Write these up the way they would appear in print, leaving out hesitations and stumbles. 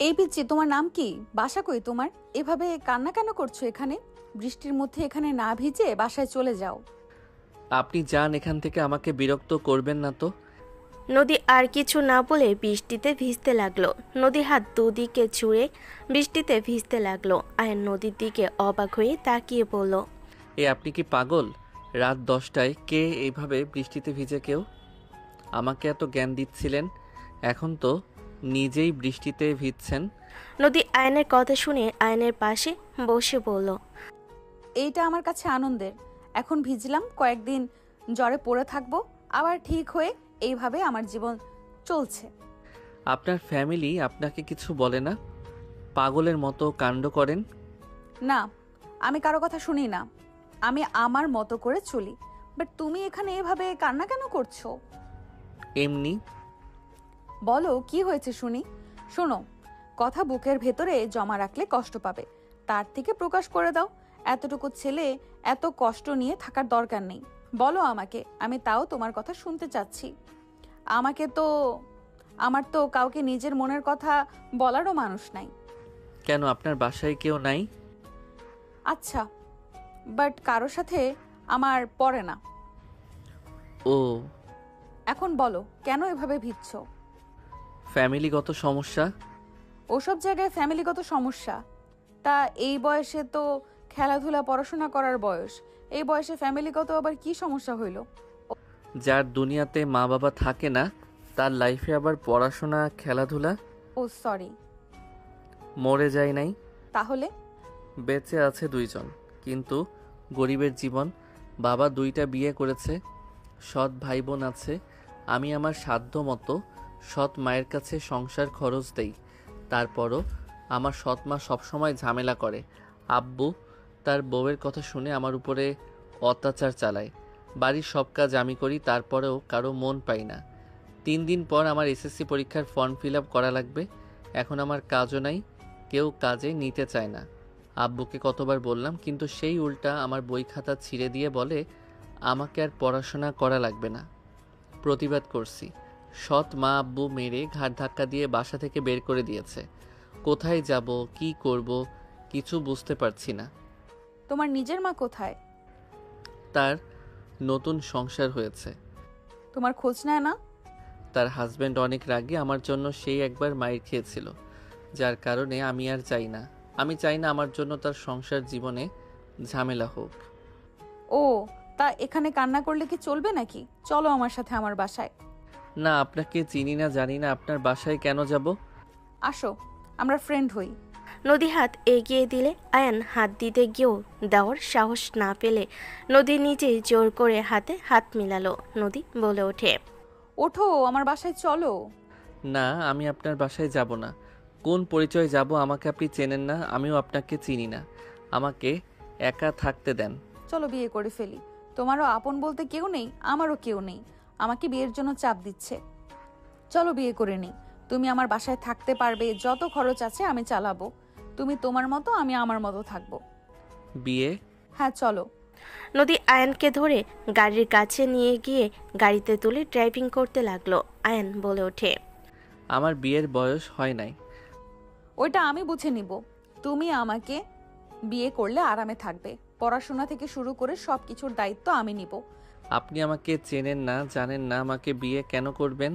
এই পিচ্চি, তোমার নাম কি? বাসা কই তোমার? এভাবে কান্না কেন করছো এখানে? বৃষ্টির মধ্যে এখানে না ভিজে বাসায় চলে যাও। আপনি যান এখান থেকে, আমাকে বিরক্ত করবেন না তো। নদী আর কিছু না বলে বৃষ্টিতে ভিজতে লাগলো। নদী হাত দুদিকে ছুঁড়ে বৃষ্টিতে ভিজতে লাগলো। আয়ান নদীর দিকে অবাক হয়ে তাকিয়ে বলল, আপনি কি পাগল? রাত 10টায় কে এইভাবে বৃষ্টিতে ভিজে কেউ? আমাকে এত জ্ঞান দিচ্ছিলেন, এখন তো নিজেই বৃষ্টিতে ভিজছেন। নদী আয়নের কথা শুনে আয়নের পাশে বসে বলল, এইটা আমার কাছে আনন্দের। এখন ভিজলাম, কয়েকদিন জ্বরে পড়ে থাকবো, আবার ঠিক হয়ে এইভাবে আমার জীবন চলছে। আপনার ফ্যামিলি আপনাকে কিছু বলে না? পাগলের মতো কাণ্ড করেন। না, আমি কারো কথা শুনি না, আমি আমার মতো করে চলি। বাট তুমি এখানে এভাবে কান্না কেন করছো? এমনি। বলো কি হয়েছে শুনি। শোনো, কথা বুকের ভেতরে জমা রাখলে কষ্ট পাবে, তার থেকে প্রকাশ করে দাও। এতটুকু ছেলে এত কষ্ট নিয়ে থাকার দরকার নেই। বলো আমাকে, আমি তাও তোমার কথা শুনতে চাচ্ছি। আমাকে তো আমার তো কাউকে নিজের মনের কথা বলারও মানুষ নাই। কেন, আপনার বাসায় কেউ নাই? আচ্ছা, বাট কারোর সাথে আমার পড়ে না। ও, এখন বলো কেন এভাবে ভিজছো? ফ্যামিলিগত সমস্যা। ওসব জায়গায় ফ্যামিলিগত সমস্যা? তা এই বয়সে তো খেলাধুলা পড়াশোনা করার বয়স, এই বয়সে ফ্যামিলিগত আবার কি সমস্যা হইল? যার দুনিয়াতে মা বাবা থাকে না, তার লাইফে আবার পড়াশোনা খেলাধুলা? ও সরি। মরে যায় নাই, তাহলে? বেঁচে আছে 2জন, কিন্তু গরিবের জীবন। বাবা 2টা বিয়ে করেছে, সৎ ভাই বোন আছে। আমি আমার সাধ্য মতো সৎ মায়ের কাছে সংসার খরচ দেই। তারপরও আমার সৎ মা সবসময় ঝামেলা করে। আব্বু তার বউয়ের কথা শুনে আমার উপরে অত্যাচার চালায়। বাড়ির সব কাজ আমি করি, তারপরেও কারো মন পাই না। 3 দিন পর আমার এসএসসি পরীক্ষার ফর্ম ফিল আপ করা লাগবে। এখন আমার কাজও নাই, কেউ কাজে নিতে চায় না। আব্বুকে কতবার বললাম, কিন্তু সেই উল্টা আমার বই খাতা ছিঁড়ে দিয়ে বলে আমাকে আর পড়াশোনা করা লাগবে না। প্রতিবাদ করছি, সৎ মা আব্বু মেরে ঘাড় ধাক্কা দিয়ে বাসা থেকে বের করে দিয়েছে। কোথায় যাব, কি করব, কিছু বুঝতে পারছি না। তোমার নিজের মা কোথায়? তার নতুন সংসার হয়েছে। তোমার খোঁজ নেয় না? তার হাজব্যান্ড অনেক রাগী আমার জন্য, সেই একবার মাইর খেয়েছিল, যার কারণে আমি আর চাই না। আমি চাই না আমার জন্য তার সংসার জীবনে ঝামেলা হোক। ও, তা এখানে কান্না করলে কি চলবে নাকি? চলো আমার সাথে আমার বাসায়। না, আপনাকে চিনি না, জানি না, আপনার বাসায় কেন যাব? আসো, আমরা ফ্রেন্ড হই। নদী হাত এগিয়ে দিলে আয়ান হাত দিতে গিয়েও দেওয়ার সাহস না পেলে নদী নিজেই জোর করে হাতে হাত মিলালো। নদী বলে ওঠে, ওঠো, আমার বাসায় চলো। না, আমি আপনার বাসায় যাব না। কোন পরিচয় যাব? আমাকে আপনি চেনেন না, আমিও আপনাকে চিনি না। আমাকে একা থাকতে দেন। চলো বিয়ে করে ফেলি। তোমারও আপন বলতে কেউ নেই, আমারও কেউ নেই। আমাকে বিয়ের জন্য চাপ দিচ্ছে। চলো বিয়ে করে নিই। তুমি আমার বাসায় থাকতে পারবে, যত খরচ আছে আমি চালাবো। তুমি তোমার মতো, আমি আমার মতো থাকবো। বিয়ে? হ্যাঁ চলো। নদী আয়ানকে ধরে গাড়ির কাছে নিয়ে গিয়ে গাড়িতে তুলে ড্রাইভিং করতে লাগলো। আয়ান বলে ওঠে, আমার বিয়ের বয়স হয় নাই। ওইটা আমি বুঝে নিব। তুমি আমাকে বিয়ে করলে আরামে থাকবে, পড়াশোনা থেকে শুরু করে সবকিছুর দায়িত্ব আমি নিব। আপনি আমাকে চেনেন না, জানেন না, আমাকে বিয়ে কেন করবেন?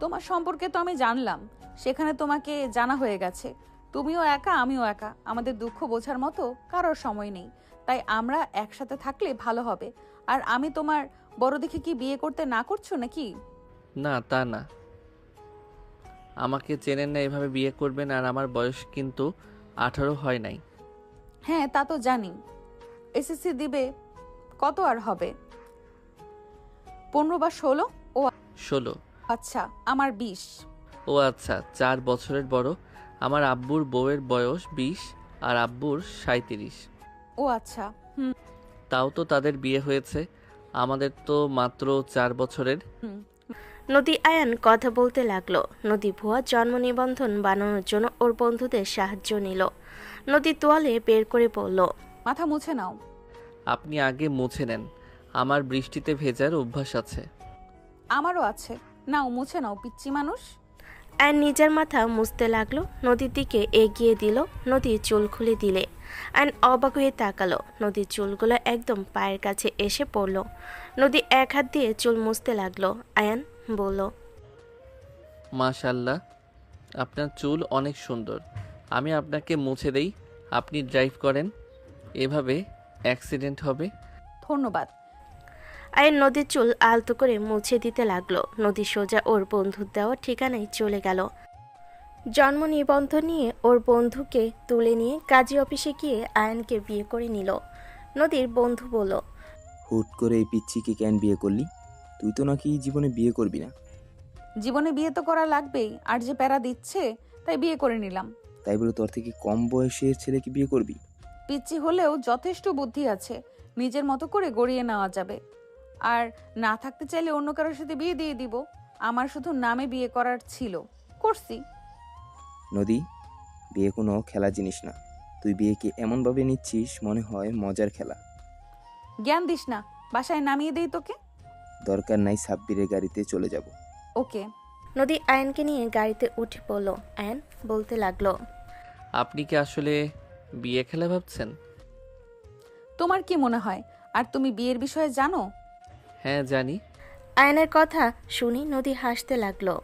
তোমার সম্পর্কে তো আমি জানলাম, সেখানে তোমাকে জানা হয়ে গেছে। তুমিও একা, আমিও একা, আমাদের দুঃখ বোঝার মতো কারোর সময় নেই। তাই আমরা একসাথে থাকলে ভালো হবে। আর আমি তোমার বড় দেখে কি বিয়ে করতে না করছো নাকি? না, তা না। আমাকে চেনেন না, এভাবে বিয়ে করবেন? আর আমার বয়স কিন্তু 18 হয় নাই। হ্যাঁ তা তো জানি। এসএসসি দিবে, কত আর হবে? 15 বা 16? ও 16? আচ্ছা, আমার 20। ও আচ্ছা, 4 বছরের বড়। আমার আব্বুর বউয়ের বয়স 20 আর আব্বুর 37। ও আচ্ছা, হুম তাও তো তাদের বিয়ে হয়েছে, আমাদের তো মাত্র 4 বছরের। হুম। নদী আয়ান কথা বলতে লাগলো। নদী ভুয়া জন্ম নিবন্ধন বানানোর জন্য ওর বন্ধুদের সাহায্য নিল। নদী তোয়ালে বের করে বলল, মাথা মুছে নাও। আপনি আগে মুছে নেন, আমার বৃষ্টিতে ভেজার অভ্যাস আছে। আমারও আছে, নাও মুছে নাও পিচ্চি মানুষ। আয়ন নিজের মাথা মুছতে লাগলো, নদীর দিকে এগিয়ে দিল। নদী চুল খুলে দিলে আয়ন অবাক হয়ে তাকালো। নদীর চুলগুলো একদম পায়ের কাছে এসে পড়ল। নদী এক হাত দিয়ে চুল মুছতে লাগলো। আয়ন বলল, মাশাল্লাহ, আপনার চুল অনেক সুন্দর। আমি আপনাকে মুছে দেই, আপনি ড্রাইভ করেন। এভাবে অ্যাক্সিডেন্ট হবে। ধন্যবাদ। আয়ন নদীর চুল আলতো করে মুছে দিতে লাগলো। নদী সোজা ওর বন্ধুর দেওয়া ঠিকানায় চলে গেল। জন্ম নিবন্ধন নিয়ে ওর বন্ধুকে তুলে নিয়ে কাজী অফিসে গিয়ে আয়নকে বিয়ে করে নিল। নদীর বন্ধু বলল, হুট করে এই পিচ্চিকে কেন বিয়ে করলি? তুই তো নাকি জীবনে বিয়ে করবি না। জীবনে বিয়ে তো করা লাগবেই, আর যে প্যারা দিচ্ছে তাই বিয়ে করে নিলাম। তাই বলে তোর থেকে কম বয়সের ছেলেকে বিয়ে করবি? পিচ্চি হলেও যথেষ্ট বুদ্ধি আছে, নিজের মতো করে গড়িয়ে নেওয়া যাবে। আর না থাকতে চাইলে অন্য কারোর সাথে বিয়ে দিয়ে দিব। আমার শুধু নামে বিয়ে করার ছিল, করছি। নদী, বিয়ে কোনো খেলা জিনিস না। তুই বিয়েকে এমনভাবে নিচ্ছিস মনে হয় মজার খেলা। জ্ঞান দিস না, বাসায় নামিয়ে দেই তোকে। দরকার নাই, সাব্বিরের গাড়িতে চলে যাব। ওকে। নদী আয়নকে নিয়ে গাড়িতে উঠে পড়ল। আয়ন বলতে লাগলো, আপনি কি আসলে বিয়ে খেলা ভাবছেন? তোমার কি মনে হয় আর তুমি বিয়ের বিষয়ে জানো? হ্যাঁ জানি। আয়নের কথা শুনি নদী হাসতে লাগলো।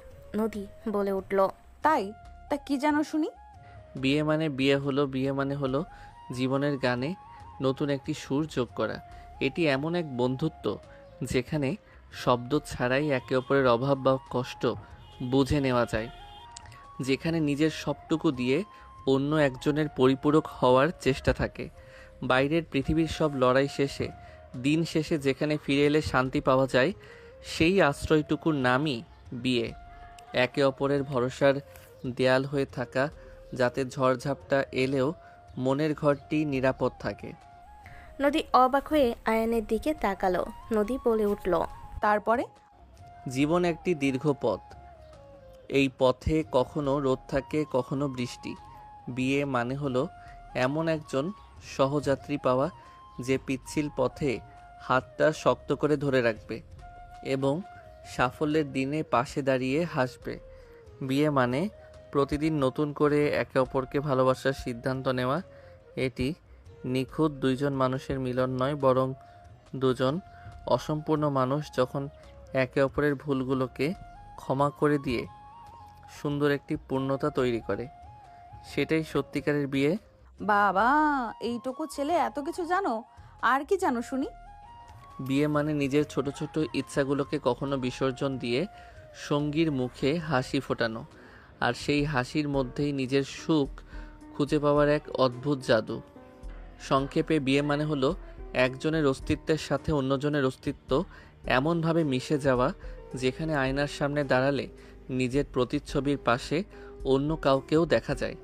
নদী বলে উঠল, তাই? তা কি জানো শুনি? বিয়ে মানে বিয়ে হলো, বিয়ে মানে হলো জীবনের গানে নতুন একটি সুর যোগ করা। এটি এমন এক বন্ধুত্ব যেখানে শব্দ ছাড়াই একে অপরের অভাব বা কষ্ট বুঝে নেওয়া যায়, যেখানে নিজের সবটুকু দিয়ে অন্য একজনের পরিপূরক হওয়ার চেষ্টা থাকে। বাইরের পৃথিবীর সব লড়াই শেষে, দিন শেষে যেখানে ফিরে এলে শান্তি পাওয়া যায়, সেই আশ্রয়টুকুর নামই বিয়ে। একে অপরের ভরসার দেয়াল হয়ে থাকা, যাতে ঝড়ঝাপটা এলেও মনের ঘরটি নিরাপদ থাকে। নদী অবাক হয়ে আয়নের দিকে তাকালো। নদী বলে উঠল, তারপরে? জীবন একটি দীর্ঘ পথ। এই পথে কখনো রোদ থাকে, কখনো বৃষ্টি। বিয়ে মানে হলো এমন একজন সহযাত্রী পাওয়া যে পিচ্ছিল পথে হাতটা শক্ত করে ধরে রাখবে এবং সাফল্যের দিনে পাশে দাঁড়িয়ে হাসবে। বিয়ে মানে প্রতিদিন নতুন করে একে অপরকে ভালোবাসার সিদ্ধান্ত নেওয়া। এটি নিখুঁত দুইজন মানুষের মিলন নয়, বরং দুজন অসম্পূর্ণ মানুষ যখন একে অপরের ভুলগুলোকে ক্ষমা করে দিয়ে সুন্দর একটি পূর্ণতা তৈরি করে, সেটাই সত্যিকারের বিয়ে। বাবা, এইটুকু ছেলে এত কিছু জানো! আর কি জানো শুনি? বিয়ে মানে নিজের ছোট ছোট ইচ্ছাগুলোকে কখনো বিসর্জন দিয়ে সঙ্গীর মুখে হাসি ফোটানো, আর সেই হাসির মধ্যেই নিজের সুখ খুঁজে পাওয়ার এক অদ্ভুত জাদু। সংক্ষেপে বিয়ে মানে হলো একজনের অস্তিত্বের সাথে অন্যজনের অস্তিত্ব এমনভাবে মিশে যাওয়া, যেখানে আয়নার সামনে দাঁড়ালে নিজের প্রতিচ্ছবির পাশে অন্য কাউকেও দেখা যায়।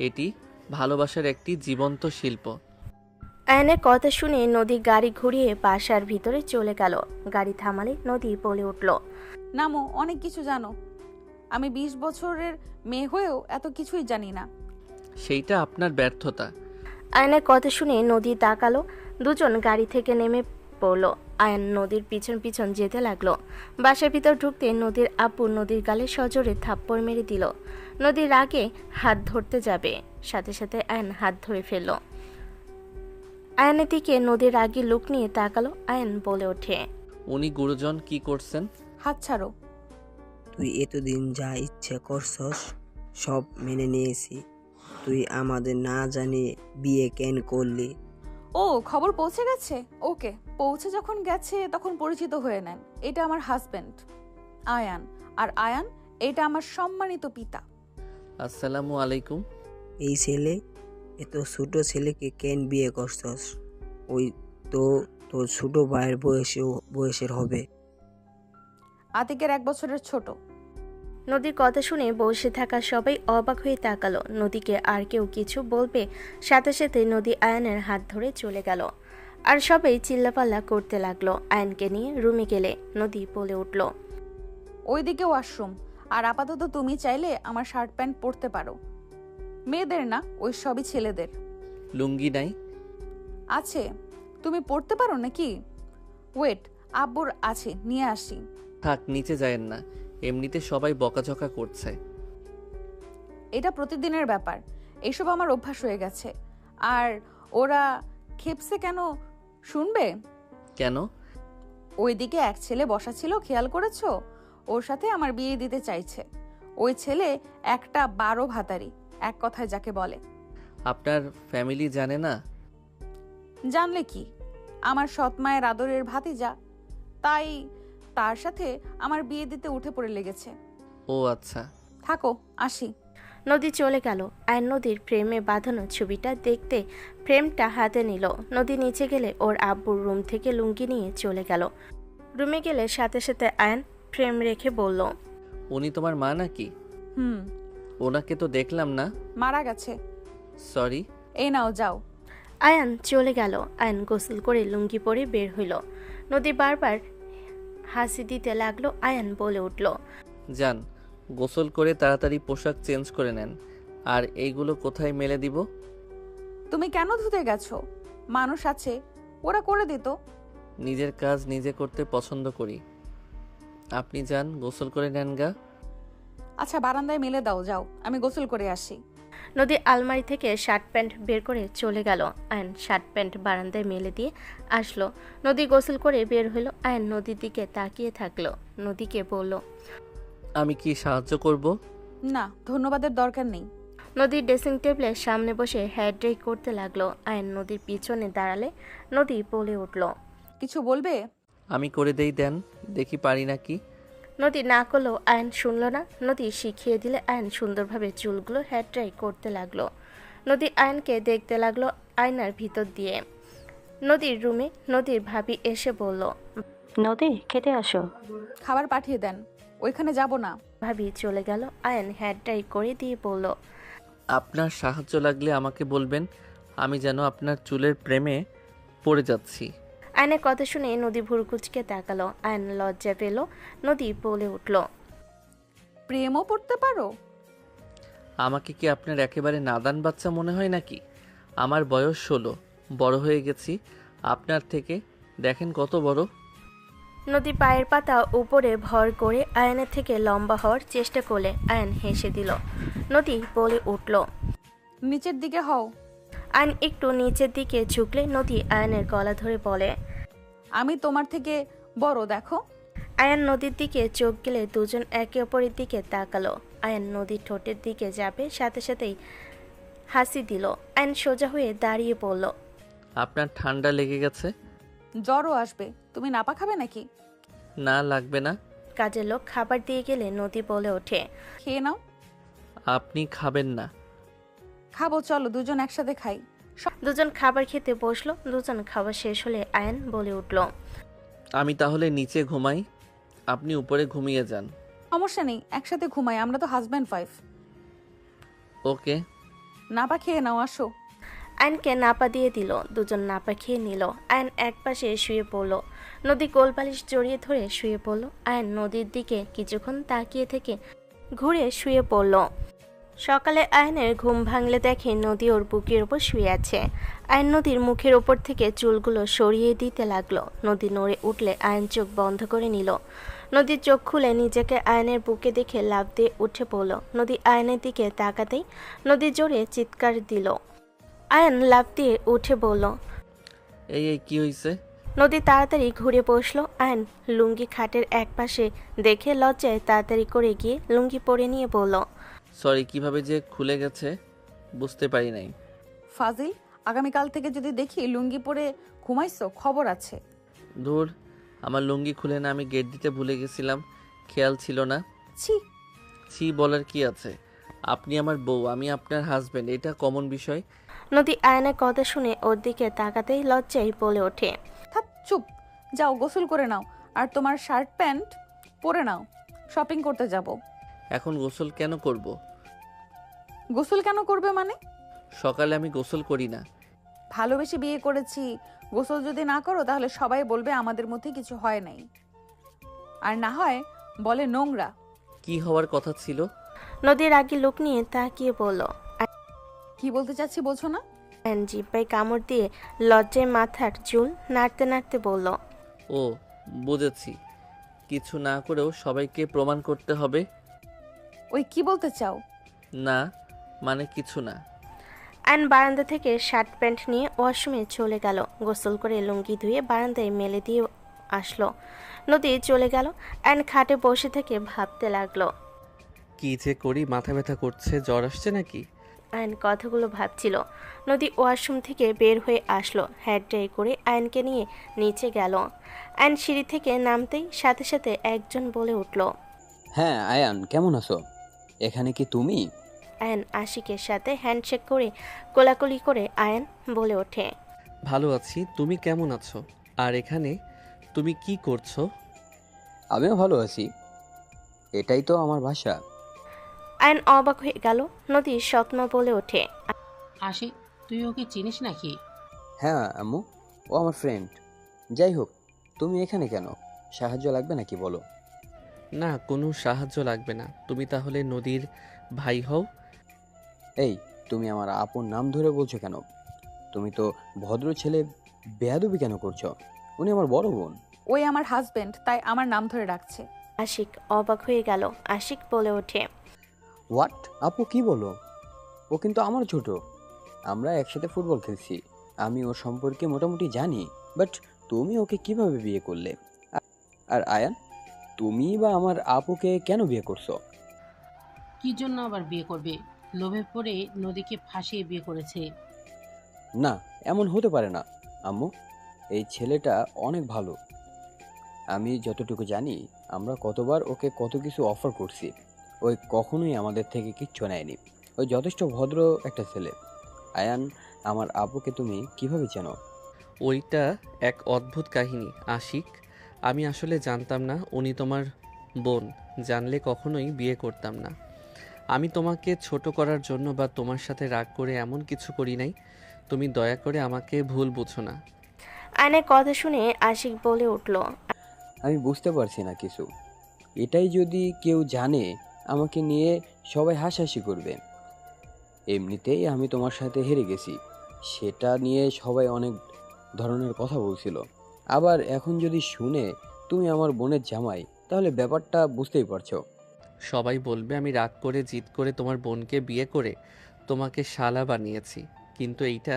এটি ভালোবাসার একটি জীবন্ত শিল্প। আয়নের কথা শুনে নদী গাড়ি ঘুরিয়ে বাসার ভিতরে চলে গেল। গাড়ি থামালে নদী বলে উঠল, নামো, অনেক কিছু জানো। আমি 20 বছরের মেয়ে হয়েও এত কিছুই জানি না। সেইটা আপনার ব্যর্থতা। আয়নের কথা শুনে নদী তাকালো। দুজন গাড়ি থেকে নেমে পড়ল। আয়ন নদীর পিছন পিছন যেতে লাগলো। বাসার ভিতর ঢুকতে নদীর আব্বু নদীর গালে সজোরে থাপ্পড় মেরে দিল। নদীর রাগে হাত ধরতে যাবে, সাথে সাথে আয়ন হাত ধরে ফেলল। আয়নের দিকে নদীর রাগী লুক নিয়ে তাকালো। আয়ন বলে ওঠে, উনি গুরুজন কি করছেন? হাত ছাড়ো। তুই এতদিন যা ইচ্ছে করছস সব মেনে নিয়েছি। তুই আমাদের না জানিয়ে বিয়ে কেন করলি? ও, খবর পৌঁছে গেছে? ওকে, পৌঁছে যখন গেছে তখন পরিচিত হয়ে নেন। এটা আমার হাজবেন্ড আয়ান, আর আয়ান এটা আমার সম্মানিত পিতা। আসসালামু আলাইকুম। এই ছেলে, এত ছোট ছেলেকে কেন বিয়ে করছস? ওই তো তোর ছোট ভাইয়ের বয়সের হবে। আতিকের 1 বছরের ছোট। নদীর কথা শুনে বসে থাকা সবাই অবাক হয়ে তাকালো। নদীকে আর কেউ কিছু বলবে, সাথে সাথে নদী আয়নের হাত ধরে চলে গেল। আর সবাই চিল্লাপাল্লা করতে লাগলো। আয়নকে নিয়ে রুমে গেলে নদী বলে উঠল, ওইদিকে ওয়াশরুম। আর আপাতত তুমি চাইলে আমার শার্ট প্যান্ট পরতে পারো। মেয়েদের না, ওই সবই ছেলেদের। লুঙ্গি নাই? আছে, তুমি পরতে পারো নাকি? ওয়েট, আব্বুর আছে, নিয়ে আসি। থাক, নিচে যায়েন না, এমনিতে সবাই বকাঝকা করছে। এটা প্রতিদিনের ব্যাপার। এসব আমার অভ্যাস হয়ে গেছে। আর ওরা খেপসে কেন শুনবে? কেন? ওইদিকে এক ছেলে বসা ছিল, খেয়াল করেছো? ওর সাথে আমার বিয়ে দিতে চাইছে। ওই ছেলে একটা 12 ভাতারি, এক কথায় যাকে বলে। আপনার ফ্যামিলি জানে না? জানলে কি, আমার সৎ মায়ের আদরের ভাতিজা, তাই তার সাথে আমার বিয়ে দিতে উঠে পড়ে লেগেছে। ও আচ্ছা। থাকো, আসি। নদী চলে গেল। আয়ন নদীর ফ্রেমে বাঁধানো ছবিটা দেখতে ফ্রেমটা হাতে নিল। নদী নিচে গেলে ওর আব্বুর রুম থেকে লুঙ্গি নিয়ে চলে গেল। রুমে গেলে সাথে সাথে আয়ন ফ্রেম রেখে বলল, উনি তোমার মা নাকি? হুম, ওনাকে তো দেখলাম না। মারা গেছে। সরি। এই নাও, যাও। আয়ান চলে গেল। আয়ন গোসল করে লুঙ্গি পরে বের হইল। নদী বারবার হাসি দিতে লাগলো। আয়ান বলে উঠল, যান, গোসল করে তাড়াতাড়ি পোশাক চেঞ্জ করে নেন। আর এইগুলো কোথায় মেলে দিব? তুমি কেন ধুতে গেছো? মানুষ আছে, ওরা করে দিত। নিজের কাজ নিজে করতে পছন্দ করি। আপনি যান, গোসল করে নেন গা। আচ্ছা, বারান্দায় মেলে দাও, যাও, আমি গোসল করে আসি। নদী আলমারি থেকে শার্ট প্যান্ট বের করে চলে গেল। আয়ন শার্ট প্যান্ট বারান্দায় মেলে দিয়ে আসলো। নদী গোসল করে বের হলো। আয়ন নদীর দিকে তাকিয়ে থাকলো। নদীকে বলল, আমি কি সাহায্য করব? না, ধন্যবাদের দরকার নেই। নদীর ড্রেসিং টেবিলের সামনে বসে হেয়ার ড্রাই করতে লাগলো। আয়ন নদীর পিছনে দাঁড়ালে নদী বলে উঠল, কিছু বলবে? আমি করে দেই, দেন, দেখি পারি নাকি। নদী না করলো। আয়ন শুনল না। নদী শিখিয়ে দিলে আয়ন সুন্দরভাবে চুলগুলো হেয়ার ড্রাই করতে লাগলো। নদী আয়নকে দেখতে লাগলো আয়নার ভিতর দিয়ে। নদীর রুমে নদীর ভাবি এসে বলল, নদী, খেতে আসো। খাবার পাঠিয়ে দেন, ওইখানে যাব না। ভাবি চলে গেল। আয়ন হেয়ার ড্রাই করে দিয়ে বলল, আপনার সাহায্য লাগলে আমাকে বলবেন। আমি যেন আপনার চুলের প্রেমে পড়ে যাচ্ছি। আয়নের কথা শুনে নদী ভুরকুচকে তাকালো। আয়ন লজ্জা পেল। নদী বলে উঠল, প্রেমও পড়তে পারো? আমাকে কি আপনার একেবারে নাদান বাচ্চা মনে হয় নাকি? আমার বয়স 16, বড় হয়ে গেছি আপনার থেকে। দেখেন কত বড়। নদী পায়ের পাতা উপরে ভর করে আয়নের থেকে লম্বা হওয়ার চেষ্টা করলে আয়ন হেসে দিল। নদী বলে উঠল, নিচের দিকে হও। আয়ন একটু নিচের দিকে ঝুঁকলে নদী আয়নের গলা ধরে বলে, আমি তোমার থেকে বড়, দেখো। আয়ন নদীর দিকে চোখ গেলে দুজন একে অপরের দিকে তাকালো। আয়ন নদীর ঠোঁটের দিকে যাবে, সাথে সাথেই হাসি দিল। আয়ন সোজা হয়ে দাঁড়িয়ে পড়ল। আপনার ঠান্ডা লেগে গেছে? জ্বরও আসবে। তুমি নাপা খাবে নাকি? না, লাগবে না। কাজের লোক খাবার দিয়ে গেলে নদী বলে ওঠে, খেয়ে নাও। আপনি খাবেন না? খাবো, চলো দুজন একসাথে খাই। দুজন খাবার খেতে বসলো। দুজন খাবার শেষ হলে আয়ন বলে উঠল, আমি তাহলে নিচে ঘুমাই, আপনি উপরে ঘুমিয়ে যান। সমস্যা নেই, একসাথে ঘুমাই, আমরা তো হাজব্যান্ড ওয়াইফ। ওকে। নাপা খেয়ে নাও, আসো। আয়নকে নাপা দিয়ে দিল। দুজন নাপা খেয়ে নিল। আয়ন এক পাশে শুয়ে পড়ল। নদী কোলবালিশ জড়িয়ে ধরে শুয়ে পড়ল। আয়ন নদীর দিকে কিছুক্ষণ তাকিয়ে থেকে ঘুরে শুয়ে পড়ল। সকালে আয়নের ঘুম ভাঙলে দেখে নদী ওর বুকের ওপর শুয়ে আছে। আয়ন নদীর মুখের ওপর থেকে চুলগুলো সরিয়ে দিতে লাগলো। নদী নড়ে উঠলে আয়ন চোখ বন্ধ করে নিল। নদীর চোখ খুলে নিজেকে আয়নের বুকে দেখে লাফ দিয়ে উঠে পড়ল। নদী আয়নের দিকে তাকাতেই নদী জোরে চিৎকার দিল। আয়ন লাফ দিয়ে উঠে বলল, এই এই কি হয়েছে? নদী তাড়াতাড়ি ঘুরে বসলো। আয়ন লুঙ্গি খাটের এক পাশে দেখে লজ্জায় তাড়াতাড়ি করে গিয়ে লুঙ্গি পরে নিয়ে বলল, সরি, কিভাবে যে খুলে গেছে বুঝতে পারি নাই। ফাজিল, আগামীকাল থেকে যদি দেখি লুঙ্গি পরে ঘুমাইছো, খবর আছে। ধুর, আমার লুঙ্গি খুলে না, আমি গেট দিতে ভুলে গেছিলাম, খেয়াল ছিল না। ছি। ছি বলার কি আছে? আপনি আমার বউ, আমি আপনার হাজবেন্ড, এটা কমন বিষয়। নদী আয়নের কথা শুনে ওর দিকে তাকাতেই লজ্জায় বলে ওঠে, থাক, চুপ। যাও গোসল করে নাও, আর তোমার শার্ট প্যান্ট পরে নাও, শপিং করতে যাব। এখন গোসল কেন করব? গোসল কেন করবে মানে? সকালে আমি গোসল করি না। ভালোবেসে বিয়ে করেছি, গোসল যদি না করো তাহলে সবাই বলবে আমাদের মধ্যে কিছু হয় নাই, আর না হয় বলে নোংরা। কি হওয়ার কথা ছিল? নদীর আগে লোক নিয়ে তাকিয়ে বলল। কি বলতে চাচ্ছি বোঝো না? আয়ন জিব্বায় কামড় দিয়ে লজ্জায় মাথার চুল নাড়তে নাড়তে বলল, ও, বুঝেছি, কিছু না করেও সবাইকে প্রমাণ করতে হবে। ওই কি বলতে চাও? না, মানে কিছু না। আয়ন বারান্দা থেকে শার্ট প্যান্ট নিয়ে ওয়াশরুমে চলে গেল। গোসল করে লুঙ্গি ধুয়ে বারান্দায় মেলে দিয়ে আসলো। নদী চলে গেল। আয়ন খাটে বসে থেকে ভাবতে লাগলো। কি যে করি, মাথা ব্যথা করছে, জ্বর আসছে নাকি? আয়ন কথাগুলো ভাবছিল। নদী ওয়াশরুম থেকে বের হয়ে আসলো। হেয়ার ড্রাই করে আয়নকে নিয়ে নিচে গেল। আয়ন সিঁড়ি থেকে নামতেই সাথে সাথে একজন বলে উঠল। হ্যাঁ আয়ান, কেমন আছো? এখানে কি তুমি? আয়ন আশিকের সাথে হ্যান্ডশেক করে কোলাকুলি করে আয়ন বলে ওঠে। ভালো আছি, তুমি কেমন আছো? আর এখানে তুমি কি করছো? আমিও ভালো আছি, এটাই তো আমার বাসা। আয়ন অবাক হয়ে গেল। নদী স্বপ্ন বলে ওঠে। আশিক, তুই ওকে চিনিস নাকি? হ্যাঁ আম্মু, ও আমার ফ্রেন্ড। যাই হোক, তুমি এখানে কেন? সাহায্য লাগবে নাকি বলো? না, কোনো সাহায্য লাগবে না। তুমি তাহলে নদীর ভাই হও? এই, তুমি আমার আপন নাম ধরে বলছো কেন? তুমি তো ভদ্র ছেলে, বেয়াদবি কেন করছো? উনি আমার বড় বোন। ওই আমার হাজবেন্ড, তাই আমার নাম ধরে ডাকছে। আশিক অবাক হয়ে গেল। আশিক বলে ওঠে। হোয়াট? আপু কি বলো? ও কিন্তু আমার ছোট। আমরা একসাথে ফুটবল খেলছি, আমি ওর সম্পর্কে মোটামুটি জানি। বাট তুমি ওকে কিভাবে বিয়ে করলে? আর আয়ান, তুমি বা আমার আপুকে কেন বিয়ে করছো? কি জন্য আবার বিয়ে করবে? লোভে পড়ে নদীকে ফাঁসিয়ে বিয়ে করেছে। না, এমন হতে পারে না আম্মু। এই ছেলেটা অনেক ভালো। আমি যতটুকু জানি, আমরা কতবার ওকে কত কিছু অফার করছি, ওই কখনোই আমাদের থেকে কিচ্ছু নেয়নি। ওই যথেষ্ট ভদ্র একটা ছেলে। আয়ান, আমার আপুকে তুমি কিভাবে চেনো? ওইটা এক অদ্ভুত কাহিনী আশিক। আমি আসলে জানতাম না উনি তোমার বোন। জানলে কখনোই বিয়ে করতাম না। আমি তোমাকে ছোট করার জন্য বা তোমার সাথে রাগ করে এমন কিছু করি নাই। তুমি দয়া করে আমাকে ভুল বুঝো না। আয়নের কথা শুনে আশিক বলে উঠল। আমি বুঝতে পারছি না কিছু। এটাই যদি কেউ জানে, আমাকে নিয়ে সবাই হাসাহাসি করবে। এমনিতেই আমি তোমার সাথে হেরে গেছি, সেটা নিয়ে সবাই অনেক ধরনের কথা বলছিল। আবার এখন যদি শুনে তুমি আমার বোনের জামাই, তাহলে ব্যাপারটা বুঝতেই পারছো। সবাই বলবে আমি রাগ করে জিদ করে তোমার বোনকে বিয়ে করে তোমাকে শালা বানিয়েছি। কিন্তু এইটা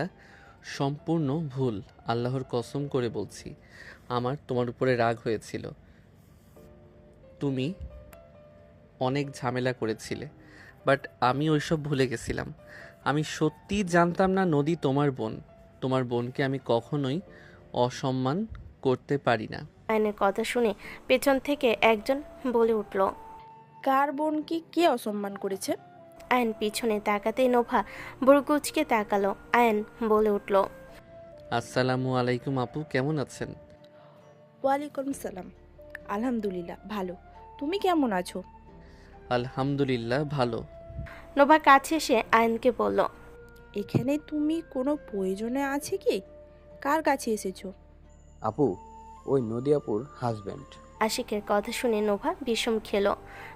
সম্পূর্ণ ভুল। আল্লাহর কসম করে বলছি, আমার তোমার উপরে রাগ হয়েছিল। তুমি অনেক ঝামেলা করেছিলে, বাট আমি ওইসব ভুলে গেছিলাম। আমি সত্যিই জানতাম না নদী তোমার বোন। তোমার বোনকে আমি কখনোই অসম্মান করতে পারি না। আয়নের কথা শুনে পেছন থেকে একজন বলে উঠল। কার বোনকে কে অসম্মান করেছে? আয়ন পিছনে তাকাতেই নোভা বুড়কুচকে তাকালো। আয়ন বলে উঠল। আসসালামু আলাইকুম আপু, কেমন আছেন? ওয়ালাইকুম সালাম। আলহামদুলিল্লাহ ভালো। তুমি কেমন আছো? আলহামদুলিল্লাহ ভালো। নোভা কাছে এসে আয়নকে বলল। এখানে তুমি কোনো প্রয়োজনে আছে কি? কার কাছে এসেছো? আপু, ওই নদী আপুর হাজব্যান্ড। আশিকের কথা শুনে নোভা বিষম খেলো।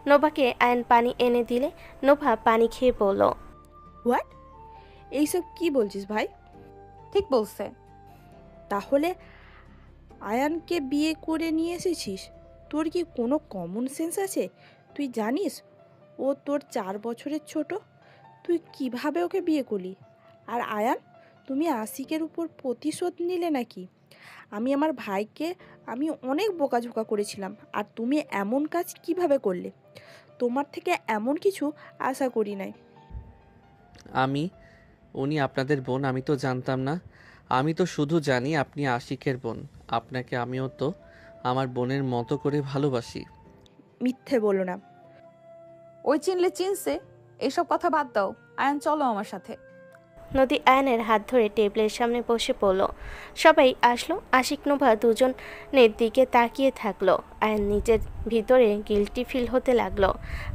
নোভাকে আয়ন পানি এনে দিলে নোভা পানি খেয়ে বলল। হোয়াট? এইসব কি বলছিস ভাই? ঠিক বলছে। তাহলে আয়ানকে বিয়ে করে নিয়ে এসেছিস? তোর কি কোনো কমন সেন্স আছে? তুই জানিস ও তোর 4 বছরের ছোট। তুই কিভাবে ওকে বিয়ে করলি? আর আয়ান, তুমি আশিকের উপর প্রতিশোধ নিলে নাকি? আমি আমার ভাইকে অনেক বোকাঝোকা করেছিলাম, আর তুমি এমন কাজ কিভাবে করলে? তোমার থেকে এমন কিছু আশা করি নাই। উনি আপনাদের বোন আমি তো জানতাম না। আমি তো শুধু জানি আপনি আশিকের বোন। আপনাকে আমিও তো আমার বোনের মতো করে ভালোবাসি। মিথ্যে বলো না। ওই চিনলে চিনছে, এসব কথা বাদ দাও। আয়ান চলো আমার সাথে। নদী আয়নের হাত ধরে টেবিলের সামনে বসে পড়ল। সবাই আসলো। আশিক নোভা দুজনের দিকে তাকিয়ে থাকলো। আয়ন নিজের ভিতরে গিল্টি ফিল হতে লাগলো।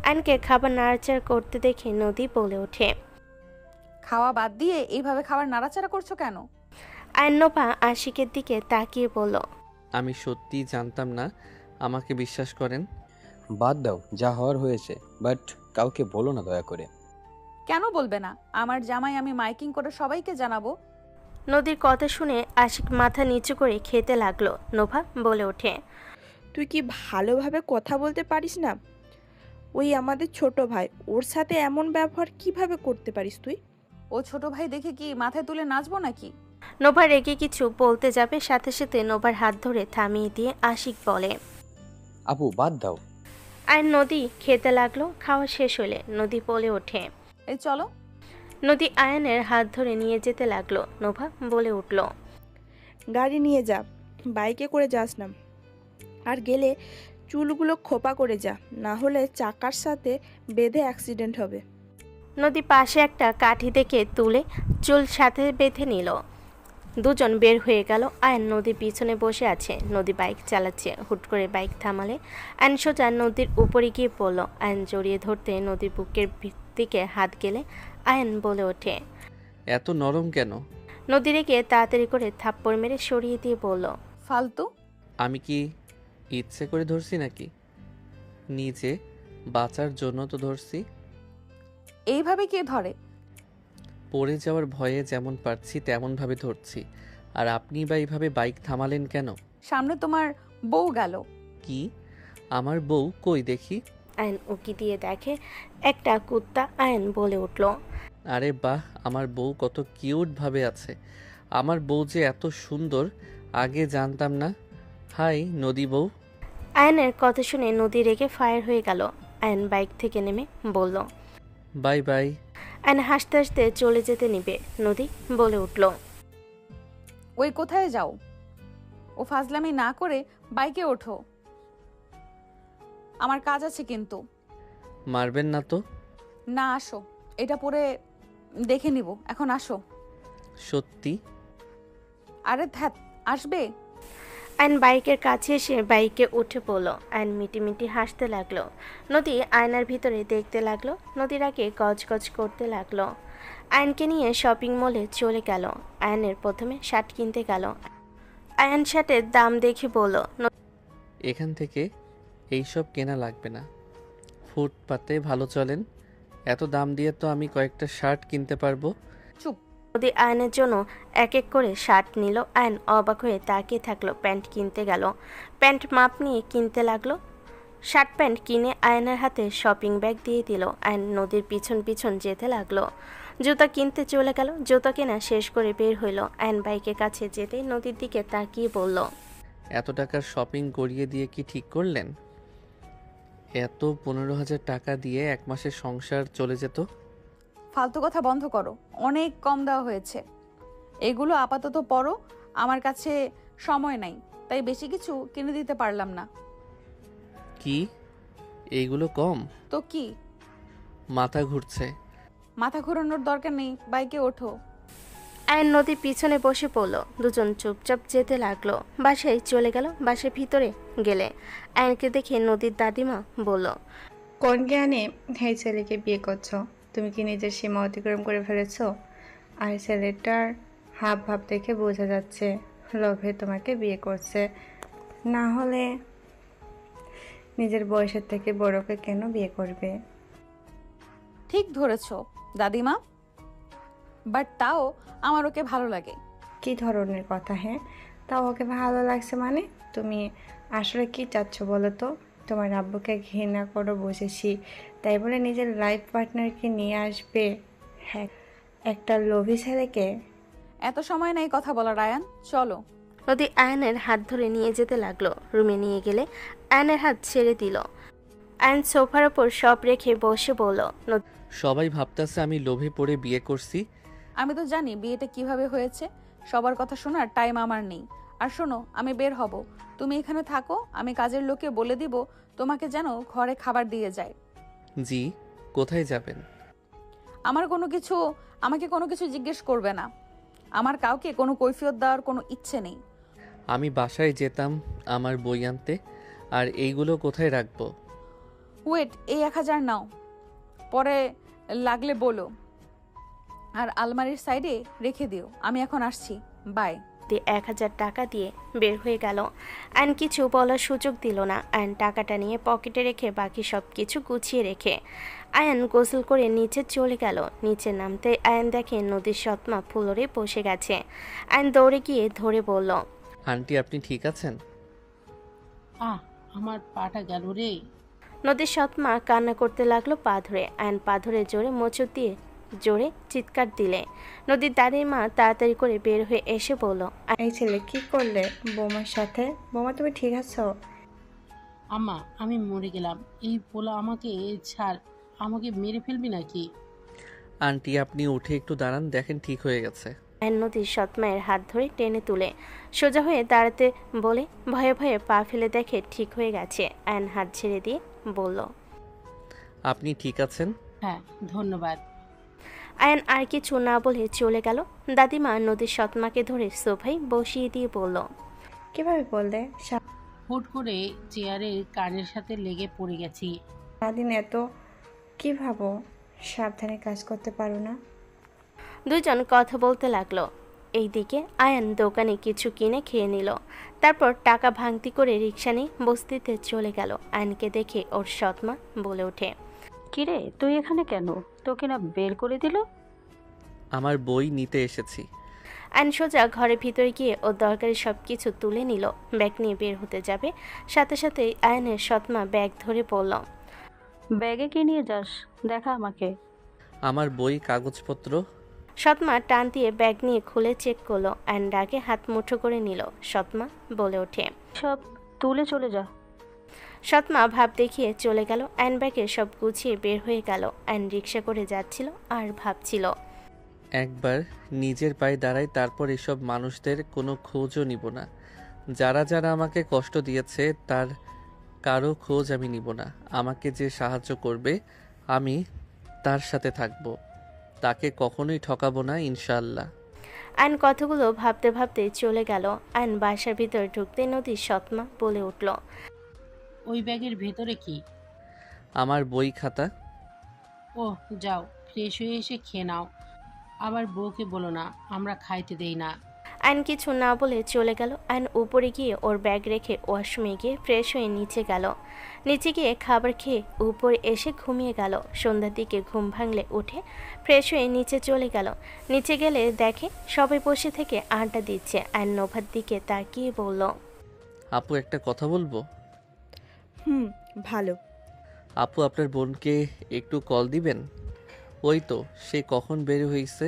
আয়নকে খাবার নাড়াচাড়া করতে দেখে নদী বলে ওঠে। খাওয়া বাদ দিয়ে এইভাবে খাবার নাড়াচাড়া করছো কেন? আয়ন নোভা আশিকের দিকে তাকিয়ে বলল। আমি সত্যিই জানতাম না, আমাকে বিশ্বাস করেন। বাদ দাও, যা হওয়ার হয়েছে। বাট কাউকে বলো না দয়া করে। কেন বলবে না? আমার জামাই আমি মাইকিং করে সবাইকে জানাবো। নদীর কথা শুনে আশিক মাথা নিচু করে খেতে লাগলো। নোভা বলে ওঠে। তুই কি ভালোভাবে কথা বলতে পারিস না? ওই আমাদের ছোট ভাই, ওর সাথে এমন ব্যবহার কিভাবে করতে পারিস তুই? ও ছোট ভাই দেখে কি মাথায় তুলে নাচবো নাকি? নোভা রেগে কিছু বলতে যাবে, সাথে সাথে নোভার হাত ধরে থামিয়ে দিয়ে আশিক বলে। আপু বাদ দাও। আর নদী খেতে লাগলো। খাওয়া শেষ হলে নদী বলে ওঠে। এই চলো। নদী আয়ানের হাত ধরে নিয়ে যেতে লাগলো। নোভা বলে উঠল। গাড়ি নিয়ে যা, বাইকে করে যাস না। আর গেলে চুলগুলো খোপা করে যা, না হলে চাকার সাথে বেঁধে অ্যাক্সিডেন্ট হবে। নদী পাশে একটা কাঠি দেখে তুলে চুল সাথে বেঁধে নিল। দুজন বের হয়ে গেল। আয়ন নদীর পিছনে বসে আছে। নদী বাইক চালাচ্ছে। হুট করে বাইক থামালে আয়ন সোজা নদীর উপরে গিয়ে পড়ল। আয়ন জড়িয়ে ধরতে নদীর বুকের দিকে হাত গেলে আয়ন বলে ওঠে। এত নরম কেন? নদী রেগে তাড়াতাড়ি করে থাপ্পড় মেরে সরিয়ে দিয়ে বলল। ফালতু। আমি কি ইচ্ছে করে ধরছি নাকি? নিজে বাঁচার জন্য তো ধরছি। এইভাবে কে ধরে? পড়ে যাওয়ার ভয়ে যেমন পারছি তেমন ভাবে ধরছি। আর আপনি বা এইভাবে বাইক থামালেন কেন? সামনে তোমার বউ গেল। কি? আমার বউ কই দেখি? আয়ন উকি দিয়ে দেখে একটা কুত্তা। আয়ন বলে উঠল। আরে বাহ, আমার বউ কত কিউট ভাবে আছে। আমার বউ যে এত সুন্দর আগে জানতাম না। হাই নদী বউ। আয়নের কথা শুনে নদী রেগে ফায়ার হয়ে গেল। আয়ন বাইক থেকে নেমে বলল। Bye bye. আয়ন হাসতে হাসতে চলে যেতে নিবে। নদী বলে উঠল। ওই কোথায় যাও? ও ফাজলামি না করে বাইকে ওঠো, আমার কাজ আছে কিন্তু। মারবেন না তো? না, আসো, এটা পরে দেখে নিব, এখন আসো। সত্যি? আরে ধ্যাত, আসবে। আয়ন বাইকের কাছে এসে বাইকে উঠে পড়ল। আয়ন মিটি হাসতে লাগলো। নদী আয়নার ভিতরে দেখতে লাগলো। নদীর আগে গজগজ করতে লাগলো। আয়নকে নিয়ে শপিং মলে চলে গেল। আয়নের প্রথমে শার্ট কিনতে গেল। আয়ন শার্টের দাম দেখে বলল। এখান থেকে এইসব কেনা লাগবে না, ফুটপাতে ভালো চলেন। এত দাম দিয়ে তো আমি কয়েকটা শার্ট কিনতে পারবো। চুপ। নদী আয়নের জন্য এক এক করে শার্ট নিল। আয়ন অবাক হয়ে তাকিয়ে থাকলো। প্যান্ট কিনতে গেল। প্যান্ট মাপ নিয়ে কিনতে লাগলো। শার্ট প্যান্ট কিনে আয়নের হাতে শপিং ব্যাগ দিয়ে দিল। আয়ন নদীর পিছন পিছন যেতে লাগলো। জুতা কিনতে চলে গেল। জুতা কেনা শেষ করে বের হইল। আয়ন বাইকের কাছে যেতেই নদীর দিকে তাকিয়ে বলল। এত টাকার শপিং করিয়ে দিয়ে কি ঠিক করলেন? এত 15,000 টাকা দিয়ে এক মাসের সংসার চলে যেত। ফালতু কথা বন্ধ করো, অনেক কম দেওয়া হয়েছে। এগুলো আপাতত পরো, আমার কাছে সময় নাই, তাই বেশি কিছু কিনে দিতে পারলাম না। কি এইগুলো কম? তো কি? মাথা ঘুরছে। মাথা ঘোরানোর দরকার নেই, বাইকে ওঠো। আয়ন নদীর পিছনে বসে পড়ল। দুজন চুপচাপ যেতে লাগলো। বাসায় চলে গেল। বাসার ভিতরে গেলে আয়নকে দেখে নদীর দাদিমা বলল। কোন জ্ঞানে এই ছেলেকে বিয়ে করছো? তুমি কি নিজের সীমা অতিক্রম করে ফেলেছো? আর ছেলেটার হাব ভাব দেখে বোঝা যাচ্ছে লোভে তোমাকে বিয়ে করছে। না হলে নিজের বয়সের থেকে বড়কে কেন বিয়ে করবে? ঠিক ধরেছো দাদিমা, বাট তাও আমার ওকে ভালো লাগে। কি ধরনের কথা? হ্যাঁ, তাও ওকে ভালো লাগছে মানে? তুমি আসলে কি চাচ্ছ বলো তো? তোমার আব্বুকে ঘৃণা করো বসেছি, তাই বলে নিজের লাইফ পার্টনারকে নিয়ে আসবে হ্যাঁ একটা লোভী ছেলেকে? এত সময় নেই কথা বলার, আয়ান চলো। নদী আয়নের হাত ধরে নিয়ে যেতে লাগলো। রুমে নিয়ে গেলে আয়নের হাত ছেড়ে দিল। আয়ন সোফার ওপর সব রেখে বসে বলল। সবাই ভাবতেছে আমি লোভে পড়ে বিয়ে করছি। আমি তো জানি বিয়েটা কিভাবে হয়েছে, সবার কথা শোনার টাইম আমার নেই। আর শোনো, আমি বের হব, তুমি এখানে থাকো। আমি কাজের লোককে বলে দিব তোমাকে যেন ঘরে খাবার দিয়ে যায়। জি, কোথায় যাবেন? আমাকে কোনো কিছু জিজ্ঞেস করবে না। আমার কাউকে কোনো কৈফিয়ত দেওয়ার কোনো ইচ্ছে নেই। আমি বাসায় যেতাম আমার বই আনতে। আর এইগুলো কোথায় রাখবো? ওয়েট, এই 1000 নাও, পরে লাগলে বলো। আর আলমারির সাইডে রেখে দিও। আমি এখন আসছি, বাই। 1000 টাকা দিয়ে বের হয়ে গেল। আয়ন কিছু বলার সুযোগ দিল না। আয়ন টাকাটা নিয়ে পকেটে রেখে বাকি সব কিছু গুছিয়ে রেখে আয়ন গোসল করে নিচে চলে গেল। নিচে নামতে আয়ন দেখে নদীর সৎমা ফ্লোরে বসে গেছে। আয়ন দৌড়ে গিয়ে ধরে বলল। আন্টি আপনি ঠিক আছেন? আমার পাটা গেল রে। নদীর সৎমা কান্না করতে লাগলো পা ধরে। আয়ন পা ধরে জোরে মোচড় দিয়ে জোরে চিৎকার দিলে নদীর দাদির মা তাড়াতাড়ি করে বের হয়ে এসে বলল, এই ছেলে কি করলে বৌমার সাথে? বৌমা তুমি ঠিক আছো? আম্মা আমি মরে গেলাম, এই পোলা আমাকে ছাড়, আমাকে মেরে ফেলবি নাকি? আন্টি আপনি উঠে একটু দাঁড়ান, দেখেন ঠিক হয়ে গেছে। আয়ন নদীর সৎমায়ের হাত ধরে টেনে তুলে সোজা হয়ে দাঁড়াতে বলে ভয়ে ভয়ে পা ফেলে দেখে ঠিক হয়ে গেছে। আয়ন হাত ছেড়ে দিয়ে বলল, আপনি ঠিক আছেন? হ্যাঁ ধন্যবাদ। আয়ন আর কিছু না বলে চলে গেল। দাদিমা নদীর সৎমাকে ধরে সোফায় বসিয়ে দিয়ে বলল, কিভাবে বললে? হুট করে চেয়ারের কানের সাথে লেগে পড়ে গেছি। সারাদিন এত কি ভাবো, সাবধানে কাজ করতে পারো না? দুজন কথা বলতে লাগলো। এইদিকে আয়ান দোকানে কিছু কিনে খেয়ে নিল, তারপর টাকা ভাঙতি করে রিক্সা নিয়ে বস্তিতে চলে গেল। আয়নকে দেখে ওর সৎমা বলে ওঠে, কিরে তুই এখানে কেন? তোকে না বের করে দিল? আমার বই নিতে এসেছি। আয়ন সোজা ঘরের ভিতরে গিয়ে ওর দরকারি সব কিছু তুলে নিল, ব্যাগ নিয়ে বের হতে যাবে। সাথে সাথেই আয়নের সৎমা ব্যাগ ধরে পড়ল। ব্যাগে কি নিয়ে যাস? দেখা আমাকে। আমার বই কাগজপত্র। সৎমা টান দিয়ে ব্যাগ নিয়ে খুলে চেক করলো। আয়ন রাগে হাত মুঠো করে নিল। সৎমা বলে ওঠে, সব তুলে চলে যা। সৎমা ভাব দেখিয়ে চলে গেল। আয়ন ব্যাগে সব গুছিয়ে বের হয়ে গেল। আয়ন রিক্সা করে যাচ্ছিল আর ভাবছিল, একবার নিজের পায়ে দাঁড়াই, তারপর এসব মানুষদের কোনো খোঁজও নিব না। যারা যারা আমাকে কষ্ট দিয়েছে তার কারো খোঁজ আমি নিব না। আমাকে যে সাহায্য করবে আমি তার সাথে থাকব, তাকে কখনোই ঠকাবো না ইনশাআল্লাহ। আয়ন কথাগুলো ভাবতে ভাবতে চলে গেল। আয়ন বাসার ভিতর ঢুকতে নদীর সৎমা বলে উঠল, ওই ব্যাগের ভেতরে কি? আমার বই খাতা। ওহ যাও, ফ্রেশ হয়ে এসে খেয়ে নাও। আবার বউকে বলো না আমরা খাইতে দেই না। আয়ন কিছু না বলে চলে গেল। আয়ন উপরে গিয়ে ওর ব্যাগ রেখে ওয়াশরুমে গিয়ে ফ্রেশ হয়ে নিচে গেল। নিচে গিয়ে খাবার খেয়ে উপরে এসে ঘুমিয়ে গেল। সন্ধ্যার দিকে ঘুম ভাঙলে উঠে ফ্রেশ হয়ে নিচে চলে গেল। নিচে গেলে দেখে সবাই বসে থেকে আড্ডা দিচ্ছে। আয়ন নোভার দিকে তাকিয়ে বলল, আপু একটা কথা বলবো? ভালো। আপু আপনার বোনকে একটু কল দিবেন? ওই তো সে কখন বের হয়েছে,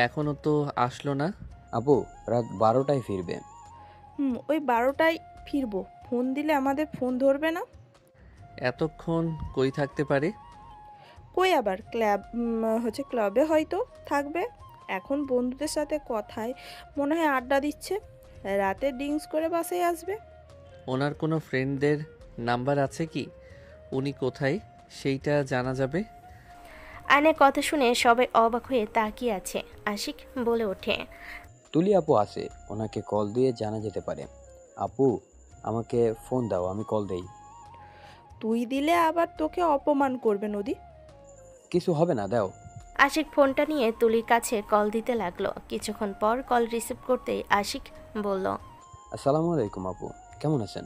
এখনো তো আসলো না। আপু রাত 12টায় ফিরবে। ওই 12টায় ফিরবো। ফোন দিলে আমাদের ফোন ধরবে না। এতক্ষণ কই থাকতে পারে? কই আবার ক্লাবে হয়তো থাকবে। এখন বন্ধুদের সাথে কথায় মনে হয় আড্ডা দিচ্ছে। রাতে ড্রিঙ্কস করে বাসায় আসবে। ওনার কোনো ফ্রেন্ডদের নাম্বার আছে কি? উনি কোথায় সেইটা জানা যাবে। আয়নের কথা শুনে সবাই অবাক হয়ে তাকিয়ে আছে। আশিক বলে ওঠে, তুলি আপু আছে, ওনাকে কল দিয়ে জানা যেতে পারে। আপু আমাকে ফোন দাও, আমি কল দেই। তুই দিলে আবার তোকে অপমান করবে নদী। কিছু হবে না, দাও। আশিক ফোনটা নিয়ে তুলির কাছে কল দিতে লাগলো। কিছুক্ষণ পর কল রিসিভ করতেই আশিক বলল, আসসালামু আলাইকুম আপু, কেমন আছেন?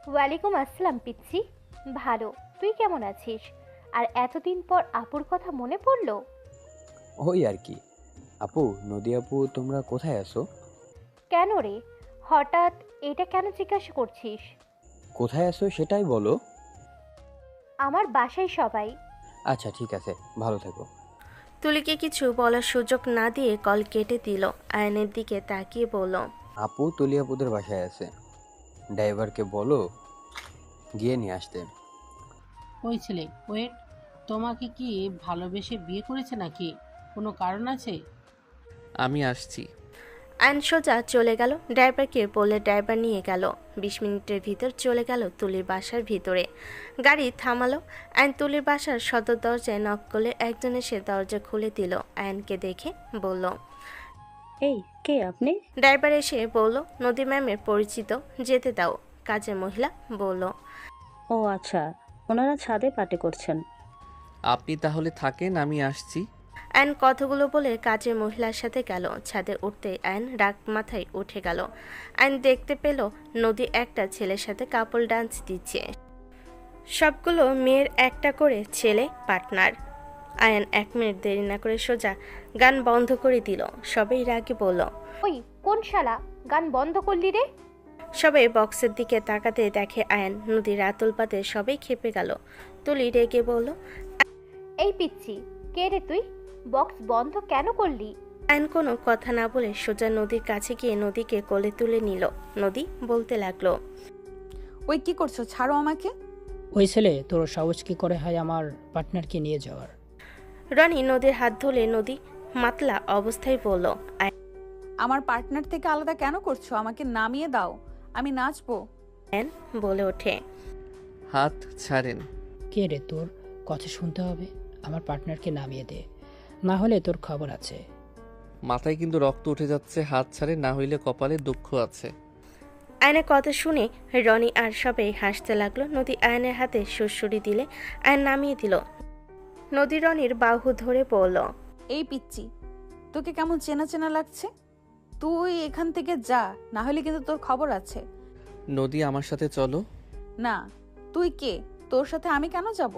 ওয়ালাইকুম আসসালাম পিচ্ছি, ভালো। তুই কেমন আছিস? আর এতদিন পর আপুর কথা মনে পড়লো? ওই আর কি। আপু, নদী আপু তোমরা কোথায় আছো? কেন রে, হঠাৎ এটা কেন জিজ্ঞাসা করছিস? কোথায় আছো সেটাই বলো। আমার বাসায় সবাই। আচ্ছা ঠিক আছে, ভালো থেকো। তুলিকে কিছু বলার সুযোগ না দিয়ে কল কেটে দিল। আয়নের দিকে তাকিয়ে বলল, আপু তুলি আপুদের বাসায় আছে, ড্রাইভারকে বলো গিয়ে নিয়ে আসতে। ওই ছেলে ওয়েট, তোমাকে কি ভালোবেসে বিয়ে করেছে নাকি? কোনো কারণ আছে? আমি আসছি। আয়ন সোজা চলে গেল। ড্রাইভারকে বলে ড্রাইভার নিয়ে গেল। 20 মিনিটের ভিতর চলে গেল তুলির বাসার ভিতরে। গাড়ি থামালো। আয়ন তুলির বাসার সদর দরজায় নক করলে একজন এসে দরজা খুলে দিল। আয়নকে দেখে বলল, এই কে আপনি? ড্রাইভার এসে বলল, নদী ম্যামের পরিচিত, যেতে দাও। কাজের মহিলা বলল, ও আচ্ছা, ওনারা ছাদে পার্টি করছেন। আপনি তাহলে থাকেন, আমি আসছি। আয়ন কথাগুলো বলে কাজের মহিলার সাথে গেল। ছাদে উঠতে আয়ন রাগ মাথায় উঠে গেল। আয়ন দেখতে পেল নদী একটা ছেলের সাথে কাপল ডান্স দিচ্ছে। সবগুলো মেয়ের একটা করে ছেলে পার্টনার। আয়ন 1 মিনিট দেরি না করে সোজা গান বন্ধ করে দিল। সবাই রাগে বলল, ওই কোন শালা গান বন্ধ করলি রে? সবাই বক্সের দিকে তাকাতে দেখে আয়ান, নদী, রাতুল বাদে সবাই খেপে গেল। তুলি রেগে বলল, এই পিচ্ছি, কে রে তুই? বক্স বন্ধ কেন করলি? আয়ন কোনো কথা না বলে সোজা নদীর কাছে গিয়ে নদীকে কোলে তুলে নিল। নদী বলতে লাগলো, ওই কি করছো, ছাড়ো আমাকে। ওই ছেলে তোর সাহস কি করে হয় আমার পার্টনারকে নিয়ে যাওয়ার? রনি নদীর হাত ধরে নদী মাতলা অবস্থায় বলল, আমার পার্টনার থেকে আলাদা কেন করছো? আমাকে নামিয়ে দাও, আমি নাচবো। আয়ন বলে ওঠে, হাত ছাড়েন। কে রে তোর? কথা শুনতে হবে। আমার পার্টনারকে নামিয়ে দে, না হলে তোর খবর আছে। মাথায় কিন্তু রক্ত উঠে যাচ্ছে, হাত ছাড়ে, না হইলে কপালে দুঃখ আছে। আয়নের কথা শুনে রনি আর সবাই হাসতে লাগলো। নদী আয়নের হাতে সুড়সুড়ি দিলে আয়ন নামিয়ে দিল। নদী রনির বাহু ধরে বলল, এই পিচ্ছি, তোকে কেমন চেনা চেনা লাগছে। তুই এখান থেকে যা, না হলে কিন্তু তোর খবর আছে। নদী, আমার সাথে চলো। না, তুই কে? তোর সাথে আমি কেন যাব?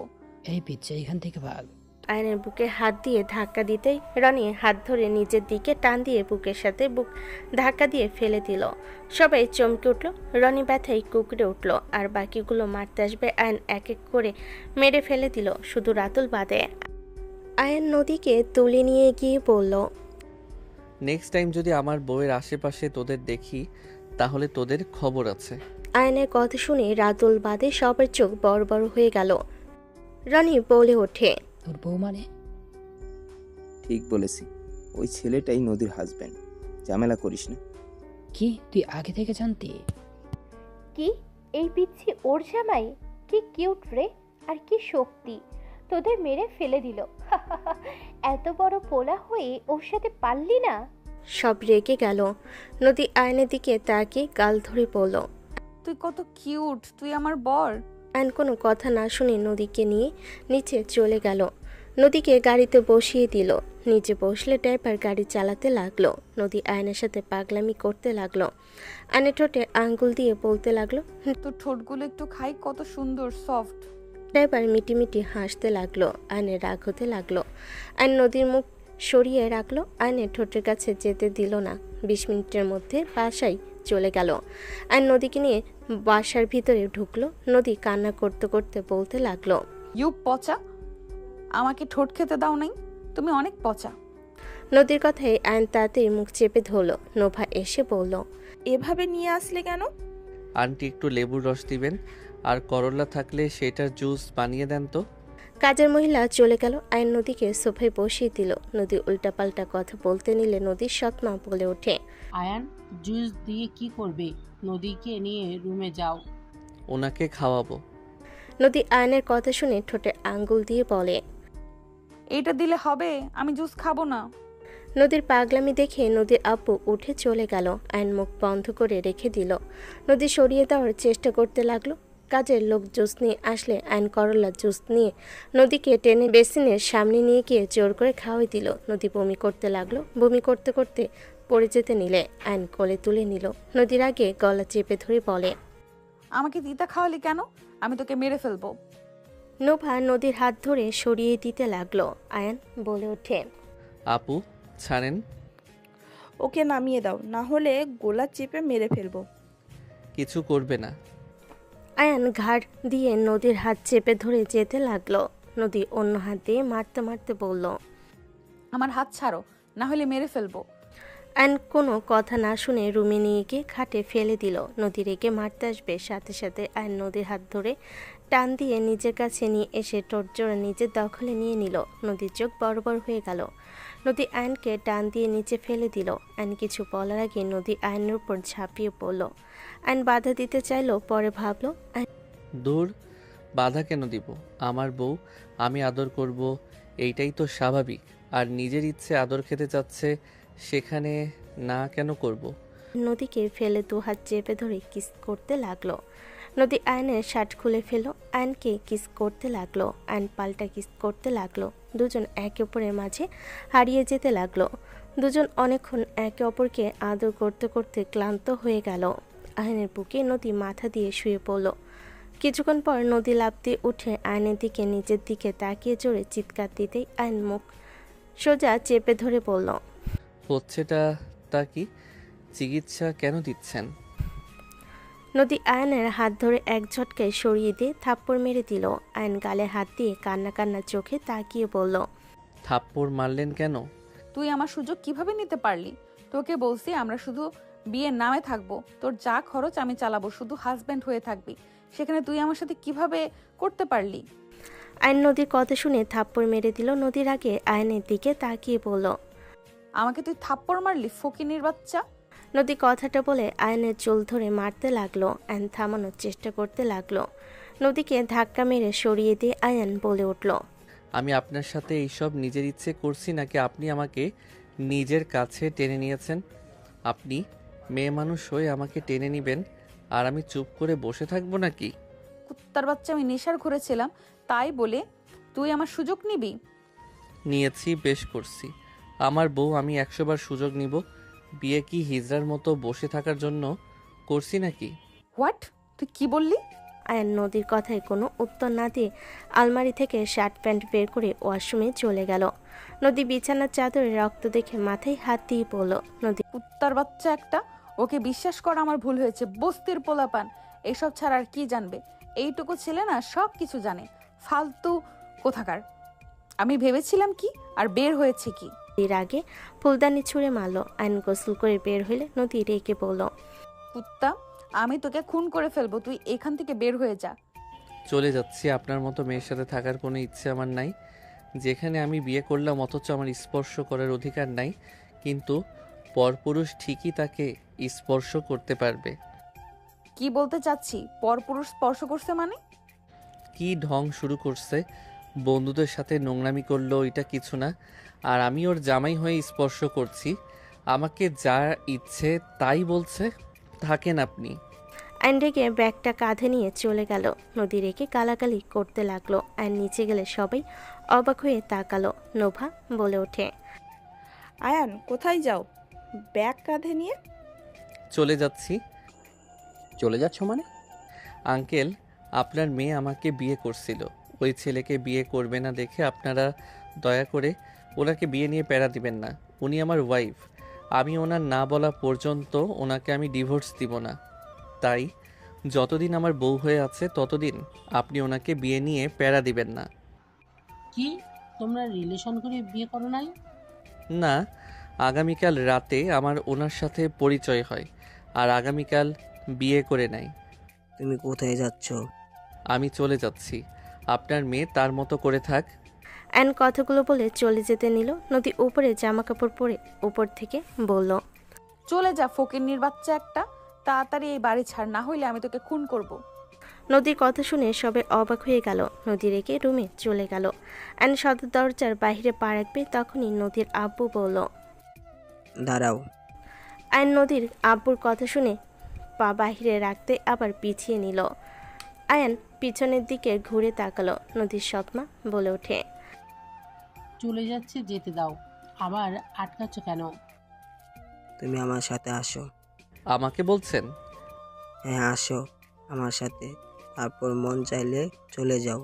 এই পিচ্ছে, এখান থেকে ভাগ। আয়নের বুকে হাত দিয়ে ধাক্কা দিতেই রনি হাত ধরে নিজের দিকে টান দিয়ে বুকের সাথে বুক ধাক্কা দিয়ে ফেলে দিল। সবাই চমকে উঠল। রনি ব্যথায় কুকড়ে উঠল, আর বাকিগুলো মারতে আসবে আয়ন এক এক করে মেরে ফেলে দিল, শুধু রাতুল বাদে। আয়ন নদীকে তুলে নিয়ে গিয়ে বলল, নেক্সট টাইম যদি আমার বউয়ের আশেপাশে তোদের দেখি, তাহলে তোদের খবর আছে। আয়নের কথা শুনে রাতুল বাদে সবার চোখ বড় বড় হয়ে গেল। রনি বলে ওঠে, তোর বউ মানে? ঠিক বলেছি, ওই ছেলেটাই নদীর হাজব্যান্ড। ঝামেলা করিস না। কি তুই আগে থেকে জানতি? কি, এই পিচ্ছি ওর জামাই? কি কিউট রে, আর কি শক্তি! তোদের মেরে ফেলে দিল। এত বড় পোলা হয়ে ওর সাথে পারলি না? সব রেগে গেল। নদী আয়নের দিকে তাকিয়ে গাল ধরে বলল, তুই কত কিউট, তুই আমার বর। আয়ন কোনো কথা না শুনে নদীকে নিয়ে নিচে চলে গেল। নদীকে গাড়িতে বসিয়ে দিল। নিচে বসলে ড্রাইভার গাড়ি চালাতে লাগলো। নদী আয়নের সাথে পাগলামি করতে লাগলো। আয়নের ঠোঁটে আঙ্গুল দিয়ে বলতে লাগলো, তোর ঠোঁটগুলো একটু খাই, কত সুন্দর সফট। ড্রাইভার মিটিমিটি হাসতে লাগলো। আয়নের রাগ হতে লাগলো। আয়ন নদীর মুখ সরিয়ে রাখলো। আয়নের ঠোঁটের কাছে যেতে দিল না। 20 মিনিটের মধ্যে বাসায় চলে গেল। আয়ন নদীকে নিয়ে বাসার ভিতরে ঢুকলো। নদী কান্না করতে করতে বলতে লাগলো, ইউ পচা, আমাকে ঠোঁট খেতে দাও নাই, তুমি অনেক পচা। নদীর কথায় আয়ন তাড়াতাড়ি মুখ চেপে ধরলো। নোভা এসে বলল, এভাবে নিয়ে আসলে কেন? আন্টি, একটু লেবুর রস দিবেন, আর করলা থাকলে সেটার জুস বানিয়ে দেন তো। কাজের মহিলা চলে গেল। আয়ন নদীকে সোফায় বসিয়ে দিল। নদী উল্টাপাল্টা কথা বলতে নিলে নদীর সৎমা বলে ওঠে, আয়ান, জুস দিয়ে কি করবে? নদীকে নিয়ে রুমে যাও। ওনাকে খাওয়াবো। নদী আয়নের কথা শুনে ঠোঁটে আঙ্গুল দিয়ে বলে, এইটা দিলে হবে, আমি জুস খাবো না। নদীর পাগলামি দেখে নদীর আব্বু উঠে চলে গেল। আয়ন মুখ বন্ধ করে রেখে দিল। নদী সরিয়ে দেওয়ার চেষ্টা করতে লাগলো। কাজের লোক জুস নিয়ে আসলে আয়ন করলা জুস নিয়ে নদীকে টেনে বেসিনের সামনে নিয়ে গিয়ে জোর করে খাওয়াই দিল। নদী বমি করতে লাগলো। বমি করতে করতে পড়ে যেতে নিলে আয়ন কোলে তুলে নিল। নদীর আগে গলা চেপে ধরে বলে, আমাকে তিতা খাওয়ালি কেন? আমি তোকে মেরে ফেলবো। নোভা নদীর হাত ধরে সরিয়ে দিতে লাগলো। আয়ন বলে ওঠে, আপু, ছাড়েন। ওকে নামিয়ে দাও, না হলে গোলা চেপে মেরে ফেলবো। কিছু করবে না। আয়ান ঘাড় দিয়ে নদীর হাত চেপে ধরে যেতে লাগলো। নদী অন্য হাত দিয়ে মারতে মারতে বলল, আমার হাত ছাড়ো, না হলে মেরে ফেলবো। আয়ন কোনো কথা না শুনে রুমে নিয়ে গিয়ে খাটে ফেলে দিল। নদী রেগে মারতে আসবে, সাথে সাথে আয়ন নদীর হাত ধরে টান দিয়ে নিজের কাছে নিয়ে এসে টোটজোড়া নিজের দখলে নিয়ে নিল। নদীর চোখ বড় বড় হয়ে গেল। নদী আয়নকে টান দিয়ে নিচে ফেলে দিল। আয়ন কিছু বলার আগে নদী আয়নের উপর ঝাঁপিয়ে পড়ল। আয়ন বাধা দিতে চাইলো, পরে ভাবলো, দূর, বাধা কেন দিব? আমার বউ, আমি আদর করব, এইটাই তো স্বাভাবিক। আর নিজের ইচ্ছে আদর খেতে চাচ্ছে, সেখানে না কেন করব? নদীকে ফেলে 2 হাত চেপে ধরে কিস করতে লাগলো। নদী আয়নের শার্ট খুলে ফেলল। আয়নকে কিস করতে লাগলো। আয়ন পাল্টা কিস করতে লাগলো। দুজন একে অপরের মাঝে হারিয়ে যেতে লাগলো। দুজন অনেকক্ষণ একে অপরকে আদর করতে করতে ক্লান্ত হয়ে গেল। আয়নের বুকে নদী মাথা দিয়ে শুয়ে পড়ল। কিছুক্ষণ পর নদী লাফ দিয়ে উঠে আয়নের দিকে নিজের দিকে তাকিয়ে জোরে চিৎকার দিতেই আয়ন মুখ সোজা চেপে ধরে বলল, হচ্ছেটা তা কি? চিকিৎসা কেন দিচ্ছেন? নদী আয়নের হাত ধরে এক ঝটকায় সরিয়ে দিয়ে থাপ্পড় মেরে দিল। আয়ন গালে হাত দিয়ে কান্না কান্না চোখে তাকিয়ে বলল, থাপ্পড় মারলেন কেন? তুই আমার সুযোগ কিভাবে নিতে পারলি? তোকে বলছি আমরা শুধু বিয়ের নামে থাকবো, তোর যা খরচ আমি চালাবো, শুধু হাজব্যান্ড হয়ে থাকবি। সেখানে তুই আমার সাথে কিভাবে করতে পারলি? আয়ন নদীর কথা শুনে থাপ্পড় মেরে দিল। নদীর আগে আয়নের দিকে তাকিয়ে বলল, আমাকে তুই থাপ্পড় মারলি, ফকিনীর বাচ্চা? নদী কথাটা বলে আয়নের চুল ধরে মারতে লাগলো। আয়ন থামানোর চেষ্টা করতে লাগলো। নদীকে ধাক্কা মেরে সরিয়ে দিয়ে আয়ন বলে উঠল, আমি আপনার সাথে এইসব নিজের ইচ্ছে করছি নাকি আপনি আমাকে নিজের কাছে টেনে নিয়েছেন? আপনি মেয়ে মানুষ হয়ে আমাকে টেনে নিবেন আর আমি চুপ করে বসে থাকবো নাকি? কুত্তার বাচ্চা, আমি নেশার ঘুরেছিলাম তাই বলে তুই আমার সুযোগ নিবি? নিয়েছি, বেশ করছি। আমার বউ, আমি 100 বার সুযোগ নিব। বিয়ে কি হিজড়ার মতো বসে থাকার জন্য করছি নাকি? হোয়াট? তুই কি বললি? আয়ন নদীর কথায় কোনো উত্তর না দিয়ে আলমারি থেকে শার্ট প্যান্ট বের করে ওয়াশরুমে চলে গেল। নদী বিছানার চাদরে রক্ত দেখে মাথায় হাত দিয়ে বলল, নদী, কুত্তার বাচ্চা একটা, ওকে বিশ্বাস করা আমার ভুল হয়েছে। বস্তির পোলাপান এসব ছাড়া আর কি জানবে? এইটুকু ছেলে না সব কিছু জানে, ফালতু কোথাকার। আমি ভেবেছিলাম কি, আর বের হয়েছে কি? এর আগে ফুলদানি ছুঁড়ে মারল। আয়ন গোসল করে বের হইলে নদী রেগে বলল, কুত্তা, আমি তোকে খুন করে ফেলবো, তুই এখান থেকে বের হয়ে যা। চলে যাচ্ছি। আপনার মতো মেয়ের সাথে থাকার কোনো ইচ্ছে আমার নাই। যেখানে আমি বিয়ে করলাম অথচ আমার স্পর্শ করার অধিকার নাই, কিন্তু পরপুরুষ ঠিকই তাকে স্পর্শ করতে পারবে। কি বলতে চাচ্ছি? পরপুরুষ স্পর্শ করছে মানে? কি ঢং শুরু করছে! বন্ধুদের সাথে নোংরামি করলো, এটা কিছু না। আর আমি ওর জামাই হয়ে স্পর্শ করছি। আমাকে যা ইচ্ছে তাই বলছে। থাকেন আপনি। আইন রেগে ব্যাগটা কাঁধে নিয়ে চলে গেল। নদী রেগে গালাগালি করতে লাগলো। আইন নিচে গেলে সবাই অবাক হয়ে তাকালো। নোভা বলে ওঠে, আয়ান কোথায় যাও ব্যাগ কাঁধে নিয়ে? চলে যাচ্ছি। চলে যাচ্ছ মানে? আঙ্কেল, আপনার মেয়ে আমাকে বিয়ে করছিল। ওই ছেলেকে বিয়ে করবে না দেখে আপনারা দয়া করে ওনাকে বিয়ে নিয়ে প্যারা দিবেন না। উনি আমার ওয়াইফ। আমি ওনার না বলা পর্যন্ত ওনাকে আমি ডিভোর্স দিব না। তাই যতদিন আমার বউ হয়ে আছে ততদিন আপনি ওনাকে বিয়ে নিয়ে প্যারা দিবেন না। কি, তোমরা রিলেশন করে বিয়ে করো নাই? না, আগামীকাল রাতে আমার ওনার সাথে পরিচয় হয়, আর আগামীকাল বিয়ে করে নেয়। তুমি কোথায় যাচ্ছ? আমি চলে যাচ্ছি। আপনার মেয়ে তার মতো করে থাক। আইন কথাগুলো বলে চলে যেতে নিল। নদী উপরে জামা কাপড় পরে উপর থেকে বলল, চলে যা ফকিন্নির বাচ্চা একটা, তাড়াতাড়ি এই বাড়ি ছাড়, না হইলে আমি তোকে খুন করব। নদীর কথা শুনে সবে অবাক হয়ে গেল। নদী রেখে রুমে চলে গেল। আইন সদর দরজার বাইরে পা রাখবে তখনই নদীর আব্বু বলল, দাঁড়াও। আইন নদীর আব্বুর কথা শুনে পা বাহিরে রাখতে আবার পিছিয়ে নিল। আয়ান পিছনের দিকে ঘুরে তাকালো। নদীর সৎমা বলে ওঠে, চলে যাচ্ছে, যেতে দাও, আবার আটকাচ্ছ কেন? তুমি আমার সাথে আসো। আমাকে বলছেন? হ্যাঁ, আসো আমার সাথে, তারপর মন চাইলে চলে যাও।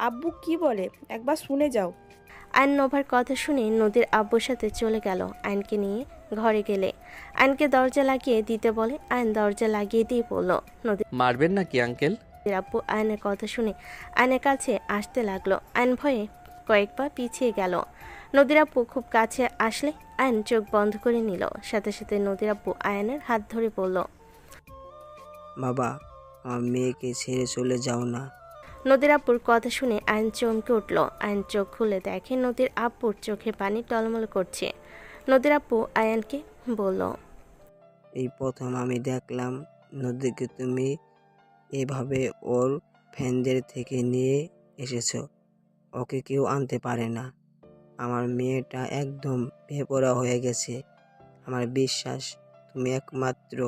আব্বু কি বলে একবার শুনে যাও। আইন নোভার কথা শুনে নদীর আব্বুর সাথে চলে গেল। আইনকে নিয়ে ঘরে গেলে আইনকে দরজা লাগিয়ে দিতে বলে। আইন দরজা লাগিয়ে দিয়ে বলল, নদীর মারবেন নাকি আঙ্কেল? আব্বু আইনের কথা শুনে আইনের কাছে আসতে লাগলো। আইন ভয়ে কয়েকবার পিছিয়ে গেল। নদীর আব্বু খুব কাছে আসলে আইন চোখ বন্ধ করে নিল। সাথে সাথে নদীর আব্বু আয়নের হাত ধরে বলল, বাবা, আমার মেয়েকে ছেড়ে চলে যাও না। নদীর আব্বুর কথা শুনে আইন চমকে উঠল। আইন চোখ খুলে দেখে নদীর আব্বুর চোখে পানি টলমল করছে। নদীর আব্বু আয়ানকে বলল, এই প্রথম আমি দেখলাম নদীকে তুমি এভাবে ওর ফ্যানদের থেকে নিয়ে এসেছো। ওকে কেউ আনতে পারে না। আমার মেয়েটা একদম বেপরোয়া হয়ে গেছে। আমার বিশ্বাস তুমি একমাত্র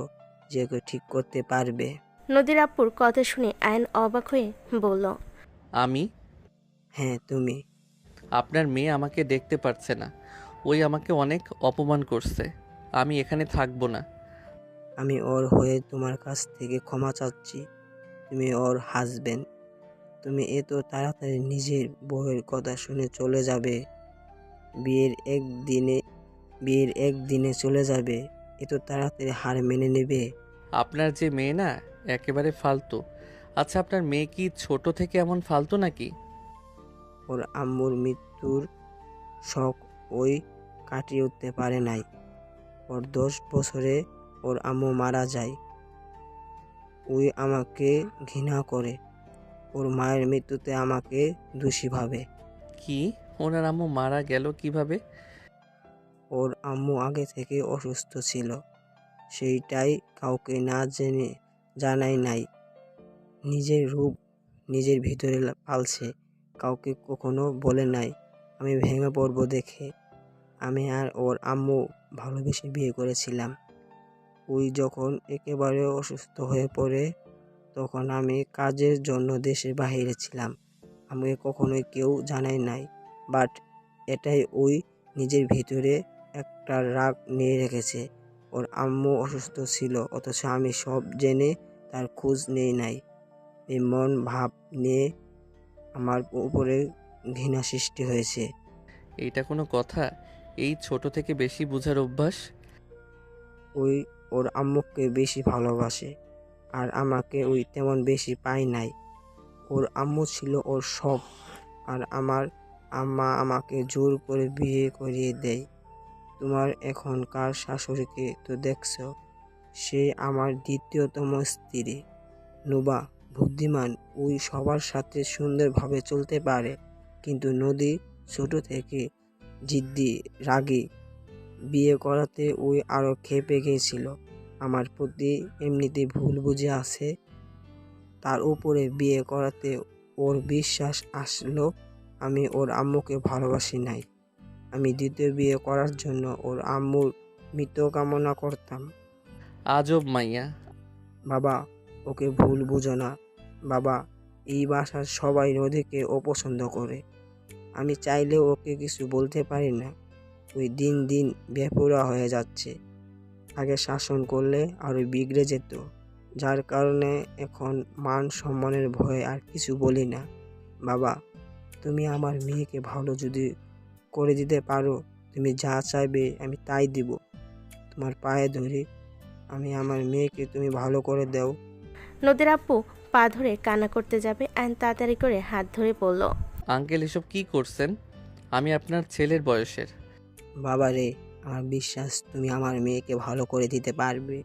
যে ওকে ঠিক করতে পারবে। নদীর আব্বুর কথা শুনে আয়ন অবাক হয়ে বলল, আমি? হ্যাঁ, তুমি। আপনার মেয়ে আমাকে দেখতে পারছে না। ওই আমাকে অনেক অপমান করছে। আমি এখানে থাকবো না। আমি ওর হয়ে তোমার কাছ থেকে ক্ষমা চাচ্ছি। তুমি ওর হাজবেন্ড। তুমি এত তাড়াতাড়ি নিজের বউয়ের কথা শুনে চলে যাবে? বিয়ের একদিনে চলে যাবে? এত তাড়াতাড়ি হার মেনে নেবে? আপনার যে মেয়ে না একেবারে ফালতু। আচ্ছা, আপনার মেয়ে কি ছোট থেকে এমন ফালতু নাকি? ওর আম্মুর মৃত্যুর শখ ওই কাটিয়ে উঠতে পারে নাই। ওর 10 বছরে ওর আম্মু মারা যায়। ওই আমাকে ঘৃণা করে। ওর মায়ের মৃত্যুতে আমাকে দোষী ভাবে। কি, ওনার আম্মু মারা গেল কিভাবে? ওর আম্মু আগে থেকে অসুস্থ ছিল, সেইটাই কাউকে না জেনে জানাই নাই। নিজের রূপ নিজের ভিতরে পালছে, কাউকে কখনো বলে নাই। আমি ভেঙে পড়বো দেখে আমি আর ওর আম্মু ভালোবেসে বিয়ে করেছিলাম। ওই যখন একেবারে অসুস্থ হয়ে পড়ে তখন আমি কাজের জন্য দেশের বাইরে ছিলাম। আমাকে কখনোই কেউ জানায় নাই, বাট এটাই ওই নিজের ভিতরে একটা রাগ নিয়ে রেখেছে। ওর আম্মু অসুস্থ ছিল অথচ আমি সব জেনে তার খোঁজ নেই নাই। এই মন ভাব নিয়ে আমার উপরে ঘৃণা সৃষ্টি হয়েছে। এইটা কোনো কথা? এই ছোট থেকে বেশি বোঝার অভ্যাস। ওই ওর আম্মুকে বেশি ভালোবাসে আর আমাকে ওই তেমন বেশি পায় নাই। ওর আম্মু ছিল ওর সব, আর আমার আম্মা আমাকে জোর করে বিয়ে করিয়ে দেয়। তোমার এখনকার শাশুড়িকে তো দেখছো, সে আমার দ্বিতীয়তম স্ত্রী। নুবা বুদ্ধিমান, ওই সবার সাথে সুন্দরভাবে চলতে পারে, কিন্তু নদী ছোট থেকে জিদ্দি রাগী। বিয়ে করাতে ওই আরো খেপে গিয়েছিল। আমার প্রতি এমনিতে ভুল বুঝে আছে, তার উপরে বিয়ে করাতে ওর বিশ্বাস আসলো আমি ওর আম্মুকে ভালোবাসি নাই। আমি দ্বিতীয় বিয়ে করার জন্য ওর আম্মুর মৃত্যু কামনা করতাম। আজব মাইয়া। বাবা, ওকে ভুল বুঝো না। বাবা, এই বাসার সবাই নদীকে অপছন্দ করে। আমি চাইলেও ওকে কিছু বলতে পারি না। ওই দিন দিন বেপরোয়া হয়ে যাচ্ছে। আগে শাসন করলে আরো বিগড়ে যেত, যার কারণে এখন মান সম্মানের ভয়ে আর কিছু বলি না। বাবা, তুমি আমার মেয়েকে ভালো যদি করে দিতে পারো, তুমি যা চাইবে আমি তাই দিব। তোমার পায়ে ধরি, আমি আমার মেয়েকে তুমি ভালো করে দাও। নদীর আপু পা ধরে কান্না করতে যাবে আয়ন তাড়াতাড়ি করে হাত ধরে বলল, আঙ্কেল এসব কি করছেন? আমি আপনার ছেলের বয়সের। বাবা রে, আমার বিশ্বাস তুমি আমার মেয়েকে ভালো করে দিতে পারবে।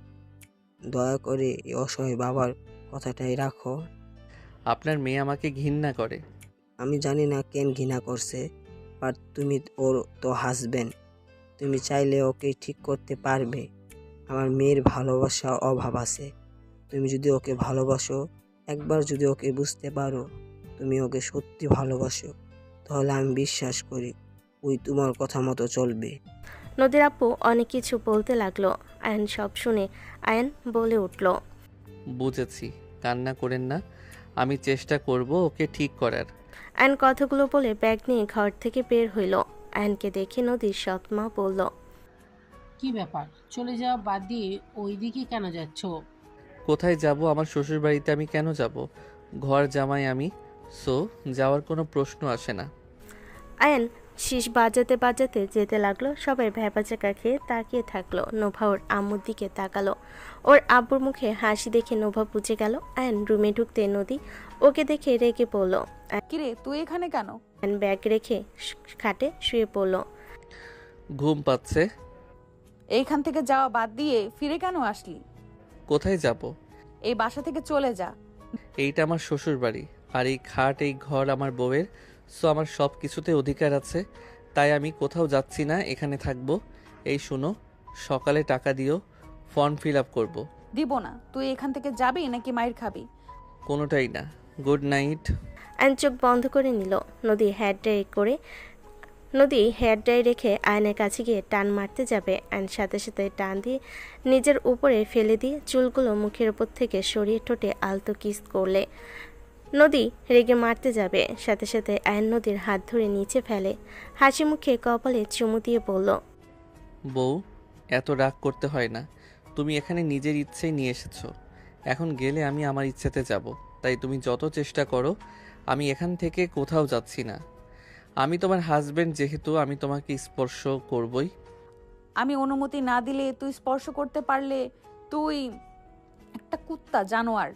দয়া করে এই অসহায় বাবার কথাটাই রাখো। আপনার মেয়ে আমাকে ঘৃণা করে। আমি জানি না কেন ঘৃণা করছে, বাট তুমি ওর তো হাসবেন্ড, তুমি চাইলে ওকে ঠিক করতে পারবে। আমার মেয়ের ভালোবাসা অভাব আছে। তুমি যদি ওকে ভালোবাসো, একবার যদি ওকে বুঝতে পারো তুমি ওকে সত্যি ভালোবাসো, তাহলে আমি বিশ্বাস করি ওই তোমার কথা মতো চলবে। নদীর আপু অনেক কিছু বলতে লাগলো। আয়ন সব শুনে আয়ন বলে উঠল, বুঝেছি, কান্না করেন না, আমি চেষ্টা করব ওকে ঠিক করার। আয়ন কথাগুলো বলে ব্যাগ নিয়ে ঘর থেকে বের হইল। আয়নকে দেখে নদীর সৎ মা বলল, কি ব্যাপার, চলে যাওয়া বাদ দিয়ে ওই দিকে কেন যাচ্ছ? কোথায় যাব? আমার শ্বশুর বাড়িতে আমি কেন যাব? ঘর জামাই আমি, সো যাওয়ার কোনো প্রশ্ন আসে না। আয়ন শীষ বাজাতে বাজাতে যেতে লাগলো। সবাই ভ্যাপাচাকা খেয়ে তাকিয়ে থাকলো। নোভা ওর আম্মুর দিকে তাকালো। ওর আব্বুর মুখে হাসি দেখে নোভা বুঝে গেল। আয়ন রুমে ঢুকতে নদী ওকে দেখে রেগে পড়ল। কিরে, তুই এখানে কেন? আয়ন ব্যাগ রেখে খাটে শুয়ে পড়ল। ঘুম পাচ্ছে। এইখান থেকে যাওয়া বাদ দিয়ে ফিরে কেন আসলি? কোথায় যাব? এই বাসা থেকে চলে যা। এইটা আমার শ্বশুর বাড়ি, আর এই খাট এই ঘর আমার বউয়ের, সো আমার সব কিছুতে অধিকার আছে। তাই আমি কোথাও যাচ্ছি না, এখানে থাকবো। এই শুনো, সকালে টাকা দিও, ফর্ম ফিল আপ করবো। দিব না। তুই এখান থেকে যাবি নাকি মাইর খাবি? কোনোটাই না। Good night. আয়ন চোখ বন্ধ করে নিল। নদী হেয়ার ড্রাই রেখে আয়নের কাছে গিয়ে টান মারতে যাবে। আয়ন সাথে সাথে টান দিয়ে নিজের উপরে ফেলে দিয়ে চুলগুলো মুখের উপর থেকে সরিয়ে ঠোঁটে আলতো কিস করলে নদী রেগে মারতে যাবে। সাথে সাথে আয়ন নদীর হাত ধরে নিচে ফেলে। হাসি মুখে কপালে চুমু দিয়ে বলল, বউ, এত রাগ করতে হয় না। তুমি এখানে নিজের ইচ্ছেই নিয়ে এসেছো। এখন গেলে আমি আমার ইচ্ছেতে যাব। তাই তুমি যত চেষ্টা করো, আমি এখান থেকে কোথাও যাচ্ছি না। আমি তোমার হাজবেন্ড, যেহেতু আমি তোমাকে স্পর্শ করবই। আমি অনুমতি না দিলে তুই স্পর্শ করতে পারলে তুই কুত্তা জানোয়ার।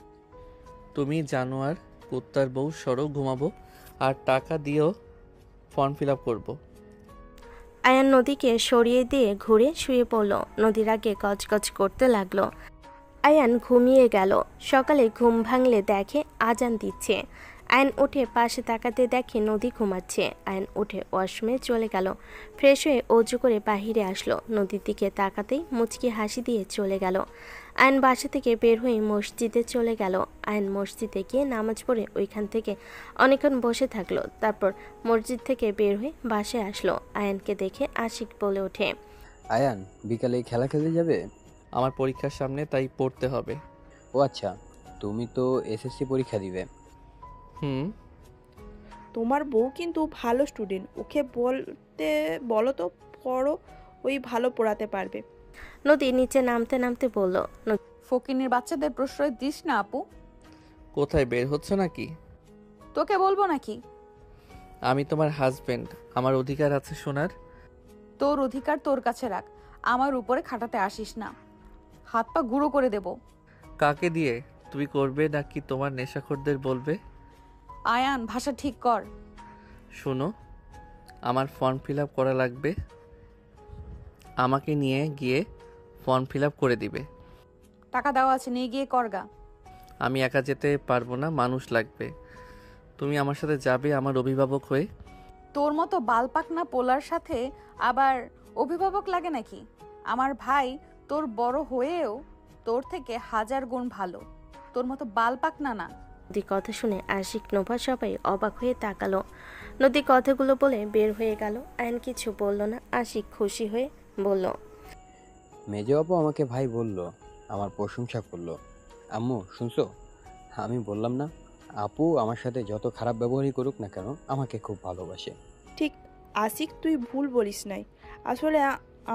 তুমি জানোয়ার, কুত্তার বউ, সরো ঘুমাবো, আর টাকা দিয়েও ফর্ম ফিল আপ করবো। আয়ান নদীকে সরিয়ে দিয়ে ঘুরে শুয়ে পড়ল। নদীর আগে গজগজ করতে লাগলো। আয়ান ঘুমিয়ে গেল। সকালে ঘুম ভাঙলে দেখে আজান দিচ্ছে। আয়ন উঠে পাশে তাকাতে দেখে নদী ঘুমাচ্ছে। আয়ন উঠে ওয়াশরুমে চলে গেল। ফ্রেশ হয়ে অজু করে বাহিরে আসলো। নদীর দিকে তাকাতেই মুচকি হাসি দিয়ে চলে গেল। আয়ন বাসা থেকে বের হয়ে মসজিদে চলে গেল। আয়ন মসজিদে গিয়ে নামাজ পড়ে ওইখান থেকে অনেকক্ষণ বসে থাকলো। তারপর মসজিদ থেকে বের হয়ে বাসায় আসলো। আয়নকে দেখে আশিক বলে ওঠে, আয়ান, বিকালে খেলা খেলতে যাবে? আমার পরীক্ষার সামনে, তাই পড়তে হবে। ও আচ্ছা, তুমি তো এসএসসি পরীক্ষা দিবে। হুম। তোমার বউ কিন্তু ভালো স্টুডেন্ট, ওকে বলো তো পড়ো, ওই ভালো পড়াতে পারবে। নদী নিচে নামতে নামতে বলল, ফকিনীর বাচ্চাদের প্রশ্রয় দিস না আপু। কোথায় বের হচ্ছ নাকি? তোকে বলবো নাকি? আমি তোমার হাজবেন্ড, আমার অধিকার আছে শোনার। তোর অধিকার তোর কাছে রাখ, আমার উপরে খাটাতে আসিস না, হাত পা গুঁড়ো করে দেব। কাকে দিয়ে? তুমি করবে নাকি তোমার নেশাখোরদের বলবে? আয়ান, ভাষা ঠিক কর। শোনো, আমার ফর্ম ফিল আপ করা লাগবে, আমাকে নিয়ে গিয়ে ফর্ম ফিল আপ করে দিবে। টাকা দেওয়া আছে, নিয়ে গিয়ে করগা। আমি একা যেতে পারবো না, মানুষ লাগবে। তুমি আমার সাথে যাবে আমার অভিভাবক হয়ে। তোর মতো বালপাকনা পোলার সাথে আবার অভিভাবক লাগে নাকি? আমার ভাই তোর বড় হয়েও তোর থেকে 1000 গুণ ভালো, তোর মতো বালপাকনা না। নদী কথা শুনে আশিক নোভা সবাই অবাক হয়ে তাকালো। নদী কথাগুলো বলে বের হয়ে গেল। আয়ন কিছু বলল না। আশিক খুশি হয়ে বলল, মেজো আপু আমাকে ভাই বলল, আমার প্রশংসা করলো। আম্মু শুনছো? আমি বললাম না, আপু আমার সাথে যত খারাপ ব্যবহারই করুক না কেন আমাকে খুব ভালোবাসে। ঠিক আশিক, তুই ভুল বলিস নাই, আসলে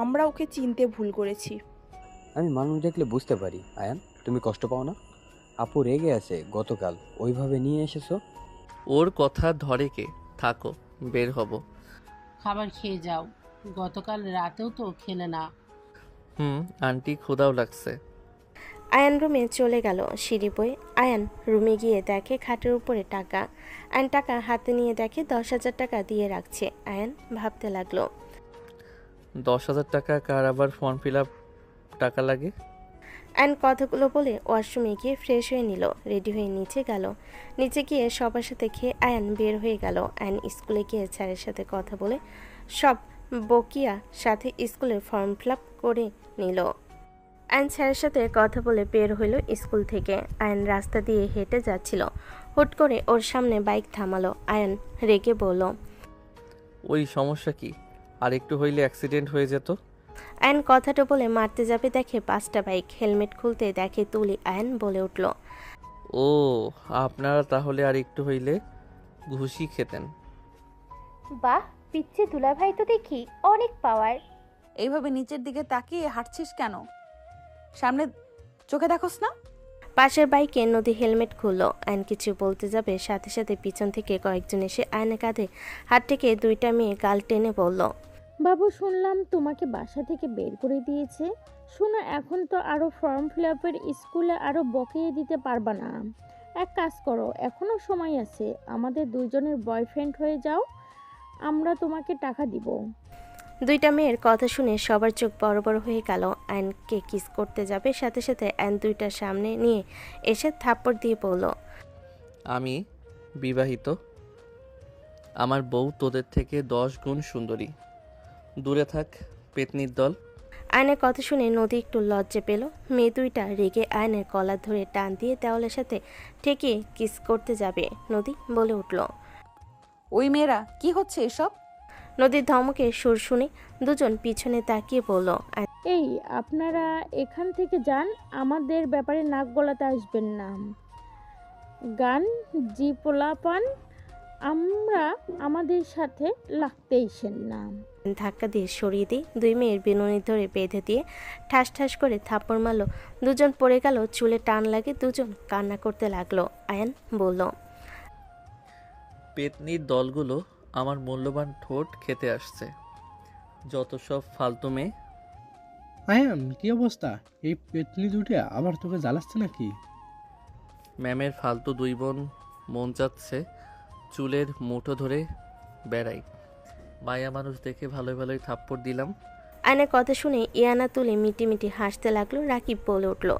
আমরা ওকে চিনতে ভুল করেছি। আমি মানুষ দেখলে বুঝতে পারি। আয়ান, তুমি কষ্ট পাও না? আপু রেগে আছে, গতকাল ওইভাবে নিয়ে এসেছো। ওর কথা ধরে কে? থাকো, বের হব। খাবার খেয়ে যাও, গতকাল রাতেও তো খেলে না। আন্টি ক্ষুধাও লাগছে। আয়ান রুমে চলে গেল। সিঁড়ি বয়ে আয়ান রুমে গিয়ে দেখে খাটের উপরে টাকা। আয়ন টাকা হাতে নিয়ে দেখে 10,000 টাকা দিয়ে রাখছে। আয়ান ভাবতে লাগলো, 10,000 টাকা কার আবার ফর্ম ফিল আপ টাকা লাগে? আয়ন কথাগুলো বলে ওয়াশরুমে গিয়ে ফ্রেশ হয়ে নিল। রেডি হয়ে নিচে গেল। নিচে গিয়ে সবার সাথে খেয়ে আয়ান বের হয়ে গেল। আয়ন স্কুলে গিয়ে স্যারের সাথে কথা বলে সব বকিয়া সাথে স্কুলের ফর্ম ফিল আপ করে নিল। আয়ন স্যারের সাথে কথা বলে বের হইল স্কুল থেকে। আয়ন রাস্তা দিয়ে হেঁটে যাচ্ছিল। হুট করে ওর সামনে বাইক থামালো। আয়ন রেগে বলল, ওই সমস্যা কি? আর একটু হইলে অ্যাক্সিডেন্ট হয়ে যেত। আয়ন কথাটা বলে মারতে যাবে, দেখে 5টা বাইক। হেলমেট খুলতে দেখে তুলি। আয়ন বলে উঠল, ও, আপনারা তাহলে আর একটু হইলে ঘুষি খেতেন। বাহ, পিচ্ছে দুলাভাই তো দেখি অনেক পাওয়ার। এইভাবে নিচের দিকে তাকিয়ে হাঁটছিস কেন? সামনে চোখে দেখোস না? পাশের বাইকে নদী হেলমেট খুললো। আয়ন কিছু বলতে যাবে, সাথে সাথে পিছন থেকে কয়েকজন এসে আয়নের কাঁধে হাত থেকে 2টা মেয়ে গাল টেনে বলল, বাবু, শুনলাম তোমাকে বাসা থেকে বের করে দিয়েছে। শোনো, এখন তো আরও ফর্ম ফিল আপের স্কুলে আরও বকেয়ে দিতে পারবা না। এক কাজ করো, এখনো সময় আছে, আমাদের দুইজনের বয়ফ্রেন্ড হয়ে যাও, আমরা তোমাকে টাকা দিব। 2টা মেয়ের কথা শুনে সবার চোখ বড় বড় হয়ে গেল। আয়নকে কিস করতে যাবে, সাথে সাথে আয়ন 2টা সামনে নিয়ে এসে থাপ্পড় দিয়ে বলল, আমি বিবাহিত, আমার বউ তোদের থেকে 10 গুণ সুন্দরী, দূরে থাক পেতনির দল। আয়নের কথা শুনে নদী একটু লজ্জা পেল। মেয়ে 2টা রেগে আয়নের কলার ধরে টান দিয়ে দেওয়ালের সাথে ঠেকিয়ে কিস করতে যাবে। নদী বলে উঠল, ওই মেয়েরা, কি হচ্ছে এসব? নদীর ধমকে সুর শুনে দুজন পিছনে তাকিয়ে বলল, এই, আপনারা এখান থেকে যান, আমাদের ব্যাপারে নাক গলাতে আসবেন না। গান জি পোলাপান, আমরা আমাদের সাথে লাগতেইছেন না। ধাক্কা দিয়ে সরিয়ে দিয়ে 2 মেয়ের বিনুনি ধরে বেঁধে দিয়ে ঠাস ঠাস করে থাপ্পড় মারল। দুজন পড়ে গেল, চুলে টান লাগে, দুজন কান্না করতে লাগলো। আয়ান বলল, পেতনির দলগুলো আমার মূল্যবান ঠোঁট খেতে আসছে, যত সব ফালতু মেয়ে। আয়ান, কি অবস্থা? এই পেতনি দুটো আবার তোকে জ্বালাচ্ছে নাকি? ম্যামের ফালতু দুই বোন মন চাচ্ছে চুলের মুঠো ধরে বেড়াই। মায়া মানুষ দেখে ভালোই ভালোই থাপ্পড় দিলাম। আয়নের কথা শুনে ইয়ানা তুলে মিটি মিটি হাসতে লাগলো। রাকিব বলে উঠল,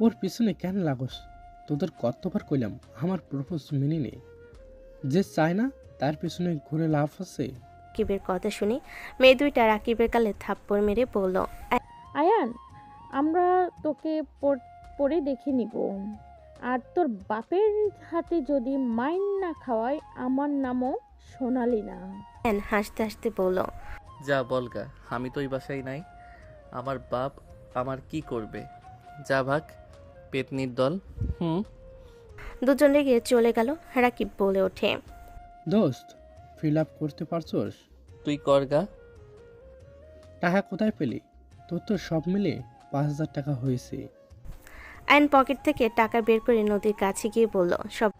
ওর পিছনে কেন লাগোস? তোদের কতবার কইলাম আমার প্রপোজ মেনে নে। যে চায় না তার পিছনে ঘুরে লাভ আছে। রাকিবের কথা শুনে মেয়ে দুইটা রাকিবের গালে থাপ্পড় মেরে বলল, আয়ান, আমরা তোকে পরে দেখে নিব। আর তোর বাপের হাতে যদি মাইন না খাওয়ায়, আমার নামও সোনালি না। আয়ান হাসতে হাসতে বলল, যা বলগা, আমি তো ওই বাসায় নাই। আমার বাপ আমার কি করবে? যা ভাগ, পেতনির দল। দুজন রেগে চলে গেল। রাকিব বলে ওঠে, দোস্ত, ফিল আপ করতে পারছোস? তুই করগা। টাকা কোথায় পেলি? তোর তো সব মিলে 5,000 টাকা হয়েছে। আয়ন পকেট থেকে টাকা বের করে নদীর কাছে গিয়ে বলল, সব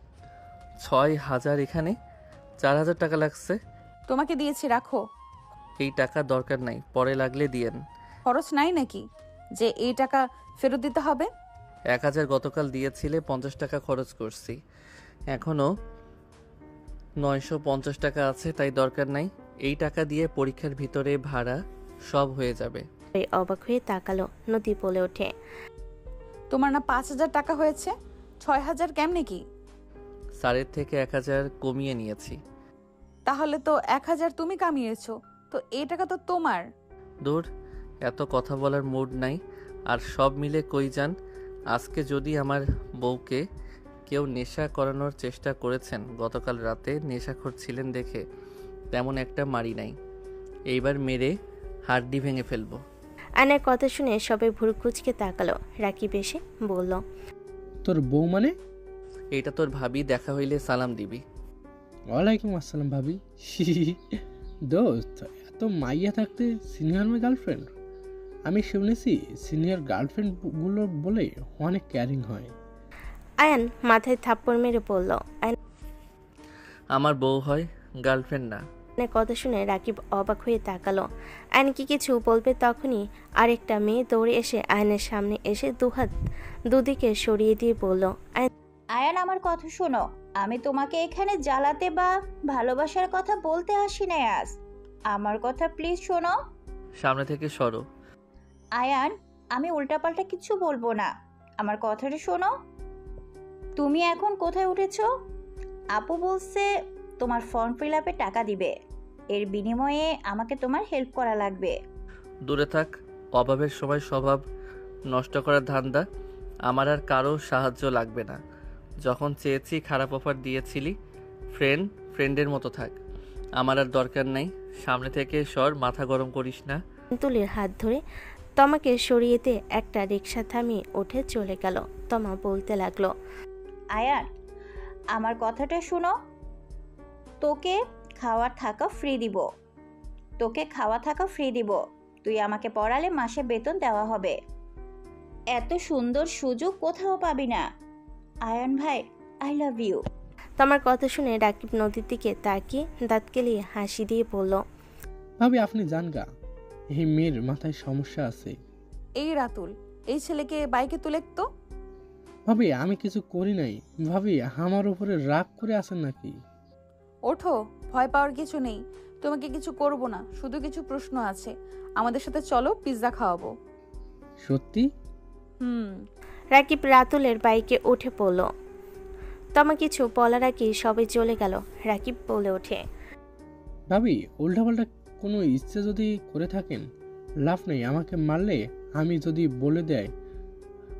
6,000 এখানে, 4,000 টাকা লাগছে। তোমাকে দিয়েছি, রাখো। এই টাকা দরকার নাই, পরে লাগলে দিয়েন। খরচ নাই নাকি যে এই টাকা ফেরত দিতে হবে? 1,000 গতকাল দিয়েছিলে, 50 টাকা খরচ করছি, এখনো 950 টাকা আছে, তাই দরকার নাই। এই টাকা দিয়ে পরীক্ষার ভিতরে ভাড়া সব হয়ে যাবে। অবাক হয়ে তাকালো। নদী বলে ওঠে, তোমার না 5,000 টাকা হয়েছে, 6,000 কেমনে কি? স্যারের থেকে 1,000 কমিয়ে নিয়েছি। তাহলে তো 1,000 তুমি কামিয়েছো, তো এই টাকা তো তোমার। দূর, এত কথা বলার মুড নাই। আর সব মিলে কই যান? আজকে যদি আমার বউকে কেউ নেশা করানোর চেষ্টা করেছেন, গতকাল রাতে নেশাখোর ছিলেন দেখে তেমন একটা মারি নাই, এইবার মেরে হাড্ডি ভেঙে ফেলবো। আয়নের কথা শুনে সবাই ভুরু কুচকে তাকালো। রাকিব এসে বলল, তোর বউ মানে? এইটা তোর ভাবি, দেখা হইলে সালাম দিবি। ওয়ালাইকুম আসসালাম ভাবি। দোস্ত, এত মাইয়া থাকতে সিনিয়র গার্লফ্রেন্ড? আমি শুনেছি সিনিয়র গার্লফ্রেন্ড গুলো বলে অনেক কেয়ারিং হয়। আয়ান মাথায় থাপ্পড় মেরে বলল, আমার বউ হয়, গার্লফ্রেন্ড না। আয়নের কথা শুনে রাকিব অবাক হয়ে তাকালো। আয়ন কি কিছু বলবে, তখনই আরেকটা মেয়ে দৌড়ে এসে আয়নের সামনে এসে দুহাত দুদিকে সরিয়ে দিয়ে বলল, আয়ান, আমার কথা শোনো। আমি তোমাকে এখানে জ্বালাতে বা ভালোবাসার কথা বলতে আসি না আজ। আমার কথা প্লিজ শোনো। সামনে থেকে সরো। আয়ান, আমি উল্টাপাল্টা কিছু বলবো না, আমার কথাটা শোনো। তুমি এখন কোথায় উঠেছো? আপু বলছে তোমার ফর্ম ফিল আপে টাকা দিবে, এর বিনিময়ে আমাকে তোমার হেল্প করা লাগবে। দূরে থাক, অভাবের সময় স্বভাব নষ্ট করার ধান্দা। আমার আর কারো সাহায্য লাগবে না। যখন চেয়েছি খারাপ অফার দিয়েছিলি, ফ্রেন্ডের মতো থাক। আমার আর দরকার নাই। সামনে থেকে সর, মাথা গরম করিস না। তুলির হাত ধরে তমাকে সরিয়েতে একটা রিক্সা থামিয়ে উঠে চলে গেল। তমা বলতে লাগলো, আয়ান, আমার কথাটা শোনো। তোকে খাওয়া থাকা ফ্রি দিব। তুই আমাকে পড়ালে মাসে বেতন দেওয়া হবে। এত সুন্দর সুযোগ কোথাও পাবি না। আয়ান ভাই, আই লাভ ইউ। তোমার কথা শুনে রাকিব নদীর দিকে তাকিয়ে দাঁত কেলিয়ে হাসি দিয়ে বলল, ভাবি আপনি জান গা, এই মেয়ের মাথায় সমস্যা আছে। এই রাতুল, এই ছেলেকে বাইকে তুলে তো। ভাবি আমি কিছু করি নাই। ভাবি আমার উপরে রাগ করে আছেন নাকি? ওঠো, ভয় পাওয়ার কিছু নেই। তোমাকে কিছু করব না, শুধু কিছু প্রশ্ন আছে। আমাদের সাথে চলো, পিৎজা খাওয়াবো। সত্যি? রাকিব রাতুলের বাইকে উঠে পড়ল। তমা কিছু বলার আগে সবাই চলে গেল। রাকিব বলে ওঠে, ভাবি উল্টাপাল্টা কোনো ইচ্ছে যদি করে থাকেন লাভ নেই। আমাকে মারলে আমি যদি বলে দেয়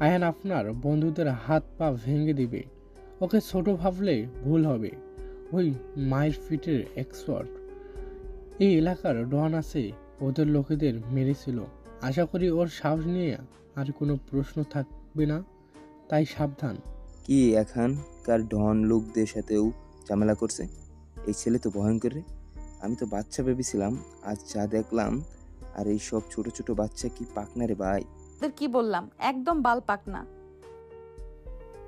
আয়ান আপনার বন্ধুদের হাত পা ভেঙে দিবে, ওকে ছোট ভাবলে ভুল হবে। ওই মায়ের ফিটের এক্সপার্ট, এই এলাকার ডন আছে, ওদের লোকেদের মেরেছিল। আশা করি ওর সাহস নিয়ে আর কোনো প্রশ্ন থাকবে না, তাই সাবধান। কি এখানকার ডন লোকদের সাথেও ঝামেলা করছে? এই ছেলে তো ভয়ঙ্কর রে। আমি তো বাচ্চা ভেবেছিলাম, আজ যা দেখলাম। আর এই সব ছোট ছোট বাচ্চা কি পাকনা রে ভাই? কি বললাম, একদম বাল পাকনা।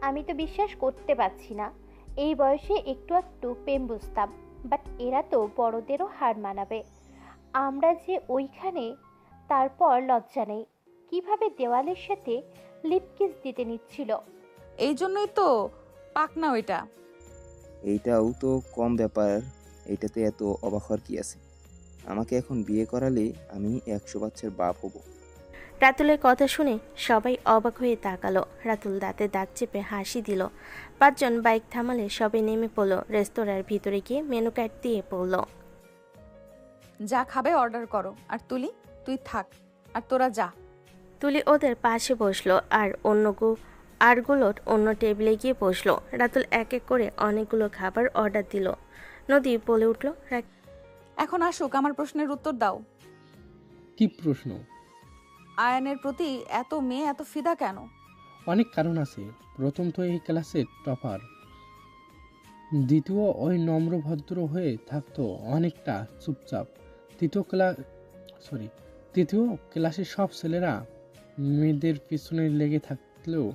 আমি তো বিশ্বাস করতে পারছি না। এই বয়সে একটু একটু প্রেম বুঝতাম, বাট এরা তো বড়দেরও হার মানাবে। আমরা যে ওইখানে, তারপর লজ্জা নেই। কিভাবে দেওয়ালের সাথে লিপ কিস দিতে নিচ্ছিল। এই জন্যই তো পাকনা ওইটা। এইটাও তো কম ব্যাপার, এটাতে এত অবাক হওয়ার কি আছে? আমাকে এখন বিয়ে করালে আমি 100 বাচ্চার বাপ হব। রাতুলের কথা শুনে সবাই অবাক হয়ে তাকালো। রাতুল দাঁতে দাঁত চেপে হাসি দিল। 5 জন বাইক থামালে সবাই নেমে পড়লো। রেস্তোরাঁর ভিতরে গিয়ে মেনু কার্ড দিয়ে পড়লো। যা খাবে অর্ডার করো। আর তুলি, তুই থাক, আর তোরা যা। তুলি ওদের পাশে বসলো আর আরগুলো অন্য টেবিলে গিয়ে বসলো। রাতুল এক এক করে অনেকগুলো খাবার অর্ডার দিল। নদী বলে উঠল, এখন আসুক, আমার প্রশ্নের উত্তর দাও। কি প্রশ্ন? আয়ানের প্রতি এত মেয়ে এত ফিদা কেন? অনেক কারণ আছে। প্রথম তো এই ক্লাসের টপার, দ্বিতীয় ওই নম্র ভদ্র হয়ে থাকতো, অনেকটা চুপচাপ। তৃতীয় ক্লাসের সব ছেলেরা মেয়েদের পিছনে লেগে থাকলেও